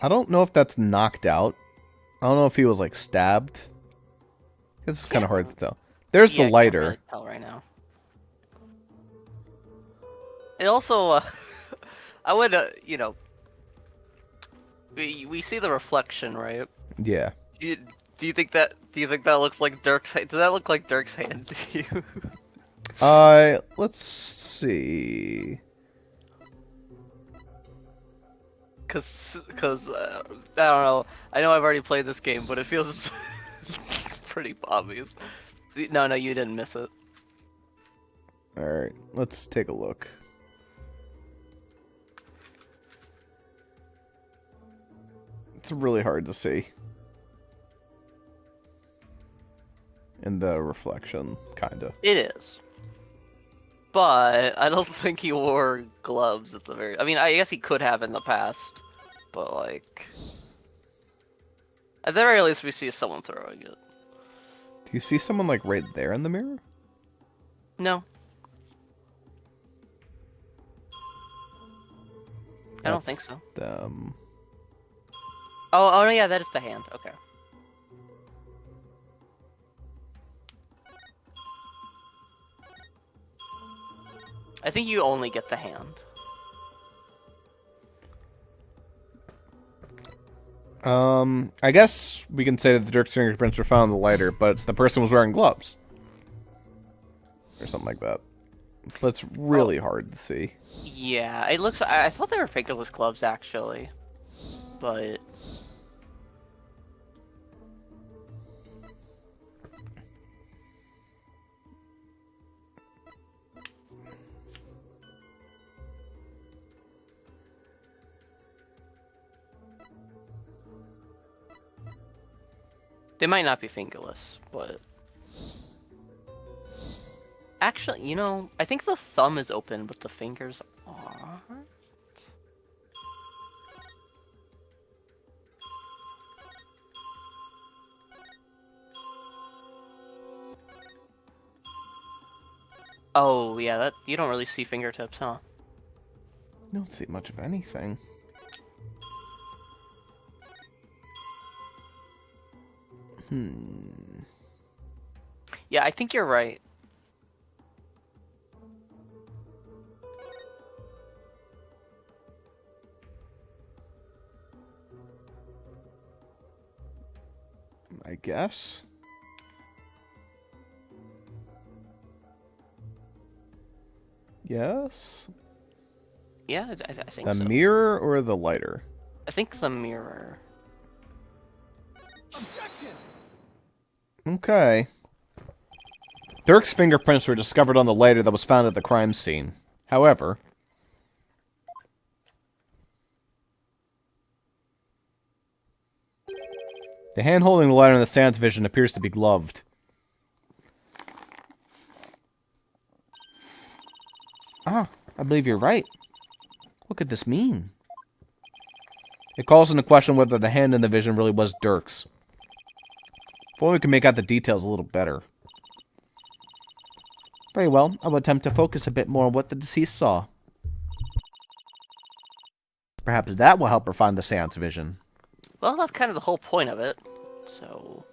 I don't know if that's knocked out. I don't know if he was, like, stabbed. It's kind of hard to tell. There's the lighter. I can't really tell right now. And also, I would, you know, we see the reflection, right? Yeah. Do you think that looks like Dirk's hand? Does that look like Dirk's hand to you? Let's see. Cause I don't know. I know I've already played this game, but it feels pretty obvious. No, you didn't miss it. Alright, let's take a look. It's really hard to see. In the reflection, kinda. It is. But I don't think he wore gloves at the very... I mean, I guess he could have in the past. But, like... At the very least, we see someone throwing it. Do you see someone, like, right there in the mirror? No. I don't think so. Oh, yeah, that is the hand. Okay. I think you only get the hand. I guess we can say that the Dirk's fingerprints were found in the lighter, but the person was wearing gloves. Or something like that. But it's really hard to see. Yeah, it looks... I thought they were fingerless gloves, actually. But... They might not be fingerless, but... Actually, you know, I think the thumb is open, but the fingers aren't. Oh, yeah, that you don't really see fingertips, huh? You don't see much of anything. Yeah, I think you're right. I guess. Yes? Yeah, I think The so. mirror or the lighter? I think the mirror. Objection! Okay. Dirk's fingerprints were discovered on the lighter that was found at the crime scene. However, the hand holding the lighter in the seance vision appears to be gloved. Ah, I believe you're right. What could this mean? It calls into question whether the hand in the vision really was Dirk's. If only we can make out the details a little better. Very well, I will attempt to focus a bit more on what the deceased saw. Perhaps that will help her find the seance vision. Well, that's kind of the whole point of it. So.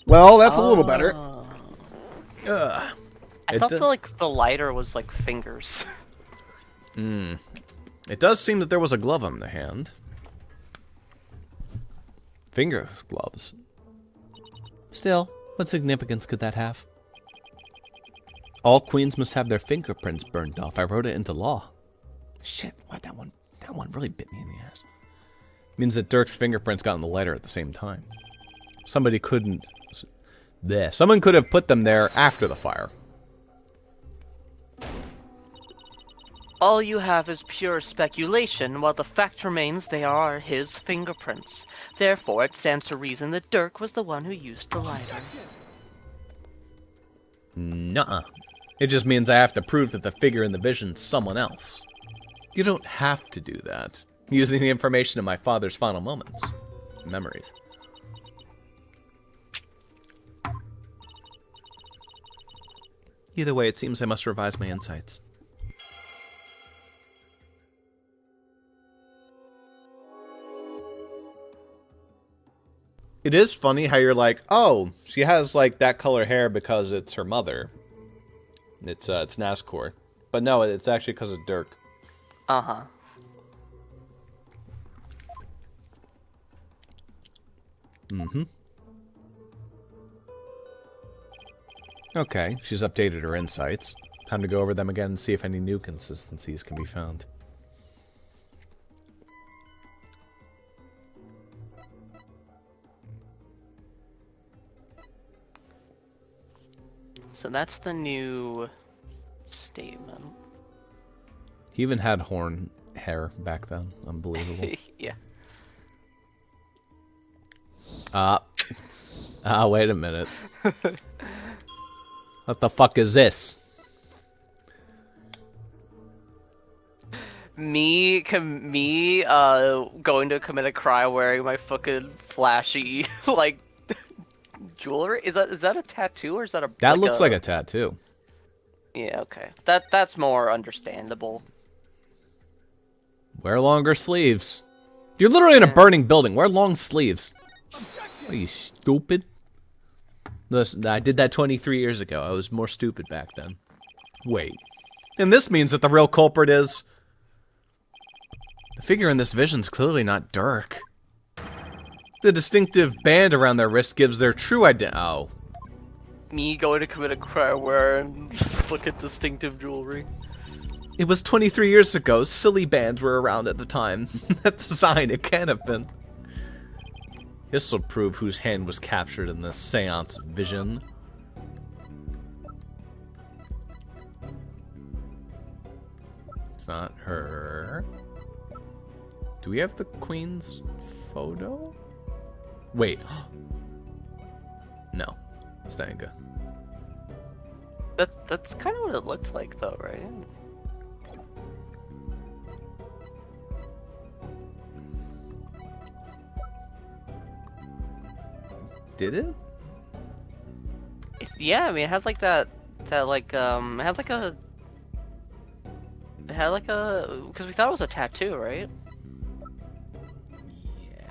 Well, that's a little better. I thought the lighter was like fingers. It does seem that there was a glove on the hand. Fingers gloves. Still, what significance could that have? All queens must have their fingerprints burned off. I wrote it into law. Shit, what, that one really bit me in the ass. Means that Dirk's fingerprints got in the lighter at the same time. Someone could have put them there after the fire. All you have is pure speculation, while the fact remains they are his fingerprints. Therefore, it stands to reason that Dirk was the one who used the lighter. Nuh-uh. It just means I have to prove that the figure in the vision's someone else. You don't have to do that. Using the information in my father's final moments. Memories. Either way, it seems I must revise my insights. It is funny how you're like, oh, she has like that color hair because it's her mother. It's Nazcor. But no, it's actually because of Dirk. Uh-huh. Mm-hmm. Okay, she's updated her insights. Time to go over them again and see if any new consistencies can be found. So that's the new statement. He even had horn hair back then. Unbelievable. Yeah. Wait a minute. What the fuck is this? Me going to commit a crime wearing my fucking flashy like jewelry? Is that a tattoo or is that a? That looks like a tattoo. Yeah, okay. That's more understandable. Wear longer sleeves. You're literally in a burning building. Wear long sleeves. Are you stupid? Listen, I did that 23 years ago. I was more stupid back then. Wait. And this means that the real culprit is... The figure in this vision's clearly not Dirk. The distinctive band around their wrist gives their true identity. Oh. Me going to commit a crime wearing fucking distinctive jewelry. It was 23 years ago. Silly bands were around at the time. That design, it can't have been. This will prove whose hand was captured in this seance vision. It's not her. Do we have the queen's photo? Wait. No. Stanga. That's kind of what it looks like though, right? Did it? Yeah, I mean, it has like it had like a, because we thought it was a tattoo, right?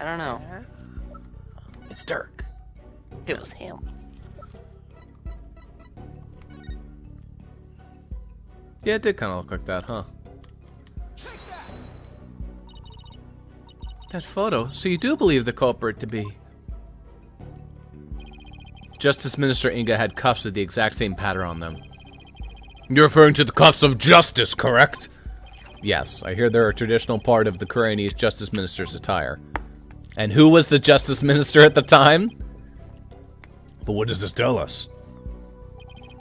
I don't know. It's Dirk. It was him. Yeah, it did kind of look like that, huh? That photo. So you do believe the culprit to be... Justice Minister Inga had cuffs with the exact same pattern on them. You're referring to the cuffs of justice, correct? Yes, I hear they're a traditional part of the Koreanese Justice Minister's attire. And who was the Justice Minister at the time? But what does this tell us?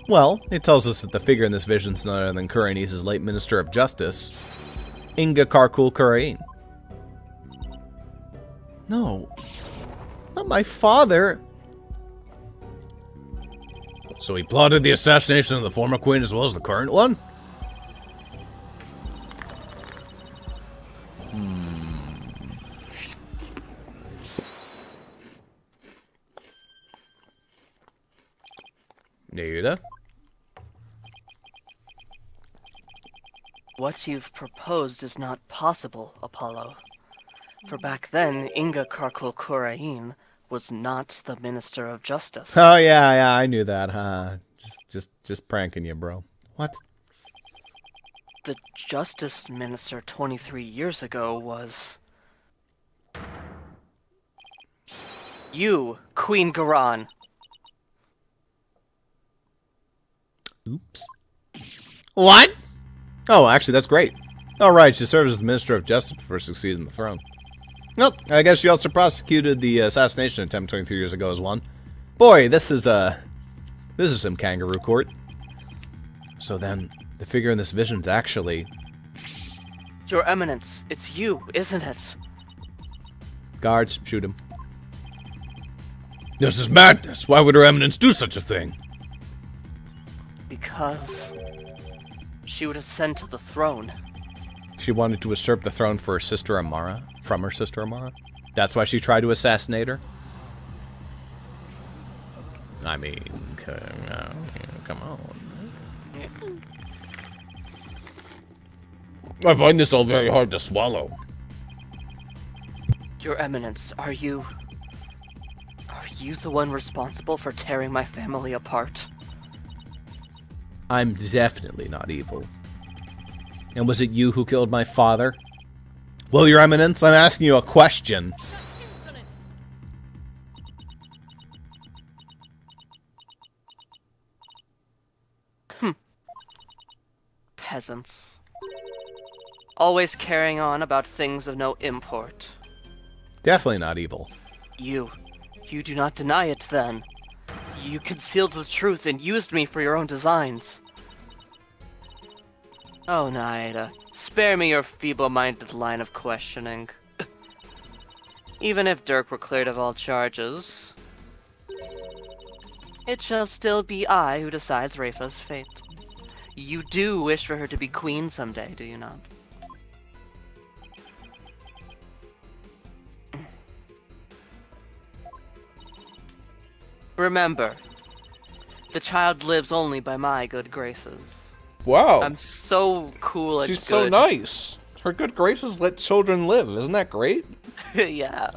Well, it tells us that the figure in this vision is none other than Koreanese's late Minister of Justice, Inga Karkul Karain. No, not my father. So he plotted the assassination of the former queen as well as the current one? Nada? What you've proposed is not possible, Apollo. For back then, Inga Karkul Kurain was not the Minister of Justice. Oh, yeah, I knew that, huh? Just pranking you, bro. What? The Justice Minister 23 years ago was... you, Queen Garan. Oops. What? Oh, actually, that's great. All right, she served as the Minister of Justice before succeeding on the throne. Well, I guess she also prosecuted the assassination attempt 23 years ago as one. Boy, this is some kangaroo court. So then, the figure in this vision's actually... Your Eminence, it's you, isn't it? Guards, shoot him. This is madness. Why would Her Eminence do such a thing? Because she would ascend to the throne. She wanted to usurp the throne for her sister Amara? From her sister Amara? That's why she tried to assassinate her? I mean, come on. I find this all very hard to swallow. Your Eminence, are you the one responsible for tearing my family apart? I'm definitely not evil. And was it you who killed my father? Well, Your Eminence, I'm asking you a question. Peasants. Always carrying on about things of no import. Definitely not evil. You do not deny it then. You concealed the truth and used me for your own designs. Oh, Naida, spare me your feeble-minded line of questioning. Even if Dirk were cleared of all charges, it shall still be I who decides Rafa's fate. You do wish for her to be queen someday, do you not? Remember, the child lives only by my good graces. Wow. I'm so cool and She's so nice. Her good graces let children live. Isn't that great? Yeah.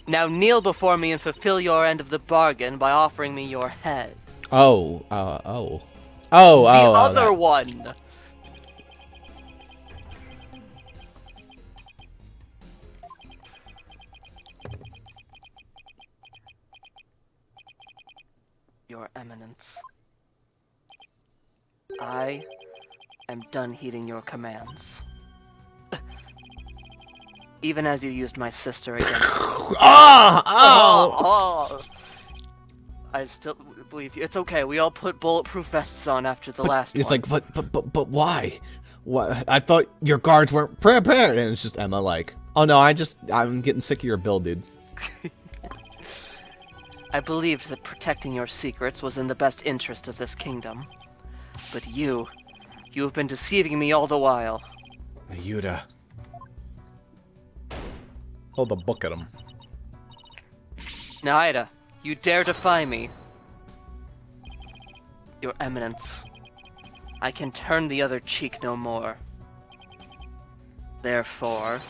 Now kneel before me and fulfill your end of the bargain by offering me your head. The other one! Your Eminence. I am done heeding your commands. Even as you used my sister against me. Oh! I still believe you. It's okay. We all put bulletproof vests on after the last one. It's like, but why? What? I thought your guards weren't prepared. And it's just Emma like, oh no, I'm getting sick of your build, dude. I believed that protecting your secrets was in the best interest of this kingdom. But you have been deceiving me all the while. Yuda. Hold the book at him. Naida, you dare defy me. Your Eminence, I can turn the other cheek no more. Therefore,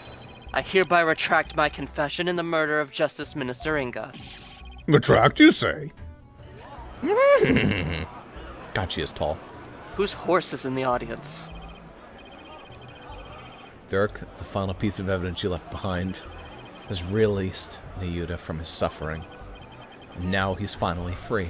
I hereby retract my confession in the murder of Justice Minister Inga. Retract, you say? God, she is tall. Whose horse is in the audience? Dirk, the final piece of evidence you left behind, has released Nayuta from his suffering. And now he's finally free.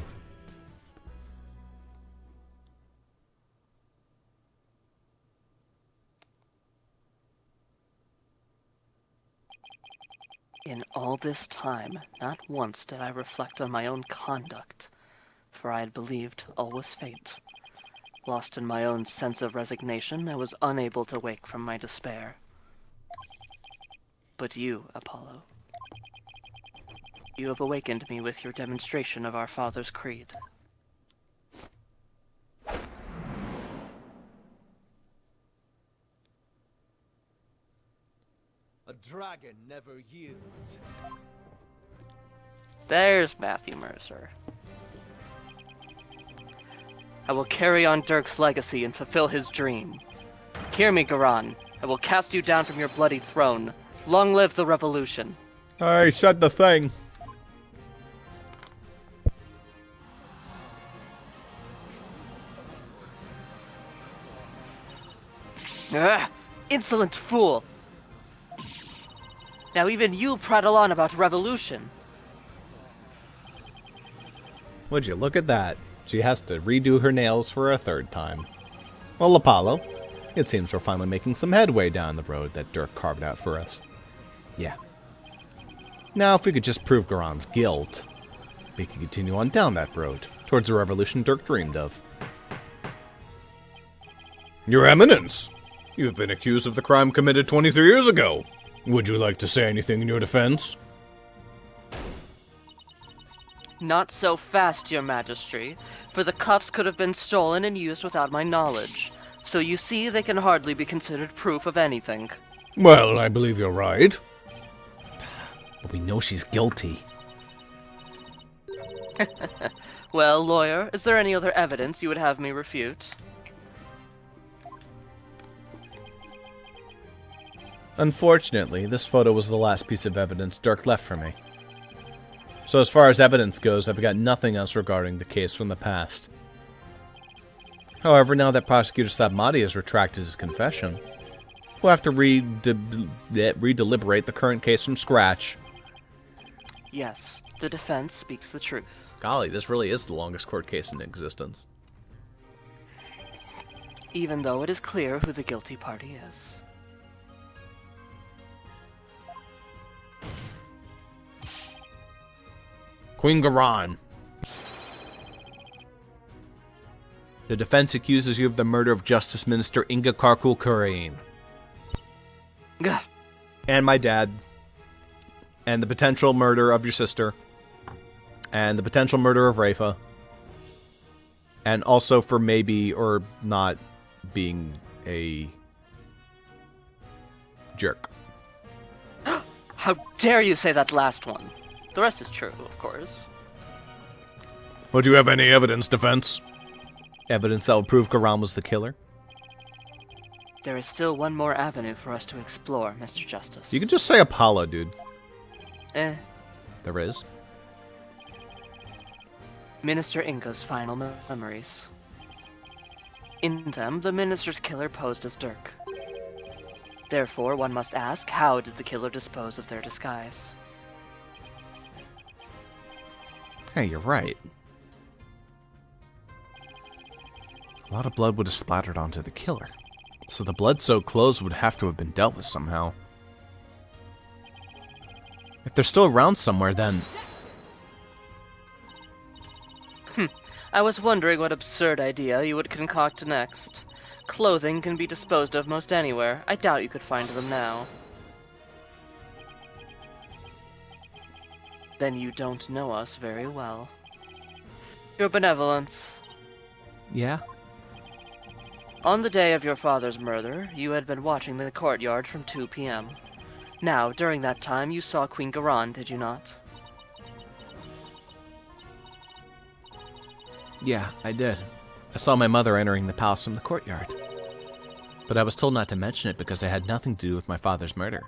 In all this time, not once did I reflect on my own conduct, for I had believed all was fate. Lost in my own sense of resignation, I was unable to wake from my despair. But you, Apollo, you have awakened me with your demonstration of our Father's creed. A dragon never yields. There's Matthew Mercer. I will carry on Dirk's legacy and fulfill his dream. Hear me, Garan. I will cast you down from your bloody throne. Long live the revolution. I said the thing. Insolent fool! Now even you prattle on about revolution. Would you look at that? She has to redo her nails for a third time. Well, Apollo, it seems we're finally making some headway down the road that Dirk carved out for us. Yeah. Now, if we could just prove Garon's guilt, we can continue on down that road, towards the revolution Dirk dreamed of. Your Eminence! You've been accused of the crime committed 23 years ago. Would you like to say anything in your defense? Not so fast, your majesty, for the cuffs could have been stolen and used without my knowledge. So you see, they can hardly be considered proof of anything. Well, I believe you're right. But we know she's guilty. Well, lawyer, is there any other evidence you would have me refute? Unfortunately, this photo was the last piece of evidence Dirk left for me. So as far as evidence goes, I've got nothing else regarding the case from the past. However, now that Prosecutor Sabmati has retracted his confession, we'll have to redeliberate the current case from scratch. Yes, the defense speaks the truth. Golly, this really is the longest court case in existence. Even though it is clear who the guilty party is. Queen Garan. The defense accuses you of the murder of Justice Minister Inga Karkul Kurain. Gah. And my dad. And the potential murder of your sister. And the potential murder of Rafa. And also for maybe or not being a jerk. How dare you say that last one? The rest is true, of course. Would you have any evidence, defense? Evidence that will prove Garan was the killer? There is still one more avenue for us to explore, Mr. Justice. You can just say Apollo, dude. There is. Minister Inga's final memories. In them, the minister's killer posed as Dirk. Therefore, one must ask, how did the killer dispose of their disguise? Hey, you're right. A lot of blood would have splattered onto the killer. So the blood-soaked clothes would have to have been dealt with somehow. If they're still around somewhere, then... I was wondering what absurd idea you would concoct next. Clothing can be disposed of most anywhere. I doubt you could find them now. Then you don't know us very well. Your benevolence. Yeah? On the day of your father's murder, you had been watching the courtyard from 2 p.m. Now, during that time, you saw Queen Garan, did you not? Yeah, I did. I saw my mother entering the palace from the courtyard. But I was told not to mention it because it had nothing to do with my father's murder.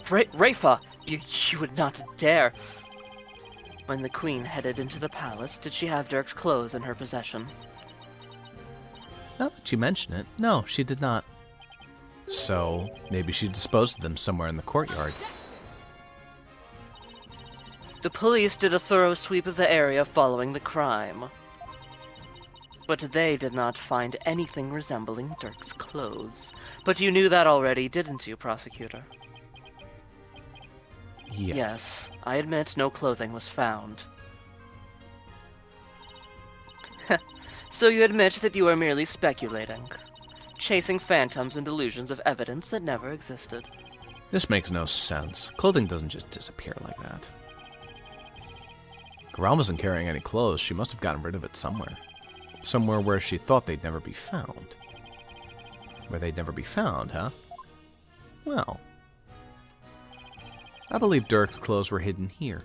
Rafa, you would not dare. When the queen headed into the palace, did she have Dirk's clothes in her possession? Now that you mention it, no, she did not. So, maybe she disposed of them somewhere in the courtyard. The police did a thorough sweep of the area following the crime. But they did not find anything resembling Dirk's clothes. But you knew that already, didn't you, prosecutor? Yes, I admit no clothing was found. So you admit that you are merely speculating, chasing phantoms and delusions of evidence that never existed. This makes no sense. Clothing doesn't just disappear like that. Garal wasn't carrying any clothes. She must have gotten rid of it somewhere. Somewhere where she thought they'd never be found. Where they'd never be found, huh? Well, I believe Dirk's clothes were hidden here.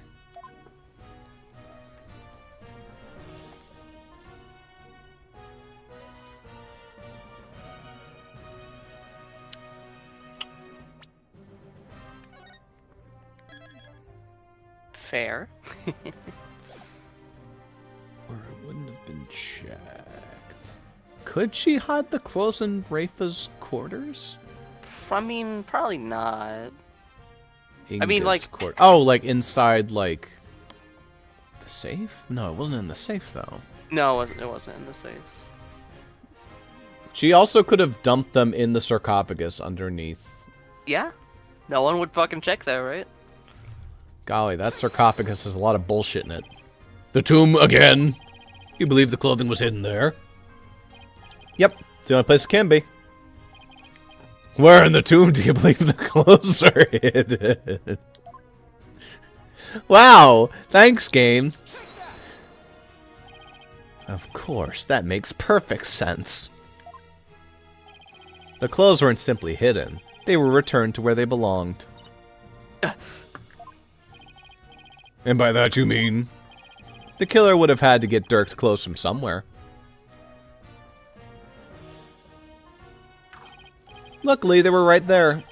Fair. Or it wouldn't have been checked. Could she hide the clothes in Rafa's quarters? I mean, probably not. Inga's I mean, like... Oh, like inside, like... the safe? No, it wasn't in the safe, though. No, it wasn't in the safe. She also could have dumped them in the sarcophagus underneath. Yeah? No one would fucking check there, right? Golly, that sarcophagus has a lot of bullshit in it. The tomb again! You believe the clothing was hidden there? Yep, it's the only place it can be. Where in the tomb do you believe the clothes are hidden? Wow, thanks, game. Of course, that makes perfect sense. The clothes weren't simply hidden. They were returned to where they belonged. And by that you mean? The killer would have had to get Dirk's clothes from somewhere. Luckily, they were right there.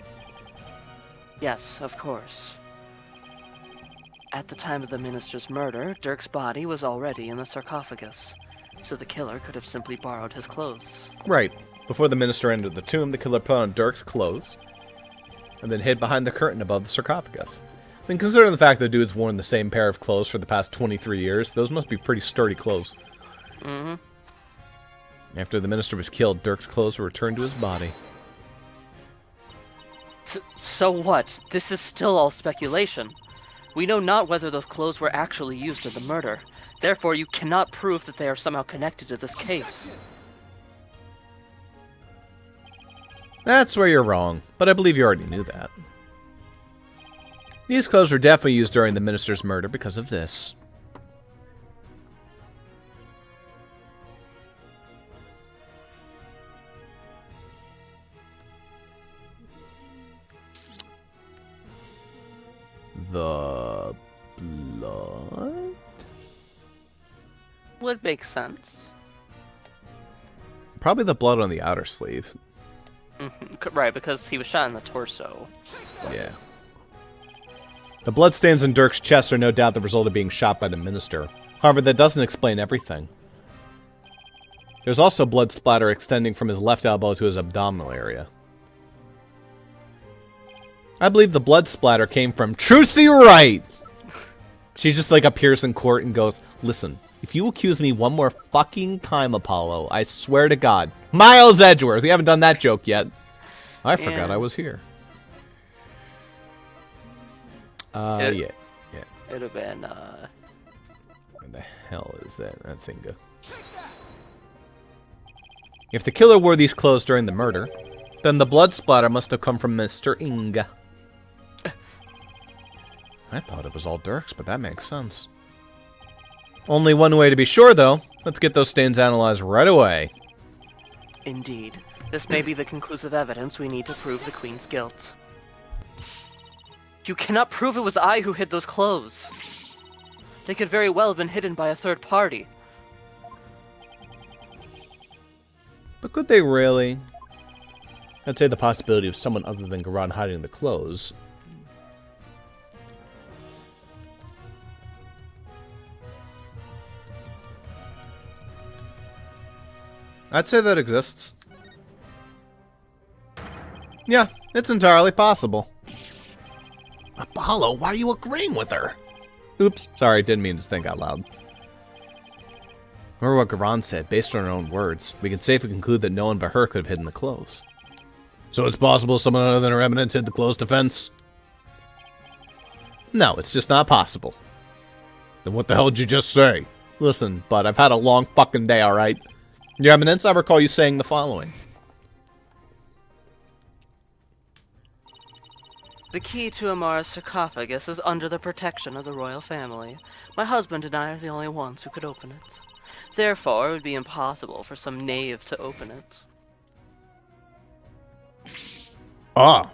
Yes, of course. At the time of the minister's murder, Dirk's body was already in the sarcophagus, so the killer could have simply borrowed his clothes. Right. Before the minister entered the tomb, the killer put on Dirk's clothes and then hid behind the curtain above the sarcophagus. I mean, considering the fact that the dude's worn the same pair of clothes for the past 23 years, those must be pretty sturdy clothes. Mm-hmm. After the minister was killed, Dirk's clothes were returned to his body. So what? This is still all speculation. We know not whether those clothes were actually used in the murder. Therefore, you cannot prove that they are somehow connected to this case. That's where you're wrong, but I believe you already knew that. These clothes were definitely used during the minister's murder because of this. The blood? Would make sense. Probably the blood on the outer sleeve. Right, because he was shot in the torso. Yeah. The bloodstains on Dirk's chest are no doubt the result of being shot by the minister. However, that doesn't explain everything. There's also blood splatter extending from his left elbow to his abdominal area. I believe the blood splatter came from Trucy Wright! She just, like, appears in court and goes, listen, if you accuse me one more fucking time, Apollo, I swear to God. Miles Edgeworth! We haven't done that joke yet. I forgot I was here. Yeah. It'd have been, Where the hell is that? That's Inga. If the killer wore these clothes during the murder, then the blood splatter must have come from Mr. Inga. I thought it was all Dirk's, but that makes sense. Only one way to be sure, though. Let's get those stains analyzed right away. Indeed. This may be the conclusive evidence we need to prove the Queen's guilt. You cannot prove it was I who hid those clothes. They could very well have been hidden by a third party. But could they really? I'd say the possibility of someone other than Garan hiding the clothes. I'd say that exists. Yeah, it's entirely possible. Apollo, why are you agreeing with her? Oops, sorry, didn't mean to think out loud. Remember what Garan said, based on her own words. We can safely conclude that no one but her could have hidden the clothes. So it's possible someone other than her eminence hid the clothes defense? No, it's just not possible. Then what the hell did you just say? Listen, bud, I've had a long fucking day, alright? Your Eminence, I recall you saying the following. The key to Amara's sarcophagus is under the protection of the royal family. My husband and I are the only ones who could open it. Therefore, it would be impossible for some knave to open it. Ah.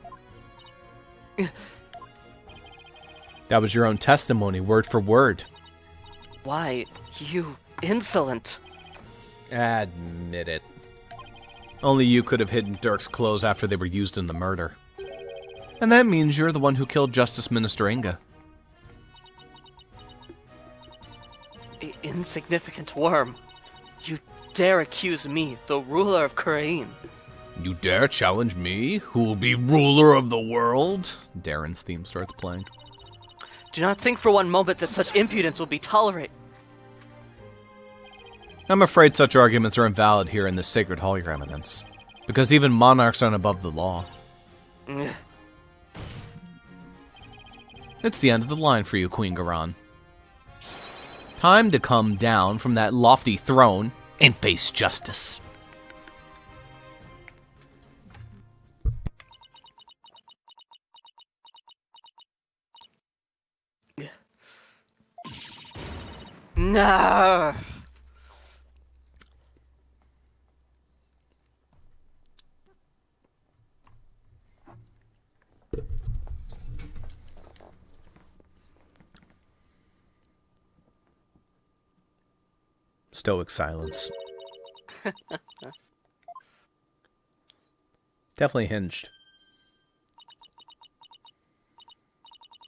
That was your own testimony, word for word. Why, you insolent. Admit it. Only you could have hidden Dirk's clothes after they were used in the murder. And that means you're the one who killed Justice Minister Inga. Insignificant worm. You dare accuse me, the ruler of Kurain. You dare challenge me, who will be ruler of the world? Darren's theme starts playing. Do not think for one moment that such impudence will be tolerated. I'm afraid such arguments are invalid here in this sacred hall, Your Eminence. Because even monarchs aren't above the law. It's the end of the line for you, Queen Garan. Time to come down from that lofty throne and face justice. No. Stoic silence. Definitely hinged.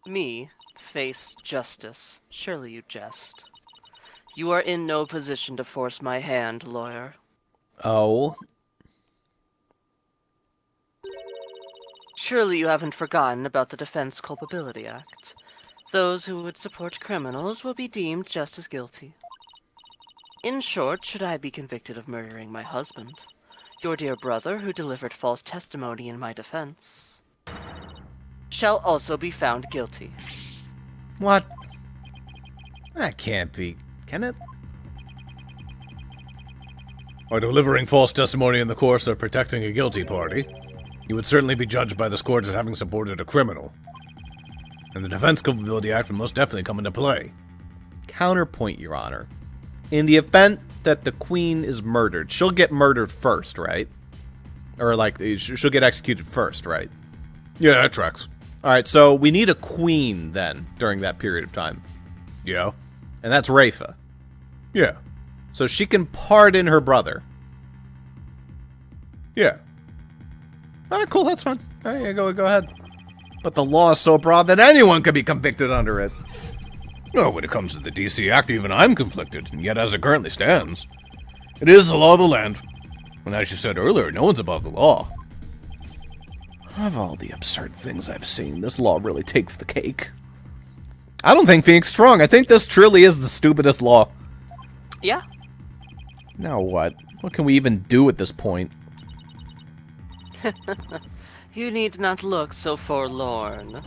Me face justice. Surely you jest. You are in no position to force my hand, lawyer. Oh. Surely you haven't forgotten about the Defense Culpability Act. Those who would support criminals will be deemed just as guilty. In short, should I be convicted of murdering my husband, your dear brother, who delivered false testimony in my defense, shall also be found guilty. What? That can't be, can it? By delivering false testimony in the course of protecting a guilty party, you would certainly be judged by this court as having supported a criminal. And the Defense Culpability Act would most definitely come into play. Counterpoint, Your Honor. In the event that the Queen is murdered, she'll get murdered first, right? Or, like, she'll get executed first, right? Yeah, that tracks. Alright, so we need a queen, then, during that period of time. Yeah. And that's Rafa. Yeah. So she can pardon her brother. Yeah. Alright, cool, that's fine. Alright, yeah, go ahead. But the law is so broad that anyone could be convicted under it. No, when it comes to the DC Act, even I'm conflicted, and yet as it currently stands, it is the law of the land. And as you said earlier, no one's above the law. Of all the absurd things I've seen, this law really takes the cake. I don't think Phoenix is wrong. I think this truly is the stupidest law. Yeah. Now what? What can we even do at this point? You need not look so forlorn.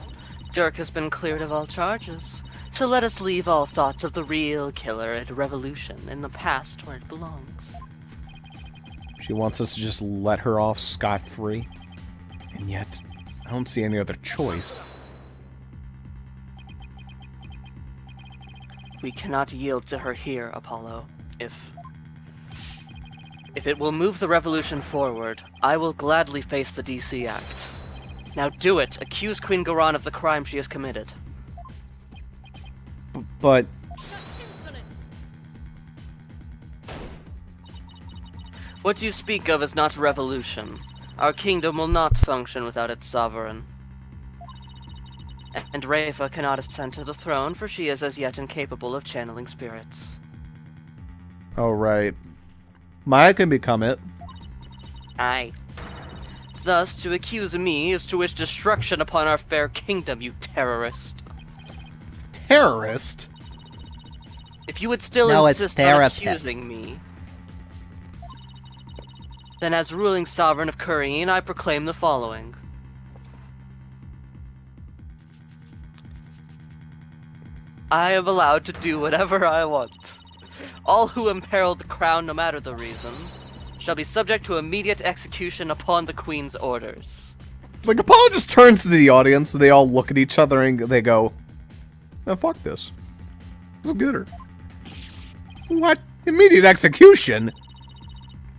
Dirk has been cleared of all charges, so let us leave all thoughts of the real killer and revolution in the past where it belongs. She wants us to just let her off scot-free. And yet, I don't see any other choice. We cannot yield to her here, Apollo. If it will move the revolution forward, I will gladly face the DC Act. Now do it! Accuse Queen Garan of the crime she has committed. But... What you speak of is not revolution. Our kingdom will not function without its sovereign. And Rafa cannot ascend to the throne, for she is as yet incapable of channeling spirits. Oh, right. Maya can become it. Aye. Thus, to accuse me is to wish destruction upon our fair kingdom, you terrorist. Terrorist? If you would still No, it's insist on therapist. accusing me, then as ruling sovereign of Kureen, I proclaim the following. I am allowed to do whatever I want. All who imperil the crown, no matter the reason, shall be subject to immediate execution upon the Queen's orders. Like, Apollo just turns to the audience, and they all look at each other, and they go, oh, fuck this. Let's get her. What? Immediate execution?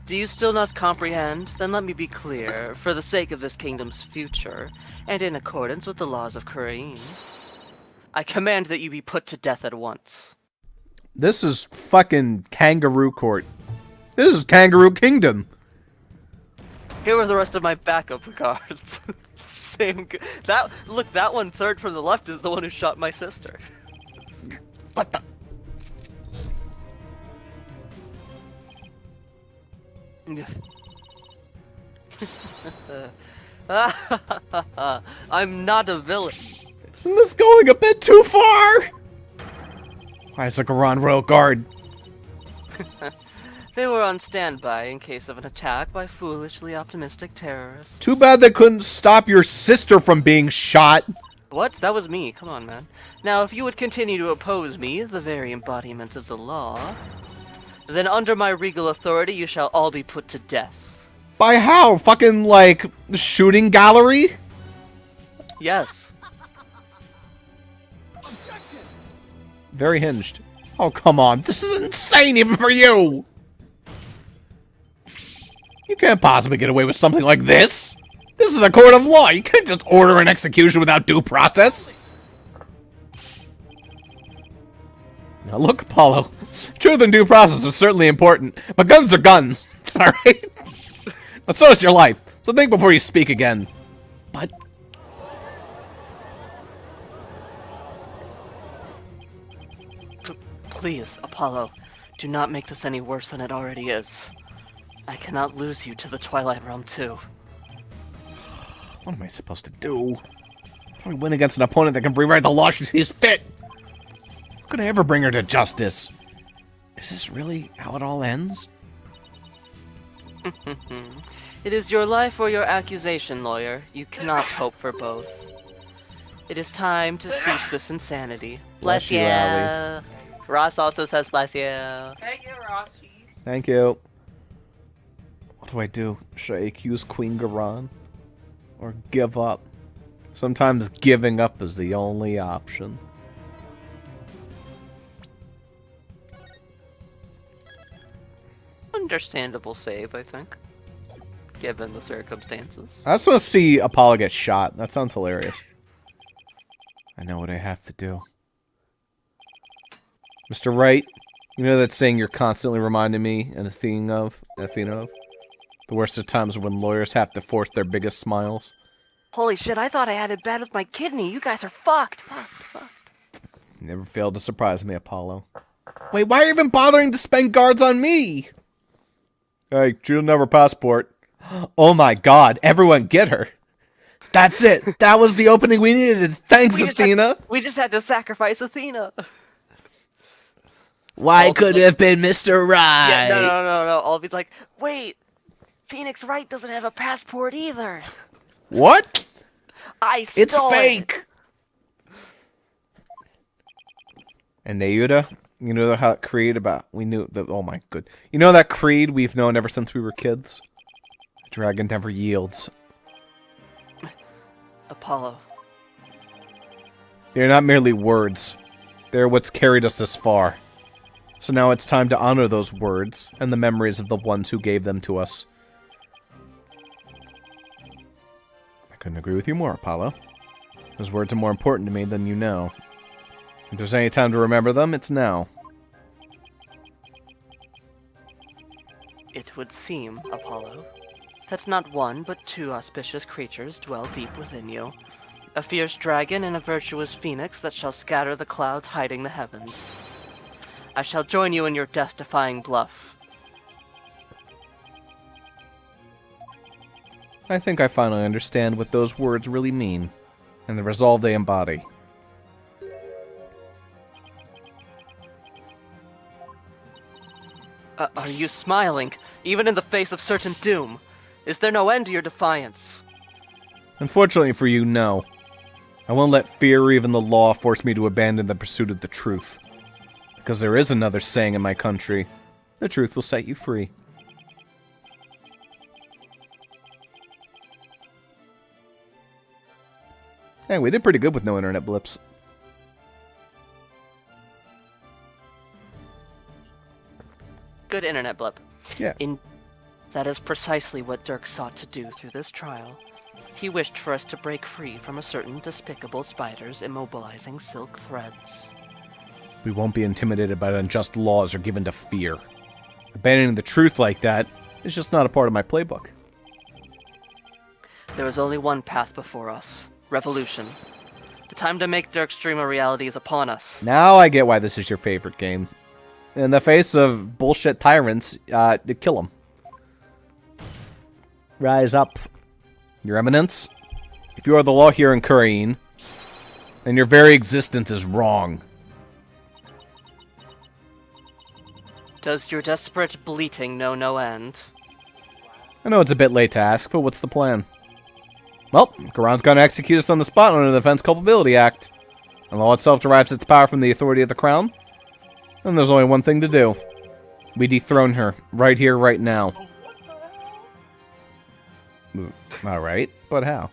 Do you still not comprehend? Then let me be clear, for the sake of this kingdom's future, and in accordance with the laws of Kureen, I command that you be put to death at once. This is fucking kangaroo court. This is Kangaroo Kingdom. Here are the rest of my backup cards. Look, that one third from the left is the one who shot my sister. What the? I'm not a villain. Isn't this going a bit too far? Why is the Garan Royal Guard? They were on standby in case of an attack by foolishly optimistic terrorists. Too bad they couldn't stop your sister from being shot. What? That was me. Come on, man. Now, if you would continue to oppose me, the very embodiment of the law, then under my regal authority you shall all be put to death. By how? Fucking, like, shooting gallery? Yes. Objection! Very hinged. Oh, come on. This is insane even for you! You can't possibly get away with something like this! This is a court of law! You can't just order an execution without due process! Now look, Apollo. Truth and due process are certainly important, but guns are guns, alright? But so is your life, so think before you speak again. But... Please, Apollo, do not make this any worse than it already is. I cannot lose you to the Twilight Realm too. What am I supposed to do? How do I win against an opponent that can rewrite the law she sees fit? How could I ever bring her to justice? Is this really how it all ends? It is your life or your accusation, lawyer. You cannot hope for both. It is time to cease this insanity. Bless you, Allie. Ross also says bless you. Thank you, Rossi. Thank you. What do I do? Should I accuse Queen Garan? Or give up? Sometimes giving up is the only option. Understandable save, I think. Given the circumstances. I just want to see Apollo get shot. That sounds hilarious. I know what I have to do. Mr. Wright, you know that saying you're constantly reminding me and Athena of? The worst of times when lawyers have to force their biggest smiles. Holy shit, I thought I had it bad with my kidney. You guys are fucked. You never failed to surprise me, Apollo. Wait, why are you even bothering to spend guards on me? Hey, she doesn't have her passport. Oh my god, everyone get her. That's it. That was the opening we needed. Thanks, Athena. We just had to sacrifice Athena. Why could it have been Mr. Wright? Yeah, no. I'll be like, wait, Phoenix Wright doesn't have a passport either. What? It's fake. And Neuda, you know that creed about we knew that. Oh my good, you know that creed we've known ever since we were kids. Dragon never yields. Apollo. They're not merely words. They're what's carried us this far. So now it's time to honor those words and the memories of the ones who gave them to us. I couldn't agree with you more, Apollo. Those words are more important to me than you know. If there's any time to remember them, it's now. It would seem, Apollo, that not one but two auspicious creatures dwell deep within you. A fierce dragon and a virtuous phoenix that shall scatter the clouds hiding the heavens. I shall join you in your death-defying bluff. I think I finally understand what those words really mean, and the resolve they embody. Are you smiling, even in the face of certain doom? Is there no end to your defiance? Unfortunately for you, no. I won't let fear or even the law force me to abandon the pursuit of the truth. Because there is another saying in my country, the truth will set you free. Hey, we did pretty good with no internet blips. Good internet blip. Yeah. That is precisely what Dirk sought to do through this trial. He wished for us to break free from a certain despicable spider's immobilizing silk threads. We won't be intimidated by unjust laws or given to fear. Abandoning the truth like that is just not a part of my playbook. There is only one path before us. Revolution. The time to make Dirk's dream a reality is upon us. Now I get why this is your favorite game. In the face of bullshit tyrants, kill them. Rise up, Your Eminence. If you are the law here in Kurain, then your very existence is wrong. Does your desperate bleating know no end? I know it's a bit late to ask, but what's the plan? Well, Quran's gonna execute us on the spot under the Defense Culpability Act. The law itself derives its power from the authority of the Crown. And there's only one thing to do. We dethrone her, right here, right now. Alright, but how?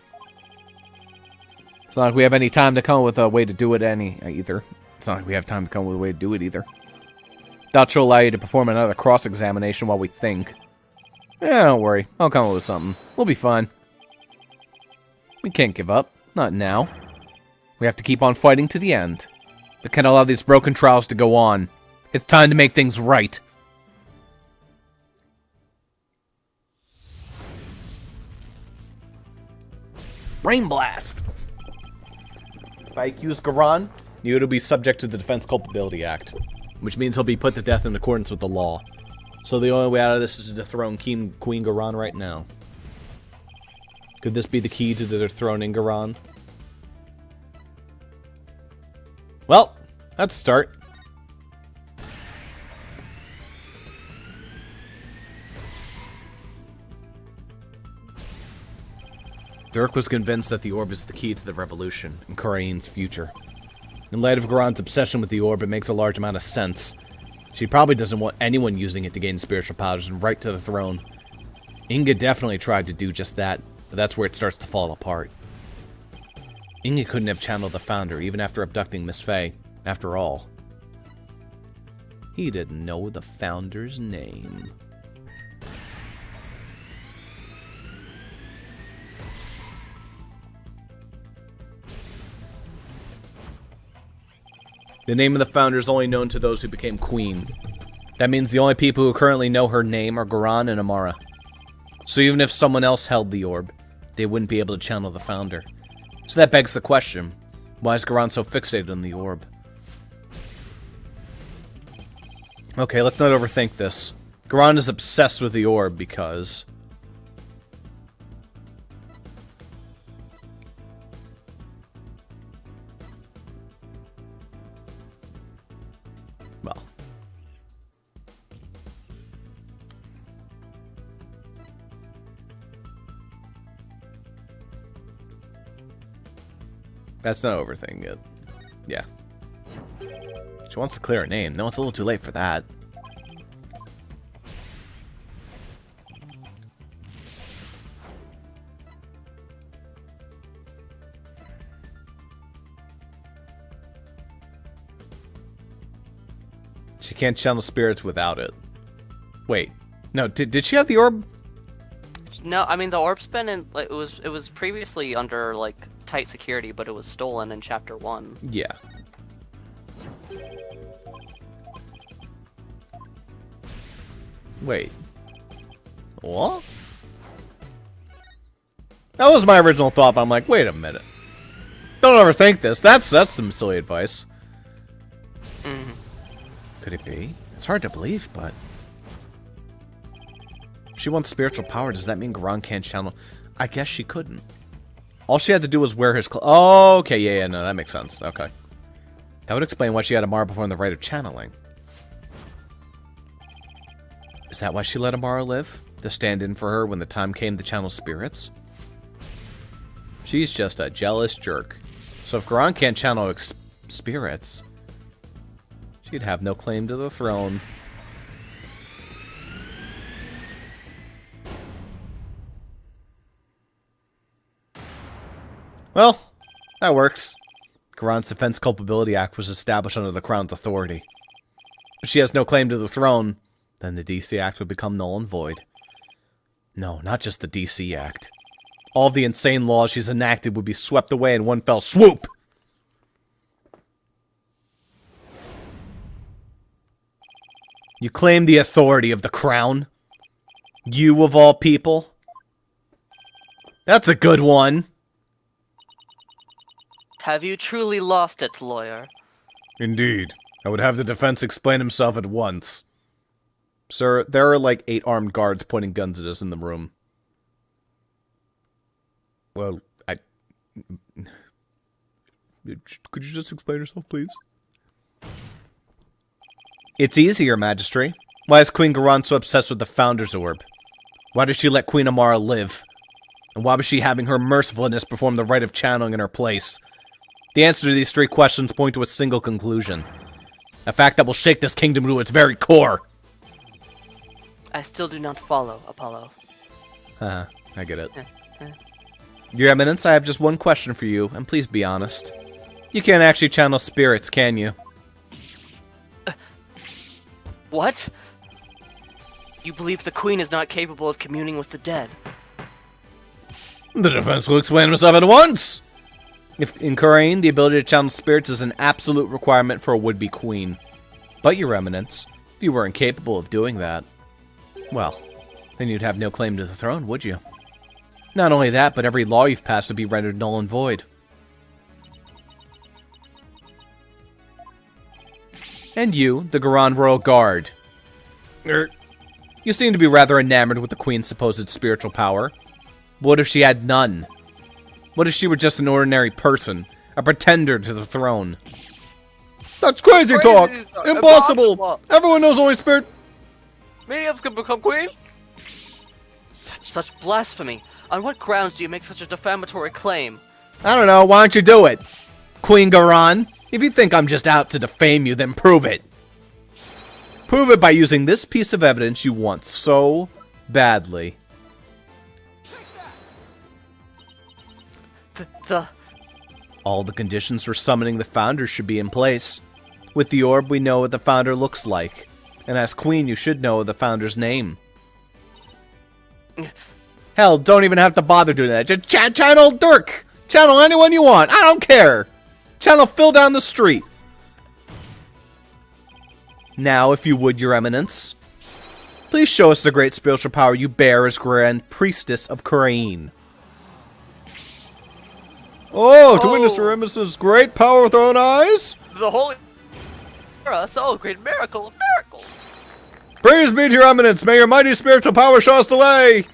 It's not like we have any time to come up with a way to do it either. It's not like we have time to come up with a way to do it either. Doubt she'll allow you to perform another cross-examination while we think. Yeah, don't worry. I'll come up with something. We'll be fine. We can't give up. Not now. We have to keep on fighting to the end. We can't allow these broken trials to go on. It's time to make things right. Brain Blast! If I accuse Garan, you will be subject to the Defense Culpability Act, which means he'll be put to death in accordance with the law. So the only way out of this is to dethrone Queen Garan right now. Could this be the key to the dethroning Garan? Well, that's a start. Dirk was convinced that the orb is the key to the revolution and Kurain's future. In light of Garan's obsession with the orb, it makes a large amount of sense. She probably doesn't want anyone using it to gain spiritual powers and right to the throne. Inga definitely tried to do just that, but that's where it starts to fall apart. Inga couldn't have channeled the Founder even after abducting Miss Faye. After all, he didn't know the Founder's name. The name of the Founder is only known to those who became Queen. That means the only people who currently know her name are Garan and Amara. So even if someone else held the orb, they wouldn't be able to channel the Founder. So that begs the question, why is Garan so fixated on the orb? Okay, let's not overthink this. Garan is obsessed with the orb because... well... that's not overthinking it. Yeah. She wants to clear her name. No, it's a little too late for that. She can't channel spirits without it. Wait. No, did she have the orb? No, I mean the orb's been in like it was previously under like tight security, but it was stolen in chapter 1. Yeah. Wait. What? That was my original thought, but I'm like, wait a minute. Don't overthink this. That's some silly advice. Mm-hmm. Could it be? It's hard to believe, but... if she wants spiritual power, does that mean Garan can't channel... I guess she couldn't. All she had to do was wear his clothes. Oh, okay, yeah, no, that makes sense. Okay. That would explain why she had Amara perform the rite of channeling. Is that why she let Amara live? To stand in for her when the time came to channel spirits? She's just a jealous jerk. So if Garan can't channel spirits, she'd have no claim to the throne. Well, that works. Garan's Defense Culpability Act was established under the Crown's authority. If she has no claim to the throne, then the DC Act would become null and void. No, not just the DC Act. All the insane laws she's enacted would be swept away in one fell swoop! You claim the authority of the Crown? You of all people? That's a good one! Have you truly lost it, lawyer? Indeed. I would have the defense explain himself at once. Sir, there are like 8 armed guards pointing guns at us in the room. Well, could you just explain yourself, please? It's easy, Your Majesty. Why is Queen Garan so obsessed with the Founder's Orb? Why does she let Queen Amara live? And why was she having her mercifulness perform the rite of channeling in her place? The answer to these 3 questions point to a single conclusion. A fact that will shake this kingdom to its very core. I still do not follow, Apollo. I get it. Your Eminence, I have just one question for you, and please be honest. You can't actually channel spirits, can you? What? You believe the Queen is not capable of communing with the dead? The defense will explain himself at once! If in Khura'in, the ability to channel spirits is an absolute requirement for a would-be queen. But, Your Eminence, if you were incapable of doing that, well, then you'd have no claim to the throne, would you? Not only that, but every law you've passed would be rendered null and void. And you, the Garan Royal Guard. You seem to be rather enamored with the Queen's supposed spiritual power. What if she had none? What if she were just an ordinary person? A pretender to the throne? That's crazy talk! Impossible! Everyone knows Holy Spirit! Mediums can become queen? Such blasphemy. On what grounds do you make such a defamatory claim? I don't know, why don't you do it? Queen Garan, if you think I'm just out to defame you, then prove it. Prove it by using this piece of evidence you want so badly. All the conditions for summoning the Founder should be in place. With the orb, we know what the Founder looks like. And as Queen, you should know the Founder's name. Hell, don't even have to bother doing that. Just channel Dirk! Channel anyone you want, I don't care! Channel Phil down the street. Now, if you would, Your Eminence, please show us the great spiritual power you bear as Grand Priestess of Khura'in. Oh, to witness Your Eminence's great power with our own eyes? The Holy... So, great miracle of miracles! Praise be to Your Eminence! May your mighty spiritual power show us the way!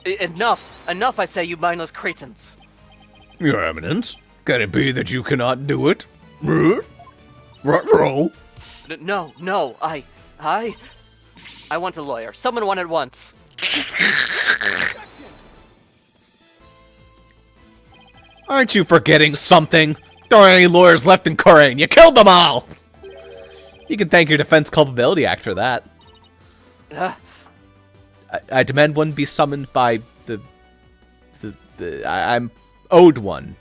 Enough! Enough, I say, you mindless cretins! Your Eminence, can it be that you cannot do it? Ruh-roh! No, I want a lawyer. Summon one at once. Aren't you forgetting something? There aren't any lawyers left in Khura'in. You killed them all! You can thank your Defense Culpability Act for that. I demand one be summoned by I'm owed one.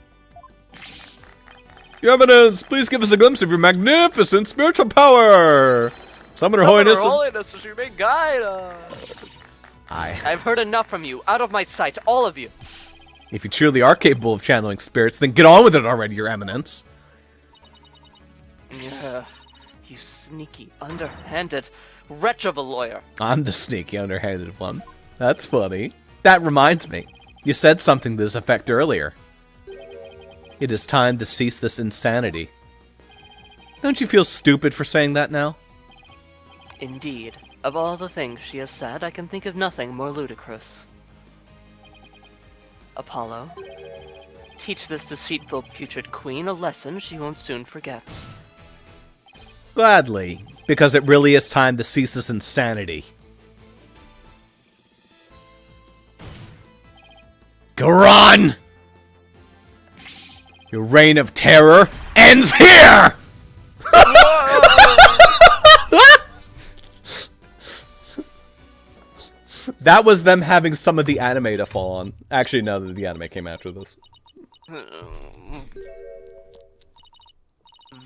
Your Eminence, please give us a glimpse of your magnificent spiritual power! Summon Her Holiness. Her Holiness, you may guide us. I've heard enough from you. Out of my sight, all of you. If you truly are capable of channeling spirits, then get on with it already, Your Eminence. Yeah, you sneaky, underhanded wretch of a lawyer. I'm the sneaky, underhanded one. That's funny. That reminds me. You said something to this effect earlier. It is time to cease this insanity. Don't you feel stupid for saying that now? Indeed. Of all the things she has said, I can think of nothing more ludicrous. Apollo, teach this deceitful, putrid queen a lesson she won't soon forget. Gladly, because it really is time to cease this insanity. Garon! Your reign of terror ends here! That was them having some of the anime to fall on. Actually, no, the anime came after this.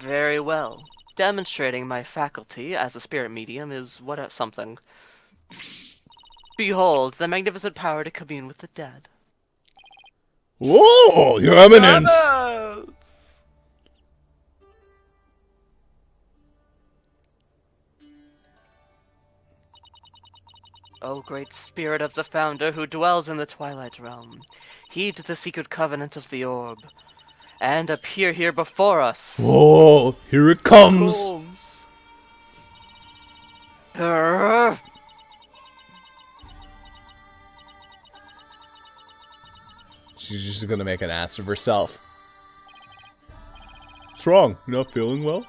Very well. Demonstrating my faculty as a spirit medium is something. Behold, the magnificent power to commune with the dead. Whoa, Your Eminence! O great spirit of the Founder who dwells in the Twilight Realm, heed the secret covenant of the orb, and appear here before us. Whoa, here it comes! She's just gonna make an ass of herself. What's wrong? You're not feeling well?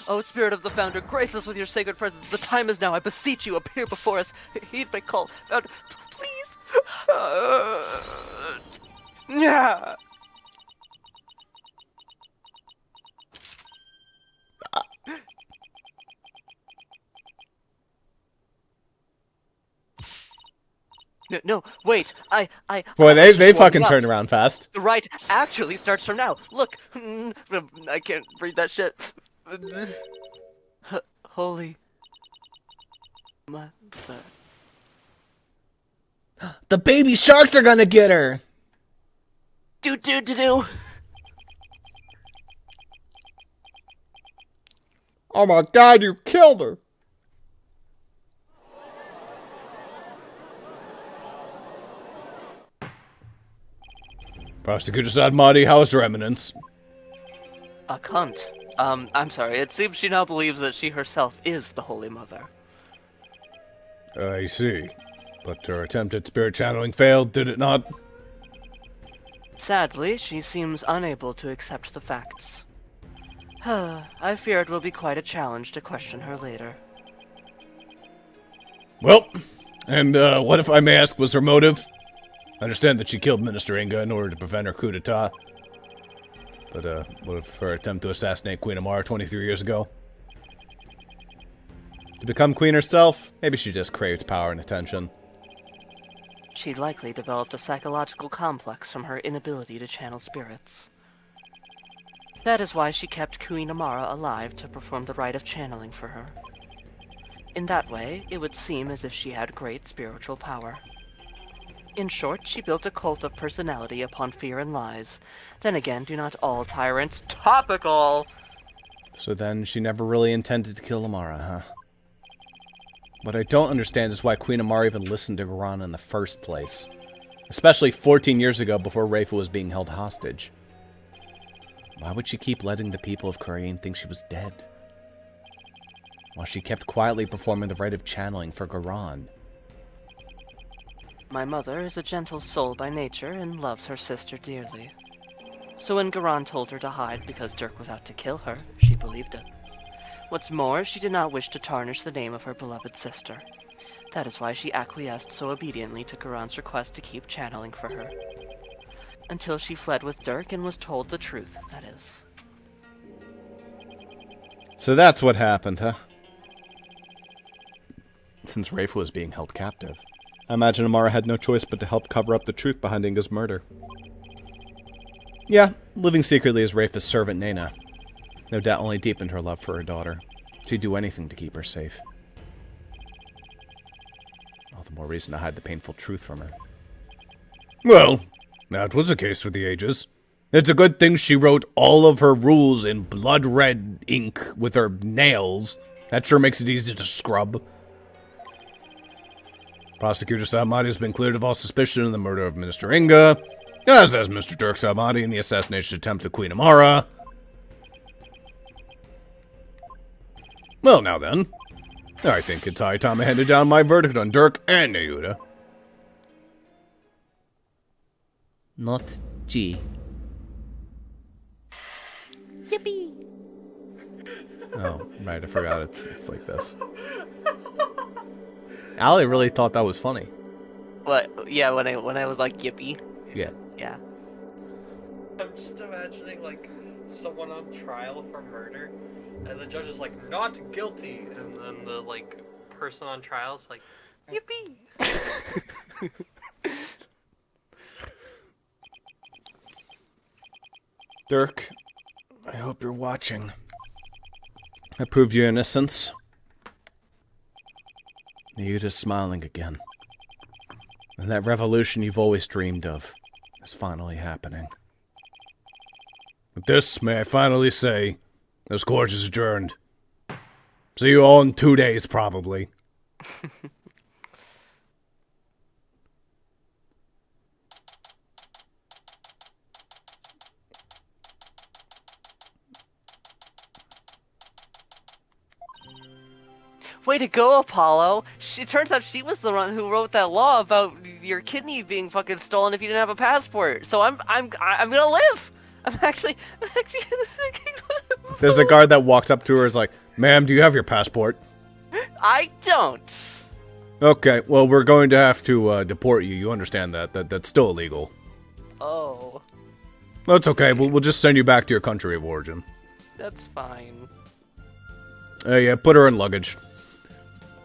O Spirit of the Founder, grace us with your sacred presence. The time is now. I beseech you, appear before us. Heed my call. Founder, please. Yeah. No, wait. Boy, they fucking turned around fast. The Wright actually starts from now. Look, I can't read that shit. Holy mother. The baby sharks are gonna get her. Do. Oh my god, you killed her. Prosecutor Sadmati, how is Your Eminence? A cunt. I'm sorry, it seems she now believes that she herself is the Holy Mother. I see. But her attempt at spirit channeling failed, did it not? Sadly, she seems unable to accept the facts. I fear it will be quite a challenge to question her later. Well, and what, if I may ask, was her motive? I understand that she killed Minister Inga in order to prevent her coup d'etat. But, what of her attempt to assassinate Queen Amara 23 years ago? To become queen herself? Maybe she just craved power and attention. She likely developed a psychological complex from her inability to channel spirits. That is why she kept Queen Amara alive to perform the rite of channeling for her. In that way, it would seem as if she had great spiritual power. In short, she built a cult of personality upon fear and lies. Then again, do not all tyrants topical? So then she never really intended to kill Amara, huh? What I don't understand is why Queen Amara even listened to Garan in the first place. Especially 14 years ago before Raifa was being held hostage. Why would she keep letting the people of Korean think she was dead? While she kept quietly performing the rite of channeling for Garan. My mother is a gentle soul by nature and loves her sister dearly. So when Garan told her to hide because Dirk was out to kill her, she believed it. What's more, she did not wish to tarnish the name of her beloved sister. That is why she acquiesced so obediently to Garan's request to keep channeling for her. Until she fled with Dirk and was told the truth, that is. So that's what happened, huh? Since Raifa was being held captive, I imagine Amara had no choice but to help cover up the truth behind Inga's murder. Yeah, living secretly as Raifa's servant Nena. No doubt only deepened her love for her daughter. She'd do anything to keep her safe. All the more reason to hide the painful truth from her. Well, that was the case for the ages. It's a good thing she wrote all of her rules in blood red ink with her nails. That sure makes it easy to scrub. Prosecutor Samadi has been cleared of all suspicion in the murder of Minister Inga. As Mr. Dirk Salmati in the assassination attempt of Queen Amara. Well, now then. I think it's high time I handed down my verdict on Dirk and Nayuda. Not G. Yippee! Oh, right, I forgot it's like this. Allie really thought that was funny. What? Yeah, when I was like yippee. Yeah. Yeah. I'm just imagining like someone on trial for murder, and the judge is like not guilty, and then the like person on trial is like yippee. Dirk, I hope you're watching. I proved your innocence. Nayuda's smiling again. And that revolution you've always dreamed of is finally happening. With this, may I finally say, this court is adjourned. See you all in 2 days, probably. Way to go, Apollo! It turns out she was the one who wrote that law about your kidney being fucking stolen if you didn't have a passport. So I'm gonna live. I'm actually There's a guard that walks up to her and is like, "Ma'am, do you have your passport?" I don't. Okay, well, we're going to have to deport you. You understand that? That's still illegal. Oh. That's okay. We'll just send you back to your country of origin. That's fine. Yeah, put her in luggage.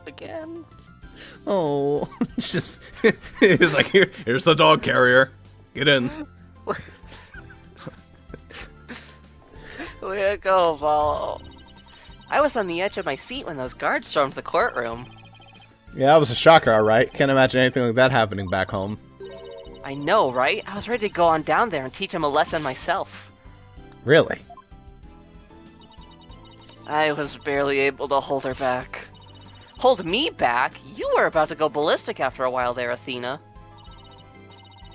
Again? Oh, it's just He's like, here's the dog carrier. Get in. Way to go, Apollo. I was on the edge of my seat when those guards stormed the courtroom. yeah, that was a shocker, all right. Can't imagine anything like that happening back home. I know, right? I was ready to go on down there and teach him a lesson myself. Really? I was barely able to hold her back. Hold me back? You were about to go ballistic after a while there, Athena.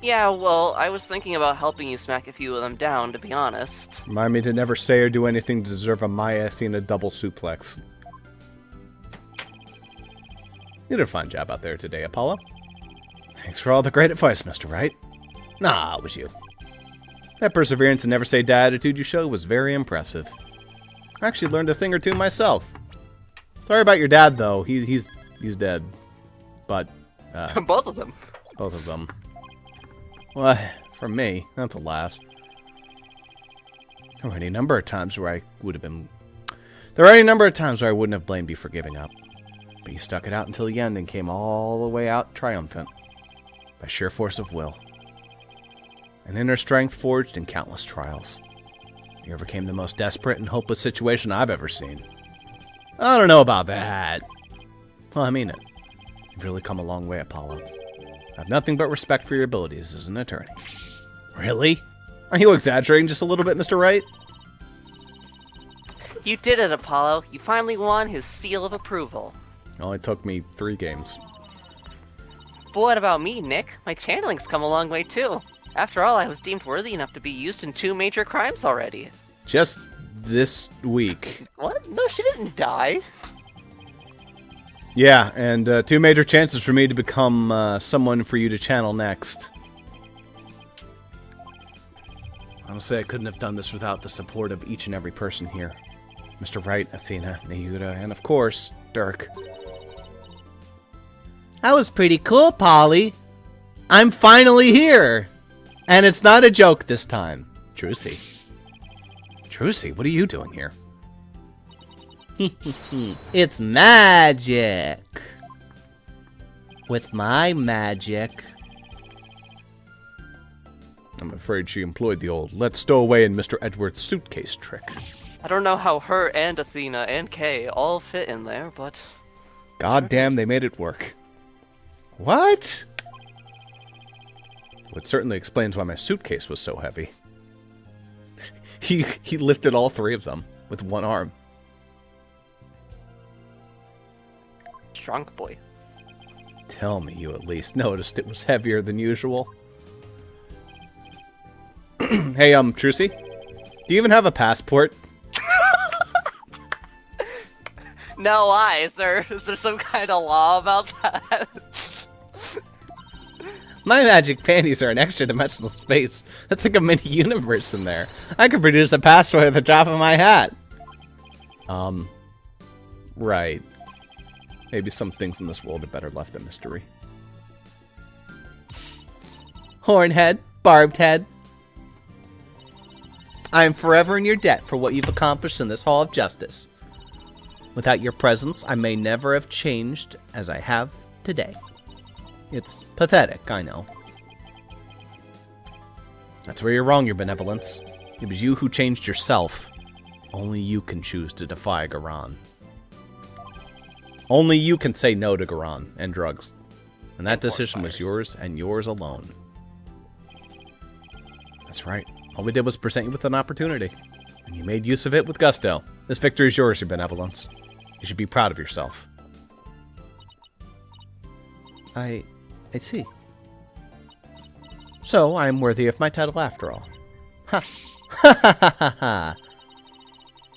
Yeah, well, I was thinking about helping you smack a few of them down, to be honest. Remind me to never say or do anything to deserve a Maya Athena double suplex. You did a fine job out there today, Apollo. Thanks for all the great advice, Mr. Wright. Nah, it was you. That perseverance and never say die attitude you showed was very impressive. I actually learned a thing or two myself. Sorry about your dad, though. He's dead. But, Both of them. both of them. Well, for me, that's a laugh. There were any number of times where I would have been... There are any number of times where I wouldn't have blamed you for giving up. But you stuck it out until the end and came all the way out triumphant. By sheer force of will. An inner strength forged in countless trials. You overcame the most desperate and hopeless situation I've ever seen. I don't know about that. Well, I mean it. You've really come a long way, Apollo. I have nothing but respect for your abilities as an attorney. Really? Are you exaggerating just a little bit, Mr. Wright? You did it, Apollo. You finally won his seal of approval. It only took me 3 games. But what about me, Nick? My channeling's come a long way, too. After all, I was deemed worthy enough to be used in 2 major crimes already. Just this week. What? No, she didn't die. Yeah, and 2 major chances for me to become someone for you to channel next. Honestly, I couldn't have done this without the support of each and every person here. Mr. Wright, Athena, Nayuda, and of course, Dirk. That was pretty cool, Polly. I'm finally here! And it's not a joke this time. Trucy. Trucy, what are you doing here? It's magic. With my magic. I'm afraid she employed the old let's stow away in Mr. Edward's suitcase trick. I don't know how her and Athena and Kay all fit in there, but... God damn, they made it work. What? Well, it certainly explains why my suitcase was so heavy. He lifted all 3 of them with one arm. Drunk boy. Tell me you at least noticed it was heavier than usual. Hey, Trucy, do you even have a passport? No, why? Is there some kind of law about that? My magic panties are an extra dimensional space. That's like a mini universe in there. I could produce a passport at the drop of my hat. Right. Maybe some things in this world are better left a mystery. Hornhead, barbed head. I am forever in your debt for what you've accomplished in this Hall of Justice. Without your presence, I may never have changed as I have today. It's pathetic, I know. That's where you're wrong, your benevolence. It was you who changed yourself. Only you can choose to defy Garan. Only you can say no to Garan and drugs. And that decision was yours and yours alone. That's right. All we did was present you with an opportunity. And you made use of it with gusto. This victory is yours, your benevolence. You should be proud of yourself. I see. So, I am worthy of my title after all. Ha! Ha ha ha ha ha!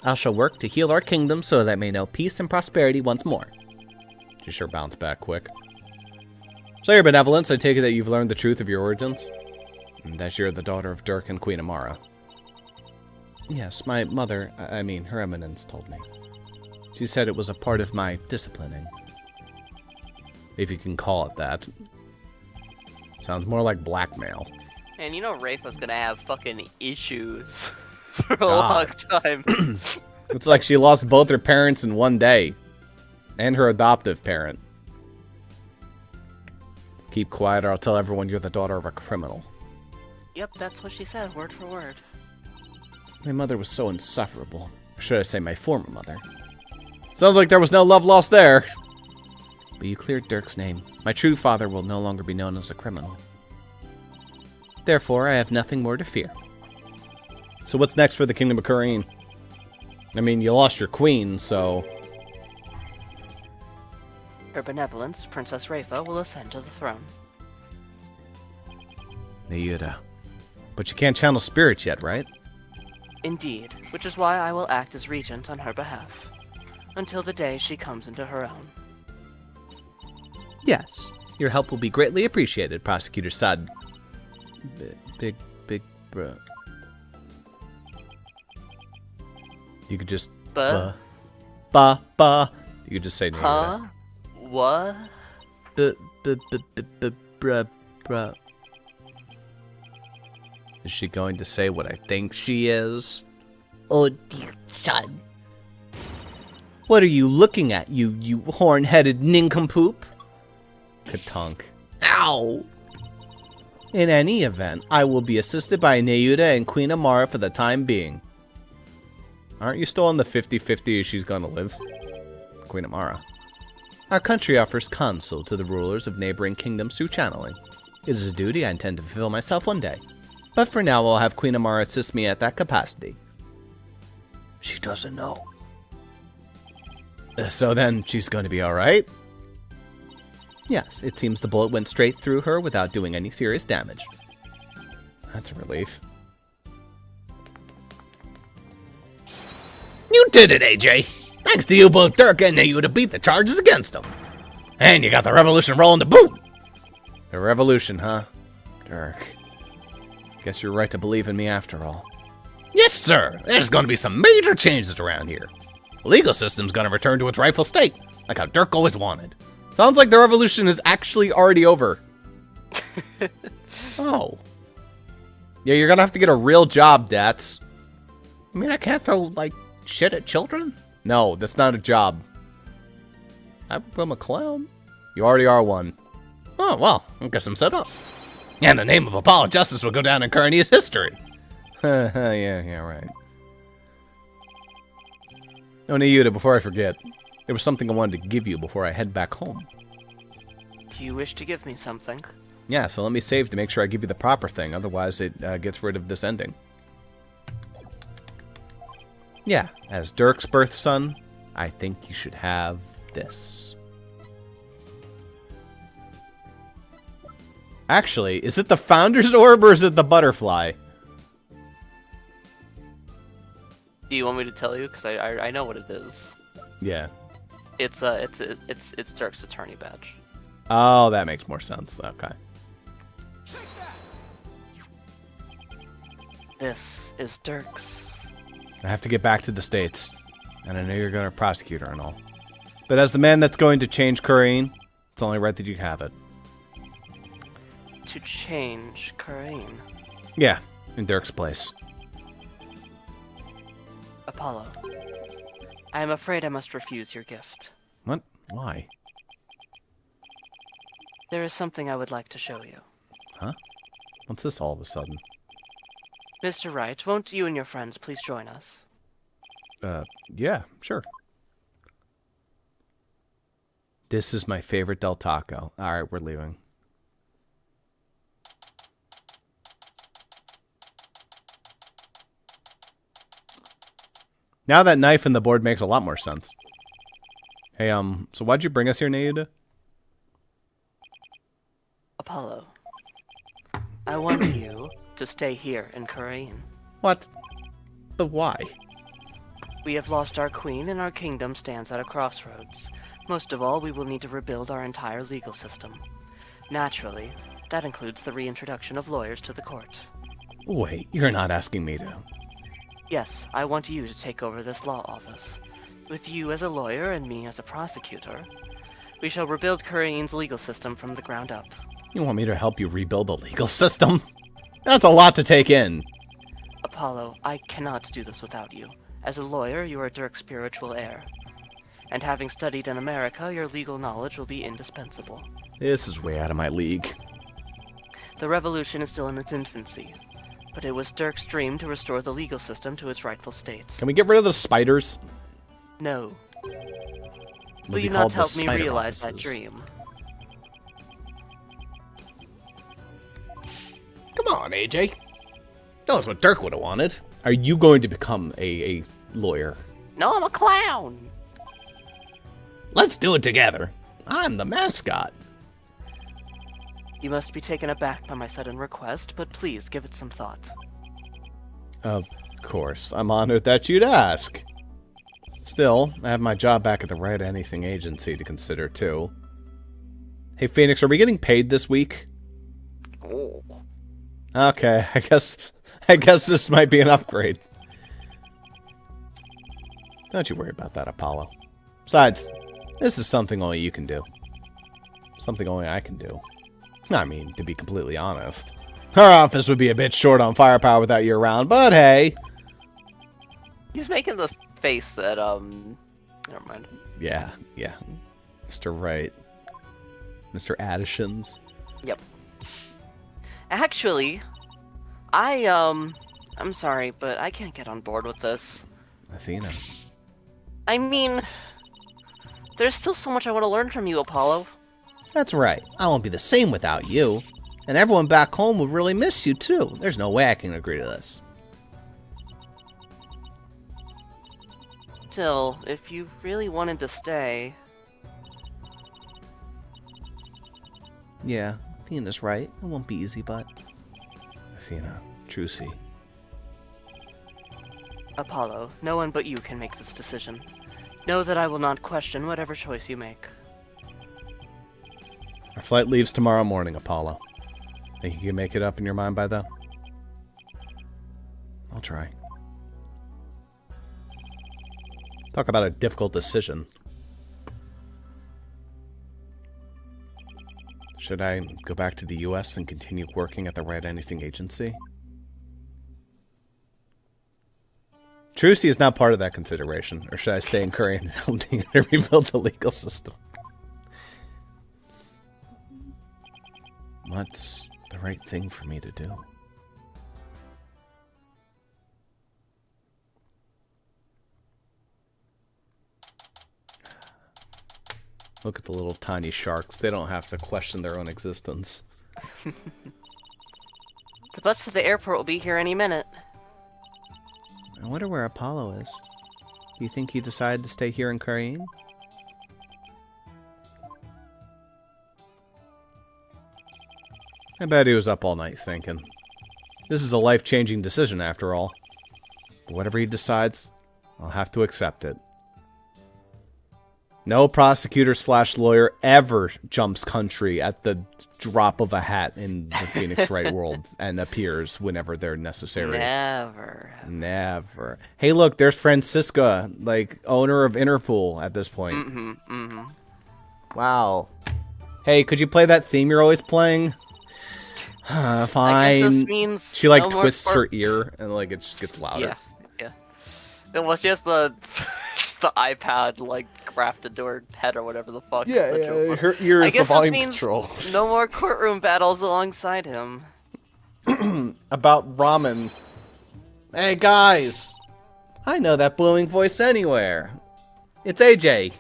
I shall work to heal our kingdom so that may know peace and prosperity once more. She sure bounced back quick. So, your benevolence, I take it that you've learned the truth of your origins? And that you're the daughter of Dirk and Queen Amara. Yes, my mother, Her Eminence told me. She said it was a part of my disciplining. If you can call it that. Sounds more like blackmail. And you know Rafe was gonna have fucking issues for a long time. It's like she lost both her parents in one day. And her adoptive parent. Keep quiet or I'll tell everyone you're the daughter of a criminal. Yep, that's what she said, word for word. My mother was so insufferable. Or should I say my former mother? Sounds like there was no love lost there. But you cleared Dirk's name. My true father will no longer be known as a criminal. Therefore, I have nothing more to fear. So what's next for the Kingdom of Kareen? I mean, you lost your queen, so... Her benevolence, Princess Rafa, will ascend to the throne. Nayuda. But you can't channel spirits yet, right? Indeed, which is why I will act as regent on her behalf. Until the day she comes into her own. Yes, your help will be greatly appreciated, Prosecutor Sud. Big bro. You could just... Ba. You could just say Nayuda. Huh? What? Bruh. Is she going to say what I think she is? Oh, dear son. What are you looking at, you horn-headed nincompoop? Katunk. Ow! In any event, I will be assisted by Nayuda and Queen Amara for the time being. Aren't you still on the 50-50 she's gonna live? Queen Amara. Our country offers counsel to the rulers of neighboring kingdoms through channeling. It is a duty I intend to fulfill myself one day. But for now, I'll have Queen Amara assist me at that capacity. She doesn't know. So then, she's going to be alright? Yes, it seems the bullet went straight through her without doing any serious damage. That's a relief. You did it, AJ! Thanks to you, both Dirk and Nayuda beat the charges against them. And you got the revolution rolling to boot! The revolution, huh? Dirk. Guess you're right to believe in me after all. Yes, sir! There's gonna be some major changes around here. The legal system's gonna return to its rightful state, like how Dirk always wanted. Sounds like the revolution is actually already over. Oh. Yeah, you're gonna have to get a real job, Dats. I mean, I can't throw, like, shit at children? No, that's not a job. I'm a clown. You already are one. Oh, well, I guess I'm set up. And the name of Apollo Justice will go down in Carnia's history. yeah, right. Oh, Nayuda, before I forget, there was something I wanted to give you before I head back home. Do you wish to give me something? Yeah, so let me save to make sure I give you the proper thing, otherwise it gets rid of this ending. Yeah, as Dirk's birth son, I think you should have this. Actually, is it the Founder's Orb or is it the Butterfly? Do you want me to tell you? Because I know what it is. Yeah. It's Dirk's attorney badge. Oh, that makes more sense. Okay. This is Dirk's. I have to get back to the States. And I know you're going to prosecute her and all. But as the man that's going to change Corinne, it's only right that you have it. To change Corinne? Yeah, in Dirk's place. Apollo, I am afraid I must refuse your gift. What? Why? There is something I would like to show you. Huh? What's this all of a sudden? Mr. Wright, won't you and your friends please join us? Yeah, sure. This is my favorite Del Taco. Alright, we're leaving. Now that knife in the board makes a lot more sense. Hey, so why'd you bring us here, Naida? Apollo, I want you to stay here in Corinne. What? But why? We have lost our queen and our kingdom stands at a crossroads. Most of all, we will need to rebuild our entire legal system. Naturally, that includes the reintroduction of lawyers to the court. Wait, you're not asking me to. Yes, I want you to take over this law office. With you as a lawyer and me as a prosecutor, we shall rebuild Corinne's legal system from the ground up. You want me to help you rebuild the legal system? That's a lot to take in. Apollo, I cannot do this without you. As a lawyer, you are Dirk's spiritual heir. And having studied in America, your legal knowledge will be indispensable. This is way out of my league. The revolution is still in its infancy, but it was Dirk's dream to restore the legal system to its rightful state. Can we get rid of the spiders? No. It'll Will be you called not the help me spider realize that offices. dream? Come on, AJ. That's what Dirk would have wanted. Are you going to become a lawyer? No, I'm a clown! Let's do it together. I'm the mascot. You must be taken aback by my sudden request, but please give it some thought. Of course. I'm honored that you'd ask. Still, I have my job back at the Wright Anything Agency to consider, too. Hey, Phoenix, are we getting paid this week? Oh. Okay, I guess this might be an upgrade. Don't you worry about that, Apollo. Besides, this is something only you can do. Something only I can do. I mean, to be completely honest. Our office would be a bit short on firepower without you around, but hey. He's making the face that, never mind. Yeah. Mr. Wright. Mr. Addisons. Yep. Actually, I'm sorry, but I can't get on board with this. Athena. I mean, there's still so much I want to learn from you, Apollo. That's right. I won't be the same without you. And everyone back home will really miss you, too. There's no way I can agree to this. Still, if you really wanted to stay... Yeah, Athena's right. It won't be easy, but... Athena. Trucy. Apollo, no one but you can make this decision. Know that I will not question whatever choice you make. Our flight leaves tomorrow morning, Apollo. Think you can make it up in your mind by then? I'll try. Talk about a difficult decision. Should I go back to the U.S. and continue working at the Wright Anything Agency? Trucy is not part of that consideration. Or should I stay in Korea and helping to rebuild the legal system? What's the right thing for me to do? Look at the little tiny sharks. They don't have to question their own existence. The bus to the airport will be here any minute. I wonder where Apollo is. Do you think he decided to stay here in Korean? I bet he was up all night thinking. This is a life-changing decision after all. But whatever he decides, I'll have to accept it. No prosecutor/lawyer ever jumps country at the drop of a hat in the Phoenix Wright world and appears whenever they're necessary. Never. Hey, look, there's Francisca, like, owner of Interpol at this point. Wow. Hey, could you play that theme you're always playing? Fine. I guess this means she, like, twists her ear, and, like, it just gets louder. Yeah. Well, she has the iPad, like, grafted to her head or whatever the fuck. Yeah, her ear is the volume control. No more courtroom battles alongside him. About ramen. Hey, guys! I know that booming voice anywhere. It's AJ.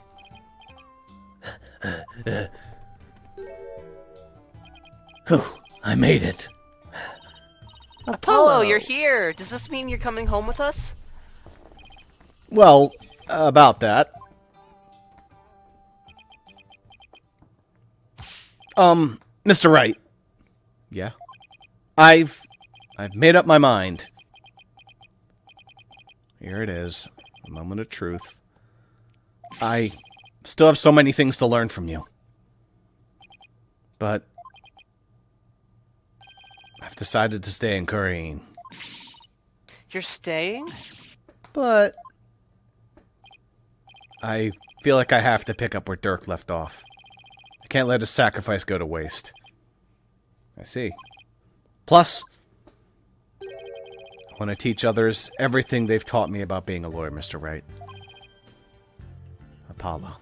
Whew, I made it. Apollo, you're here! Does this mean you're coming home with us? Well, about that. Mr. Wright. Yeah? I've made up my mind. Here it is. A moment of truth. I still have so many things to learn from you. But I've decided to stay in Korean. You're staying? But I feel like I have to pick up where Dirk left off. I can't let his sacrifice go to waste. I see. Plus, I want to teach others everything they've taught me about being a lawyer, Mr. Wright. Apollo.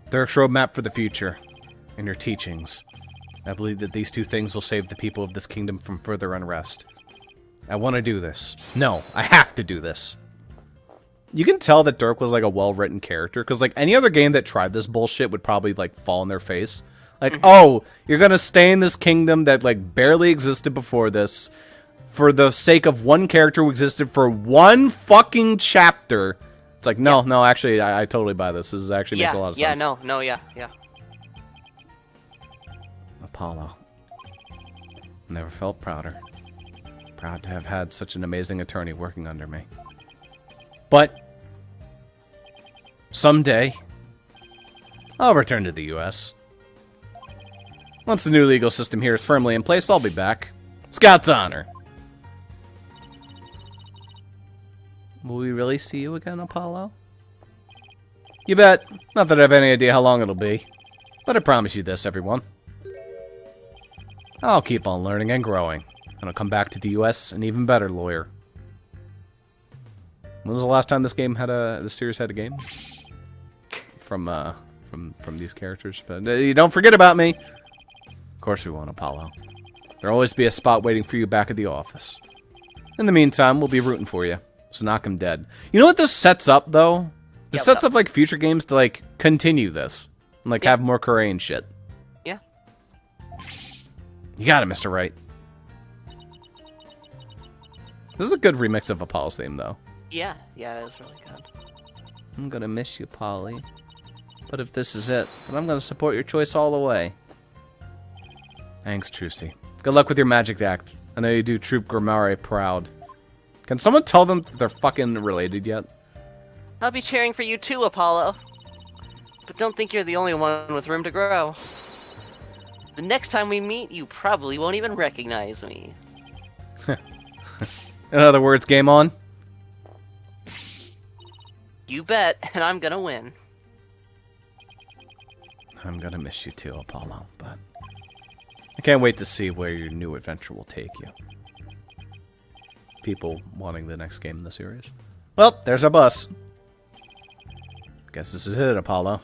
Dirk's roadmap for the future, and your teachings. I believe that these two things will save the people of this kingdom from further unrest. I want to do this. No, I have to do this. You can tell that Dirk was, like, a well-written character, because, like, any other game that tried this bullshit would probably, like, fall in their face. Like, oh, you're gonna stay in this kingdom that, like, barely existed before this, for the sake of one character who existed for one fucking chapter. It's like, no, actually, I totally buy this. This actually makes a lot of sense. Yeah. Apollo. Never felt prouder. Proud to have had such an amazing attorney working under me. But someday, I'll return to the U.S. Once the new legal system here is firmly in place, I'll be back. Scout's honor. Will we really see you again, Apollo? You bet. Not that I have any idea how long it'll be. But I promise you this, everyone. I'll keep on learning and growing. And I'll come back to the U.S. an even better lawyer. When was the last time this series had a game? From these characters. But you don't forget about me. Of course we won't, Apollo. There'll always be a spot waiting for you back at the office. In the meantime, we'll be rooting for you. So knock him dead. You know what this sets up, though? This sets up, like, future games to, like, continue this. And, like, have more Korean shit. Yeah. You got it, Mr. Wright. This is a good remix of Apollo's theme, though. Yeah, it is really good. I'm gonna miss you, Polly. But if this is it, then I'm gonna support your choice all the way. Thanks, Trucy. Good luck with your magic act. I know you do Troop Grimare proud. Can someone tell them that they're fucking related yet? I'll be cheering for you too, Apollo. But don't think you're the only one with room to grow. The next time we meet, you probably won't even recognize me. In other words, game on? You bet, and I'm gonna win. I'm gonna miss you too, Apollo, but I can't wait to see where your new adventure will take you. People wanting the next game in the series. Well, there's our bus. Guess this is it, Apollo.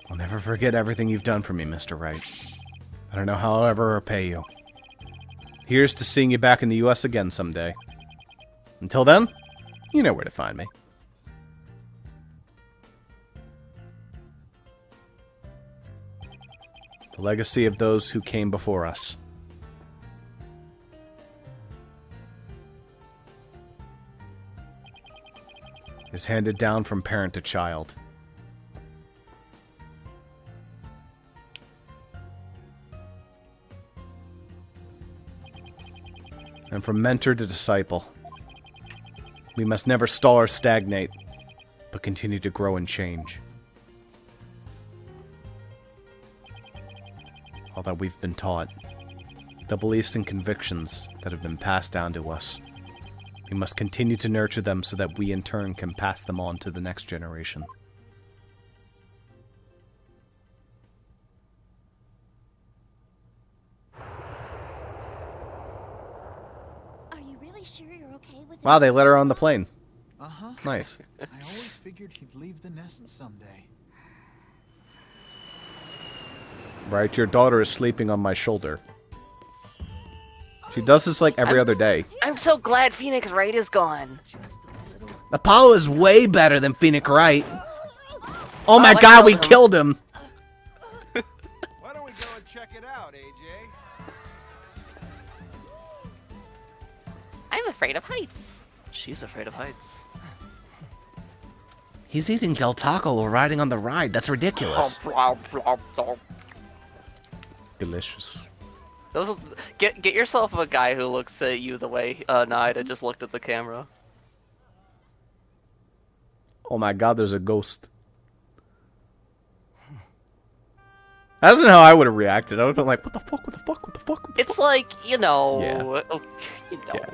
I'll never forget everything you've done for me, Mr. Wright. I don't know how I'll ever repay you. Here's to seeing you back in the U.S. again someday. Until then, you know where to find me. The legacy of those who came before us. Is handed down from parent to child. And from mentor to disciple. We must never stall or stagnate, but continue to grow and change. All that we've been taught, the beliefs and convictions that have been passed down to us, we must continue to nurture them so that we in turn can pass them on to the next generation. Are you really sure you're okay with Wow, they let her on the plane. Uh-huh. Nice. I always figured he'd leave the nest someday. Right, your daughter is sleeping on my shoulder. She does this like every other day. I'm so glad Phoenix Wright is gone. Apollo is way better than Phoenix Wright. Oh my I god, we killed him. killed him! Why don't we go and check it out, AJ? I'm afraid of heights. She's afraid of heights. He's eating Del Taco while riding on the ride. That's ridiculous. Delicious. Those get yourself a guy who looks at you the way Naida just looked at the camera. Oh my god, there's a ghost. That's not how I would have reacted. I would have been like, what the fuck, what the fuck, what the fuck, what the It's like, you know, Yeah. you know. Yeah.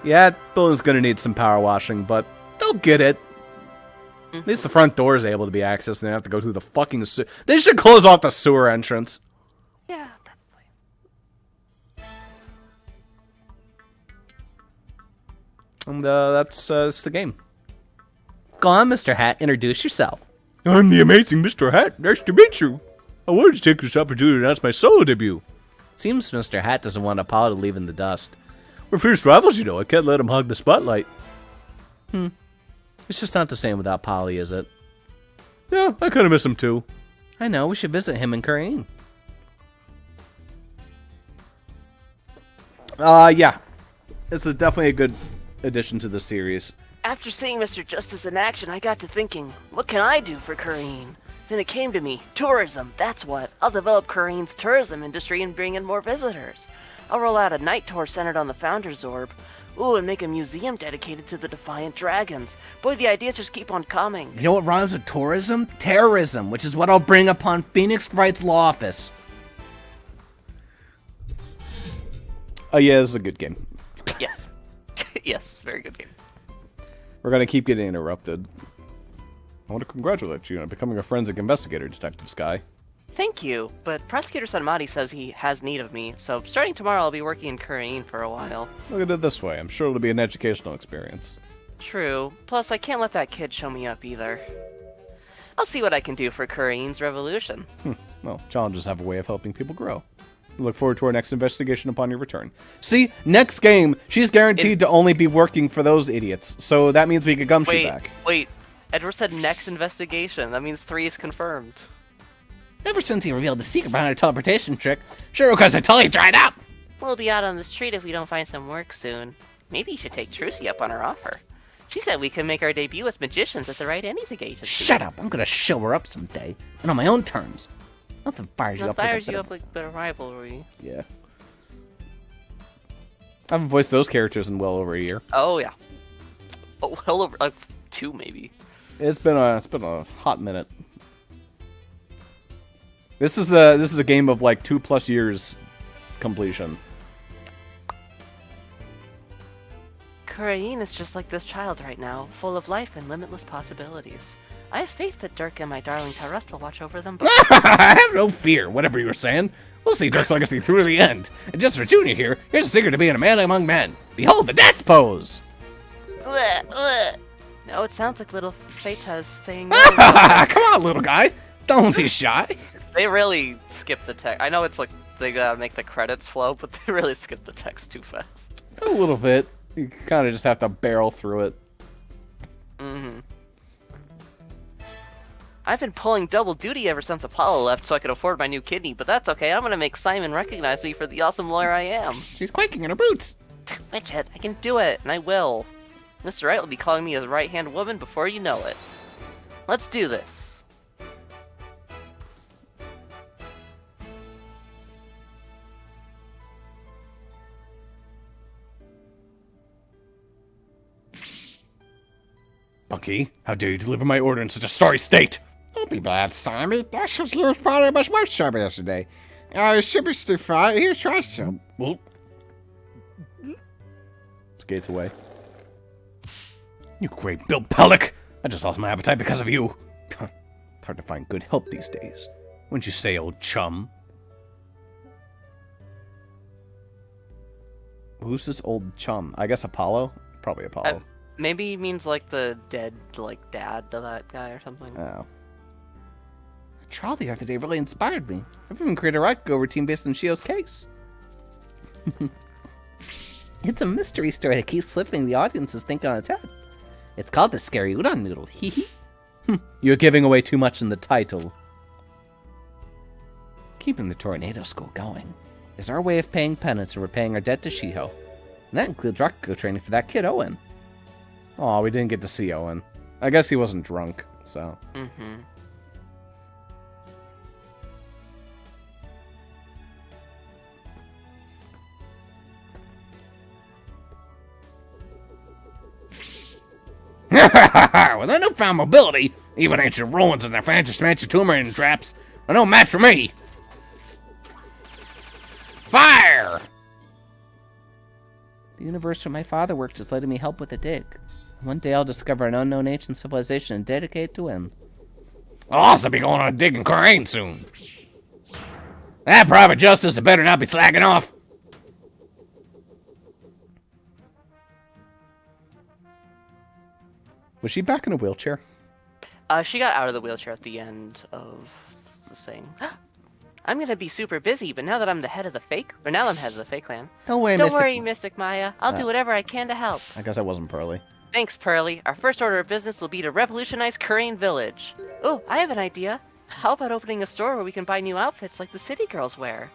Yeah, that building's gonna need some power washing, but they'll get it. At least the front door is able to be accessed, and they don't have to go through the fucking sewer. They should close off the sewer entrance. Yeah, And that's the game. Go on, Mr. Hat, introduce yourself. I'm the amazing Mr. Hat. Nice to meet you. I wanted to take this opportunity to announce my solo debut. Seems Mr. Hat doesn't want Apollo to leave in the dust. We're fierce rivals, you know. I can't let him hog the spotlight. It's just not the same without Polly, is it? Yeah, I kind of miss him too. I know, we should visit him in Korean. Yeah. This is definitely a good addition to the series. After seeing Mr. Justice in action, I got to thinking, what can I do for Korean? Then it came to me, tourism, that's what. I'll develop Korean's tourism industry and bring in more visitors. I'll roll out a night tour centered on the Founder's Orb. Ooh, and make a museum dedicated to the Defiant Dragons. Boy, the ideas just keep on coming. You know what rhymes with tourism? Terrorism, which is what I'll bring upon Phoenix Wright's law office. Oh yeah, this is a good game. Yes. Yes, very good game. We're gonna keep getting interrupted. I want to congratulate you on becoming a forensic investigator, Detective Sky. Thank you, but Prosecutor Sanmati says he has need of me, so starting tomorrow I'll be working in Korean for a while. Look at it this way. I'm sure it'll be an educational experience. True, plus I can't let that kid show me up either. I'll see what I can do for Korean's revolution. Well, challenges have a way of helping people grow. Look forward to our next investigation upon your return. See, next game, she's guaranteed to only be working for those idiots, so that means we get Gumshoe back. Wait, Edward said next investigation. That means 3 is confirmed. Ever since he revealed the secret behind our teleportation trick, Shiroka's are totally dried up! We'll be out on the street if we don't find some work soon. Maybe you should take Trucy up on her offer. She said we can make our debut with magicians at the Wright Anything Agency. Shut up! I'm gonna show her up someday, and on my own terms. Nothing fires you up like a bit like a rivalry. Yeah. I haven't voiced those characters in well over a year. Oh yeah. Oh, well over like 2 maybe. It's been a hot minute. This is a game of like 2+ years completion. Korean is just like this child right now, full of life and limitless possibilities. I have faith that Dirk and my darling Tarust will watch over them both. I have no fear, whatever you were saying. We'll see Dirk's legacy through to the end. And just for Junior here, here's a secret to being a man among men. Behold the dance pose! No, it sounds like little Fata's saying Come on, little guy. Don't be shy. They really skipped the text. I know it's like they gotta make the credits flow, but they really skipped the text too fast. A little bit. You kind of just have to barrel through it. Mm-hmm. I've been pulling double duty ever since Apollo left so I could afford my new kidney, but that's okay. I'm gonna make Simon recognize me for the awesome lawyer I am. She's quaking in her boots. Widget, I can do it, and I will. Mr. Wright will be calling me his right-hand woman before you know it. Let's do this. Monkey, how dare you deliver my order in such a sorry state? Don't be bad, Sammy. That was yours probably much more sharp yesterday. Should be stir fry. Here, try some. Well, Skates away. you great Bill Pellick! I just lost my appetite because of you. It's hard to find good help these days. Wouldn't you say, old chum? Who's this old chum? I guess Apollo? Probably Apollo. Maybe he means like the dead, like dad to that guy or something. Oh. The trial the other day really inspired me. I've even created a Rakugo routine based on Shio's case. It's a mystery story that keeps flipping the audience's thinking on its head. It's called the Scary Udon Noodle. Hee hee. You're giving away too much in the title. Keeping the tornado school going is our way of paying penance and repaying our debt to Shiho. And that includes Rakugo training for that kid, Owen. Aw, we didn't get to see Owen. I guess he wasn't drunk, so. Mm-hmm. With a newfound mobility, even ancient ruins and their fancy tumor traps are no match for me. Fire! The universe where my father worked is letting me help with a dig. One day I'll discover an unknown ancient civilization and dedicate it to him. I'll also be going on a dig in Korean soon. That private justice had better not be slacking off. Was she back in a wheelchair? She got out of the wheelchair at the end of the thing. I'm gonna be super busy, but now that I'm the head of the fake, or now I'm head of the fake clan. Don't worry, Don't Mystic. worry, Mystic Maya. I'll do whatever I can to help. I guess I wasn't Pearly. Thanks, Pearly. Our first order of business will be to revolutionize Korean Village. Oh, I have an idea. How about opening a store where we can buy new outfits like the city girls wear?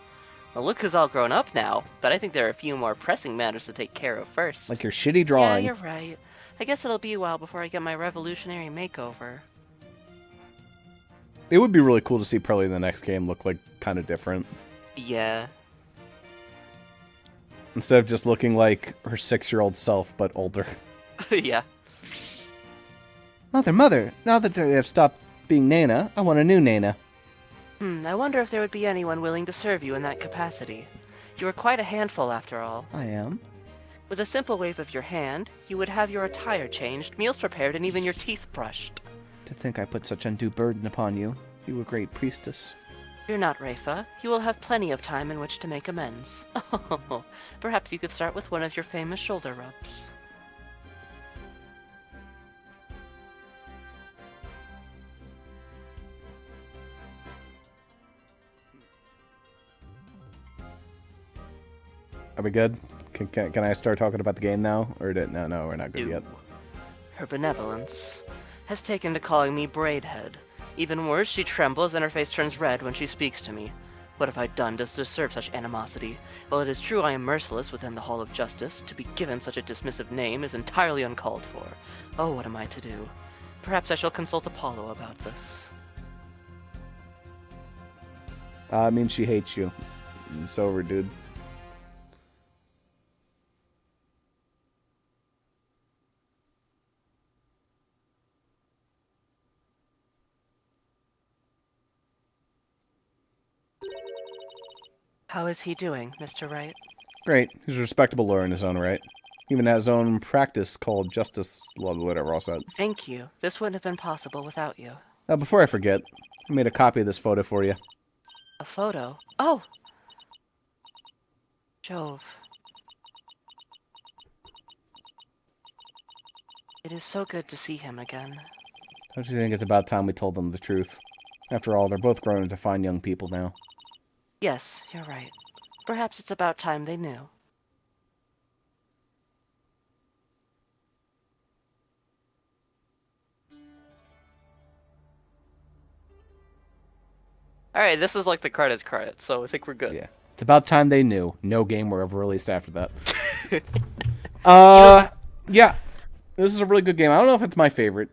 Well, look who's all grown up now, but I think there are a few more pressing matters to take care of first. Like your shitty drawing. Yeah, you're right. I guess it'll be a while before I get my revolutionary makeover. It would be really cool to see Pearly in the next game look like kind of different. Yeah. Instead of just looking like her 6-year-old self, but older. Yeah. Mother, now that they have stopped being Nana, I want a new Nana. I wonder if there would be anyone willing to serve you in that capacity. You are quite a handful, after all. I am. With a simple wave of your hand, you would have your attire changed, meals prepared, and even your teeth brushed. To think I put such undue burden upon you. You a great priestess. Fear not, Rafa. You will have plenty of time in which to make amends. Perhaps you could start with one of your famous shoulder rubs. Are we good? Can I start talking about the game now? Or no, we're not good yet. Her benevolence has taken to calling me Braidhead. Even worse, she trembles and her face turns red when she speaks to me. What have I done to deserve such animosity? While it is true I am merciless within the Hall of Justice, to be given such a dismissive name is entirely uncalled for. Oh, what am I to do? Perhaps I shall consult Apollo about this. I mean, she hates you. It's over, dude. How is he doing, Mr. Wright? Great. He's a respectable lawyer in his own right. Even has his own practice called Justice, whatever else that. Thank you. This wouldn't have been possible without you. Before I forget, I made a copy of this photo for you. A photo? Oh! Jove. It is so good to see him again. Don't you think it's about time we told them the truth? After all, they're both grown into fine young people now. Yes, you're right. Perhaps it's about time they knew. Alright, this is like the credits, so I think we're good. Yeah. It's about time they knew. No game were ever released after that. Yeah. This is a really good game. I don't know if it's my favorite.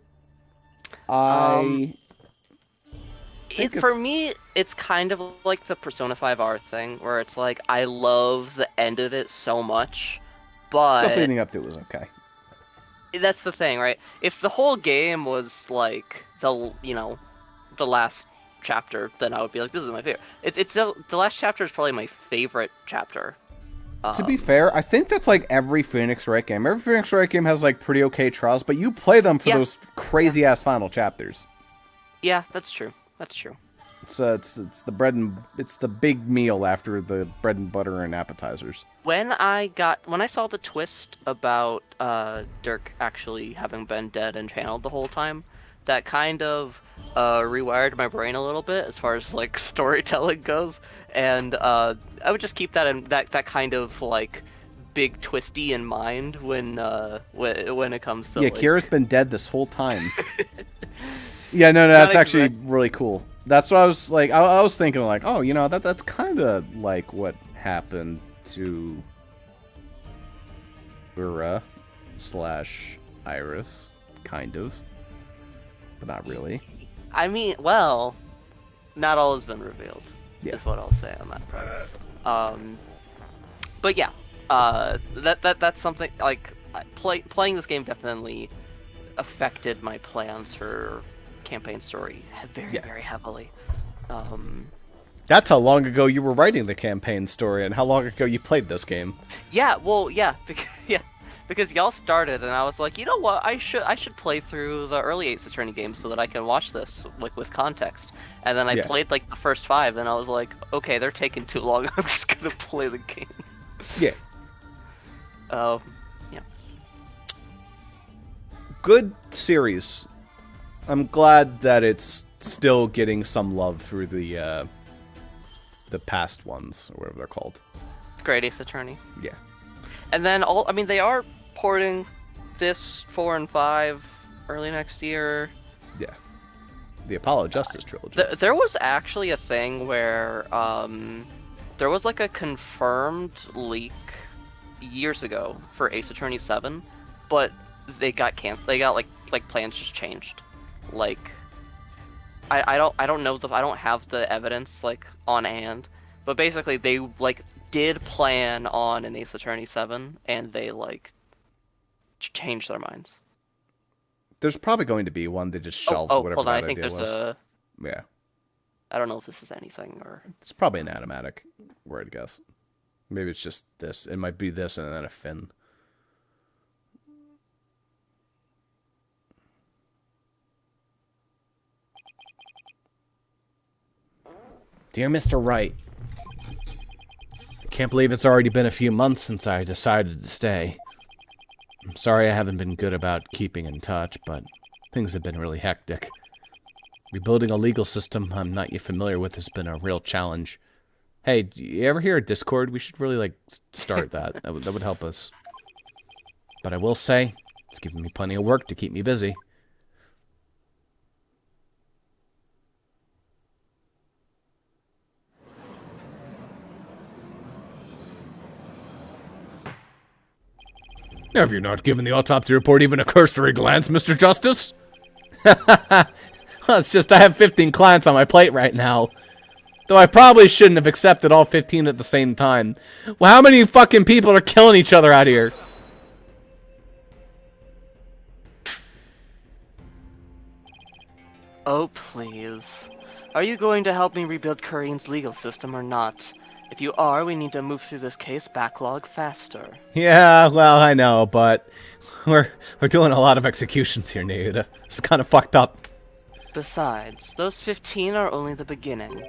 For me, it's kind of like the Persona 5R thing, where it's like, I love the end of it so much, but... Stuff leading up to it was okay. that's the thing, right? If the whole game was like the last chapter, then I would be like, this is my favorite. It's the last chapter is probably my favorite chapter. To be fair, I think that's like every Phoenix Wright game. Every Phoenix Wright game has like pretty okay trials, but you play them for those crazy ass final chapters. Yeah, that's true. That's true. It's the bread and it's the big meal after the bread and butter and appetizers. When I saw the twist about Dirk actually having been dead and channeled the whole time, that kind of rewired my brain a little bit as far as like storytelling goes, and I would just keep that in that kind of like big twisty in mind when it comes to Kira's been dead this whole time. Yeah, no, that's actually really cool. That's what I was like. I was thinking like, oh, that's kind of like what happened to Ura / Iris, kind of, but not really. I mean, well, not all has been revealed. Yeah. Is what I'll say on that part. But yeah, that's something like playing this game definitely affected my plans for campaign story very heavily. That's how long ago you were writing the campaign story, and how long ago you played this game. Yeah, well, because y'all started, and I was like, you know what, I should play through the early Ace Attorney games so that I can watch this like with context. And then I played like the first 5, and I was like, okay, they're taking too long. I'm just gonna play the game. Yeah. Yeah. Good series. I'm glad that it's still getting some love through the past ones, or whatever they're called. Great Ace Attorney. Yeah. And then they are porting this 4 and 5 early next year. Yeah. The Apollo Justice trilogy. There was actually a thing where there was like a confirmed leak years ago for Ace Attorney 7, but they got canceled. They got like plans just changed. Like I don't know I don't have the evidence like on hand, but basically they like did plan on an Ace Attorney 7 and they like changed their minds. There's probably going to be one that just shelved whatever hold on, that I think idea there's was. Yeah. I don't know if this is anything or it's probably an animatic, word to guess. Maybe it's just this. It might be this and then a fin. Dear Mr. Wright, can't believe it's already been a few months since I decided to stay. I'm sorry I haven't been good about keeping in touch, but things have been really hectic. Rebuilding a legal system I'm not yet familiar with has been a real challenge. Hey, do you ever hear of Discord? We should really, start that. That would help us. But I will say, it's given me plenty of work to keep me busy. Have you not given the autopsy report even a cursory glance, Mr. Justice? Well, it's just I have 15 clients on my plate right now. Though I probably shouldn't have accepted all 15 at the same time. Well, how many fucking people are killing each other out here? Oh, please. Are you going to help me rebuild Korean's legal system or not? If you are, we need to move through this case backlog faster. Yeah, well, I know, but we're doing a lot of executions here, Nayuda. It's kind of fucked up. Besides, those 15 are only the beginning.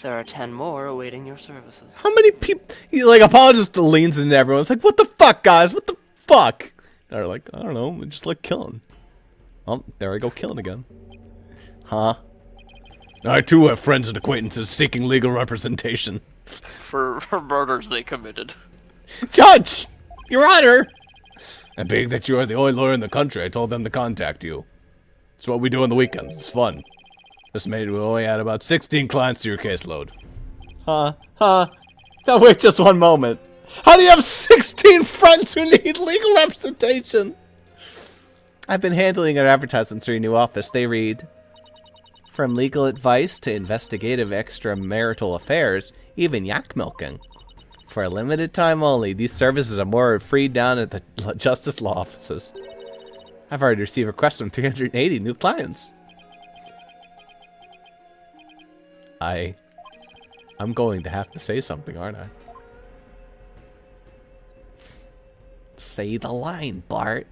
There are 10 more awaiting your services. How many people... Apollo just leans into everyone. It's like, what the fuck, guys? What the fuck? They're like, I don't know, we just like killing. Oh, there I go killing again. Huh? I too have friends and acquaintances seeking legal representation. For murders they committed. Judge! Your Honor! And being that you are the only lawyer in the country, I told them to contact you. It's what we do on the weekends. It's fun. Estimated we only add about 16 clients to your caseload. Huh? Now wait just one moment. How do you have 16 friends who need legal representation? I've been handling our advertisements for your new office. They read, from legal advice to investigative extramarital affairs, even yak milking. For a limited time only, these services are more free down at the Justice Law offices. I've already received requests from 380 new clients. I'm going to have to say something, aren't I? Say the line, Bart.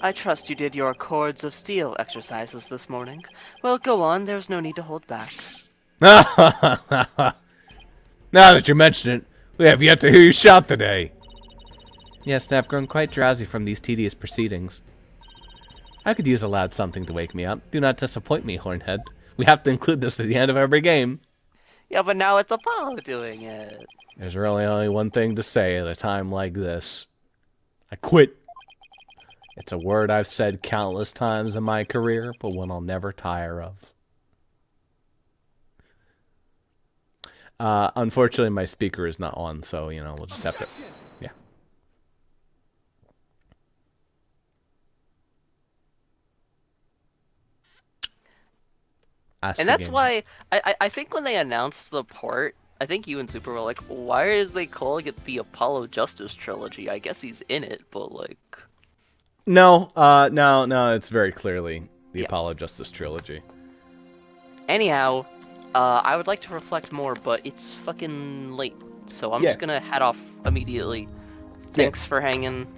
I trust you did your cords of steel exercises this morning. Well, go on, there's no need to hold back. Now that you mention it, we have yet to hear you shout today. Yes, and I've grown quite drowsy from these tedious proceedings. I could use a loud something to wake me up. Do not disappoint me, Hornhead. We have to include this at the end of every game. Yeah, but now it's Apollo doing it. There's really only one thing to say at a time like this. I quit. It's a word I've said countless times in my career, but one I'll never tire of. Unfortunately, my speaker is not on, so, you know, we'll just have to... Yeah. And that's why, I think when they announced the port, I think you and Super were like, why is they calling it the Apollo Justice Trilogy? I guess he's in it, but like... No, it's very clearly the Apollo Justice Trilogy. Anyhow, I would like to reflect more, but it's fucking late, so I'm just gonna head off immediately. Thanks for hanging.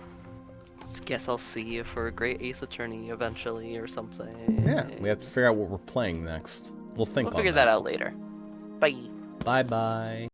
Guess I'll see you for a Great Ace Attorney eventually or something. Yeah, we have to figure out what we're playing next. We'll We'll figure that out later. Bye. Bye-bye.